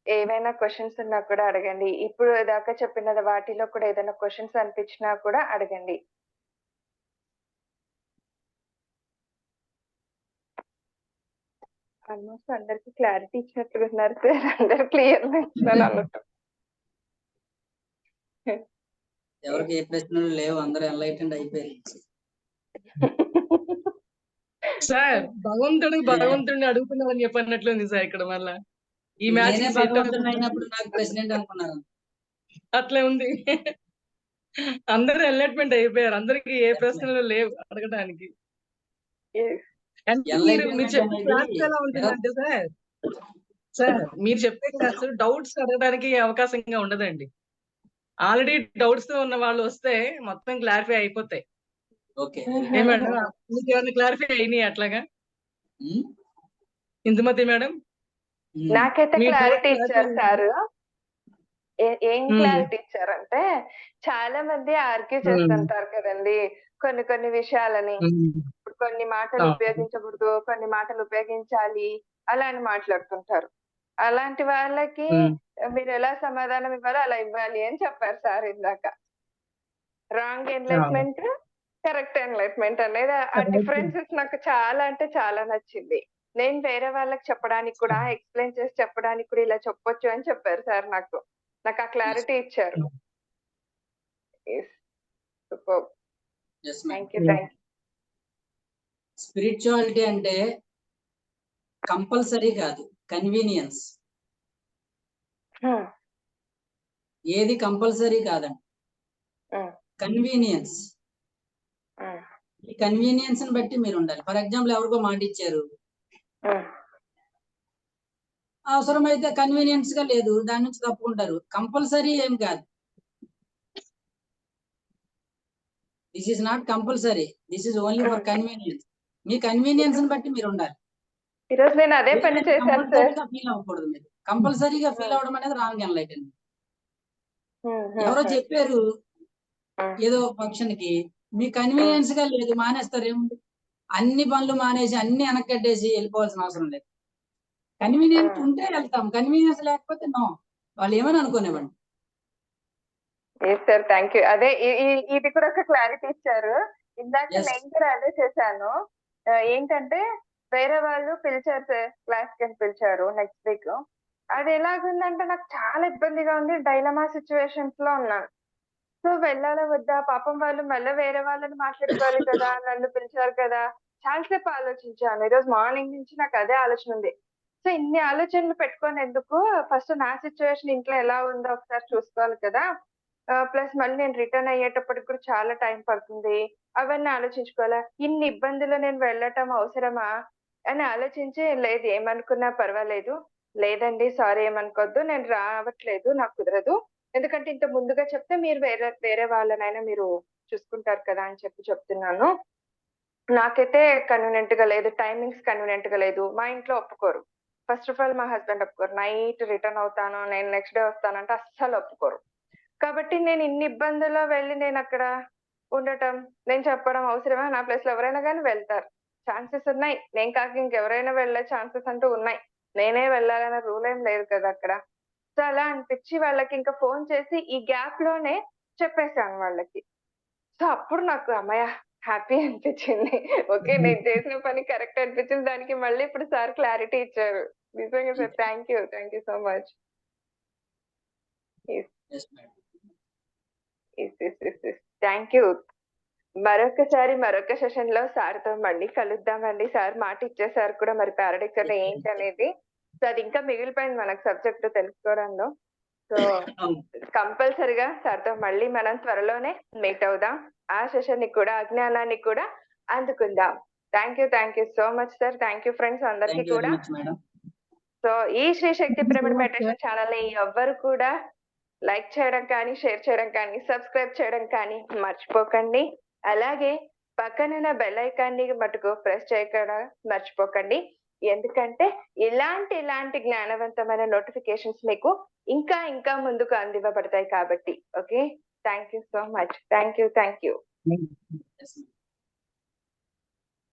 ఏవైనా క్వశ్చన్స్ ఉన్నా కూడా అడగండి. ఇప్పుడు దాకా చెప్పిన వాటిలో కూడా ఏదైనా క్వశ్చన్స్ అనిపించినా కూడా అడగండి. ఆల్మోస్ట్ అందరికి క్లారిటీ ఇచ్చినట్టుగా ఉన్నారు సార్, అందరు క్లియర్ ఇచ్చినాను అన్నట్టు.
ఎవరికి ఏ ప్రశ్నలు లేవు, అందరూ ఎన్లైటెండ్ అయిపోయారు.
సార్, భగవంతుడిని అడుగుతున్నామని చెప్పినట్లుంది సార్ ఇక్కడ. మళ్ళా ఈ మ్యాచ్
భగవంతుడు అయినప్పుడు నాకు ప్రెసిడెంట్ అనుకున్నారు,
అట్లే ఉంది. అందరూ ఎన్లైట్మెంట్ అయిపోయారు, అందరికి ఏ ప్రశ్నలు లేవు అడగడానికి. మీరు చెప్పే క్లాస్ ఎలా ఉంటుందంటే సార్, సార్ మీరు చెప్పే క్లాస్ డౌట్స్ అడగడానికి అవకాశంగా ఉండదండి. ఆల్రెడీ డౌట్స్ తో ఉన్న వాళ్ళు వస్తే మొత్తం క్లారిఫై అయిపోతాయి.
ఓకే
ఏమేడం మీకు ఏమైనా క్లారిఫై అయినాయి అట్లాగా ఇందుమతి మేడం?
నాకైతే
మీ
క్లారిటీ
డౌట్
ఇచ్చారు సార్. ఏం
ఉమ్,
క్లారిటీ ఇచ్చారంటే, చాలా మంది ఆర్గ్యూ
ఉమ్,
చేస్తుంటారు కదండి కొన్ని కొన్ని విషయాలని.
ఉమ్,
ఇప్పుడు కొన్ని మాటలు
అవును.
ఉపయోగించకూడదు, కొన్ని మాటలు ఉపయోగించాలి అలా అని మాట్లాడుతుంటారు. అలాంటి వాళ్ళకి
ఉమ్,
మీరు ఎలా సమాధానం ఇవ్వాలో అలా ఇవ్వాలి అని చెప్పారు సార్ ఇందాక. రాంగ్
అవును.
ఎన్లైట్మెంట్, కరెక్ట్ ఎన్లైట్మెంట్ అనేది ఆ డిఫరెన్సెస్ నాకు చాలా అంటే చాలా నచ్చింది. నేను వేరే వాళ్ళకి చెప్పడానికి కూడా ఎక్స్ప్లెయిన్ చేసి చెప్పడానికి కూడా ఇలా చెప్పొచ్చు అని చెప్పారు సార్ నాకు. నాకు ఆ క్లారిటీ ఇచ్చారు. Super. Thank you. Thank
spirituality అంటే కంపల్సరీ కాదు, కన్వీనియన్స్.
యూ.
ఏది కంపల్సరీ కాదండి, కన్వీనియన్స్. ఈ కన్వీనియన్స్ ని బట్టి మీరు ఉండాలి. ఫర్ ఎగ్జాంపుల్ ఎవరికో మాట ఇచ్చారు, అవసరమైతే కన్వీనియన్స్ గా లేదు, దాని నుంచి తప్పుకుంటారు. కంపల్సరీ ఏం కాదు. This is not compulsory, this is only for convenience. Me convenience ని బట్టి మీరు ఉండాలి.
ఈరోజు నేను అదే పని చేశాను సార్.
కంపల్సరీగా ఫీల్ అవ్వకూడదు. మీరు కంపల్సరీగా ఫీల్ అవ్వడం అనేది రాంగ్ ఎన్లైటన్మెంట్. ఎవరో చెప్పారు ఏదో ఫంక్షన్ కి, మీ కన్వీనియన్స్ గా లేదు, మానేస్తారు. ఏముంది, అన్ని పనులు మానేసి అన్ని వెనక్కట్టేసి వెళ్ళిపోవాల్సిన అవసరం లేదు. కన్వీనియన్స్ ఉంటే వెళ్తాం, కన్వీనియన్స్ లేకపోతే నో. వాళ్ళు ఏమని అనుకునేవ్వండి.
Sir thank you. అదే ఇది కూడా ఒక క్లారిటీ ఇచ్చారు. ఇందాక
Yes.
నేను కూడా అదే చేశాను. ఏంటంటే వేరే వాళ్ళు పిలిచారు సార్, క్లాస్ కి పిలిచారు నెక్స్ట్ వీక్. అది ఎలాగుందంటే నాకు చాలా ఇబ్బందిగా ఉంది, డైలమా సిచ్యువేషన్స్ లో ఉన్నాను. సో వెళ్ళాలా వద్దా, పాపం వాళ్ళు మళ్ళీ వేరే వాళ్ళని మాట్లాడుకోవాలి కదా, నన్ను పిలిచారు కదా. చాలాసేపు ఆలోచించాను. ఈరోజు మార్నింగ్ నుంచి నాకు అదే ఆలోచన ఉంది. సో ఇన్ని ఆలోచనలు పెట్టుకొని ఎందుకు, ఫస్ట్ నా సిచ్యువేషన్ ఇంట్లో ఎలా ఉందో ఒకసారి చూసుకోవాలి కదా. ప్లస్ మళ్ళీ నేను రిటర్న్ అయ్యేటప్పటికి కూడా చాలా టైం పడుతుంది, అవన్నీ ఆలోచించుకోవాలా. ఇన్ని ఇబ్బందులు నేను వెళ్ళటం అవసరమా అని ఆలోచించి, లేదు ఏమనుకున్నా పర్వాలేదు, లేదండి సారీ ఏమనుకోవద్దు, నేను రావట్లేదు, నాకు కుదరదు. ఎందుకంటే ఇంత ముందుగా చెప్తే మీరు వేరే వేరే వాళ్ళనైనా మీరు చూసుకుంటారు కదా అని చెప్తున్నాను. నాకైతే కన్వీనియంట్ గా లేదు, టైమింగ్స్ కన్వీనియంట్ గా లేదు, మా ఇంట్లో ఒప్పుకోరు. ఫస్ట్ ఆఫ్ ఆల్ మా హస్బెండ్ ఒప్పుకోరు. నైట్ రిటర్న్ అవుతాను, నేను నెక్స్ట్ డే వస్తానంటే అస్సలు ఒప్పుకోరు. కాబట్టి నేను ఇన్ని ఇబ్బందుల్లో వెళ్ళి నేను అక్కడ ఉండటం, నేను చెప్పడం అవసరమా? నా ప్లేస్ లో ఎవరైనా కానీ వెళ్తారు, ఛాన్సెస్ ఉన్నాయి. నేను కాక ఇంకెవరైనా వెళ్ళే ఛాన్సెస్ అంటూ ఉన్నాయి. నేనే వెళ్ళాలనే రూల్ ఏం లేదు కదా అక్కడ. సో అలా అనిపించి వాళ్ళకి ఇంకా ఫోన్ చేసి ఈ గ్యాప్ లోనే చెప్పేశాను వాళ్ళకి. సో అప్పుడు నాకు అమ్మయ్య హ్యాపీ అనిపించింది. ఓకే, నేను చేసిన పని కరెక్ట్ అనిపించింది. దానికి మళ్ళీ ఇప్పుడు సార్ క్లారిటీ ఇచ్చారు. నిజంగా sir thank you so much.
Yes, madam.
Thank you. మరొకసారి మరొక సెషన్ లో సార్ తో మళ్ళీ కలుద్దామండి. సార్ మాట ఇచ్చేసారు కూడా, మరి పారాడిక్స్ అంటే ఏంటి అనేది. సో అది ఇంకా మిగిలిపోయింది మనకు సబ్జెక్ట్ తెలుసుకోవడంలో. సో కంపల్సరిగా సార్ తో మళ్ళీ మనం త్వరలోనే మీట్ అవుదాం. ఆ సెషన్ ని కూడా, అజ్ఞానాన్ని కూడా అందుకుందాం. Thank you so much sir. Thank you friends అందరికీ
Thank you very
కూడా.
much, madam.
సో ఈ Shri Shakti pyramid meditation channel ని ఎవ్వరు కూడా లైక్ చేయడం కానీ, షేర్ చేయడం కానీ, సబ్స్క్రైబ్ చేయడం కానీ మర్చిపోకండి. అలాగే పక్కనున్న బెల్ ఐకాన్ ని మటుకు ప్రెస్ చేయకుండా మర్చిపోకండి. ఎందుకంటే ఇలాంటి జ్ఞానవంతమైన నోటిఫికేషన్స్ మీకు ఇంకా ఇంకా ముందుకు అందివ్వబడతాయి కాబట్టి. Okay, thank you so much. Thank you.
Yes, madam.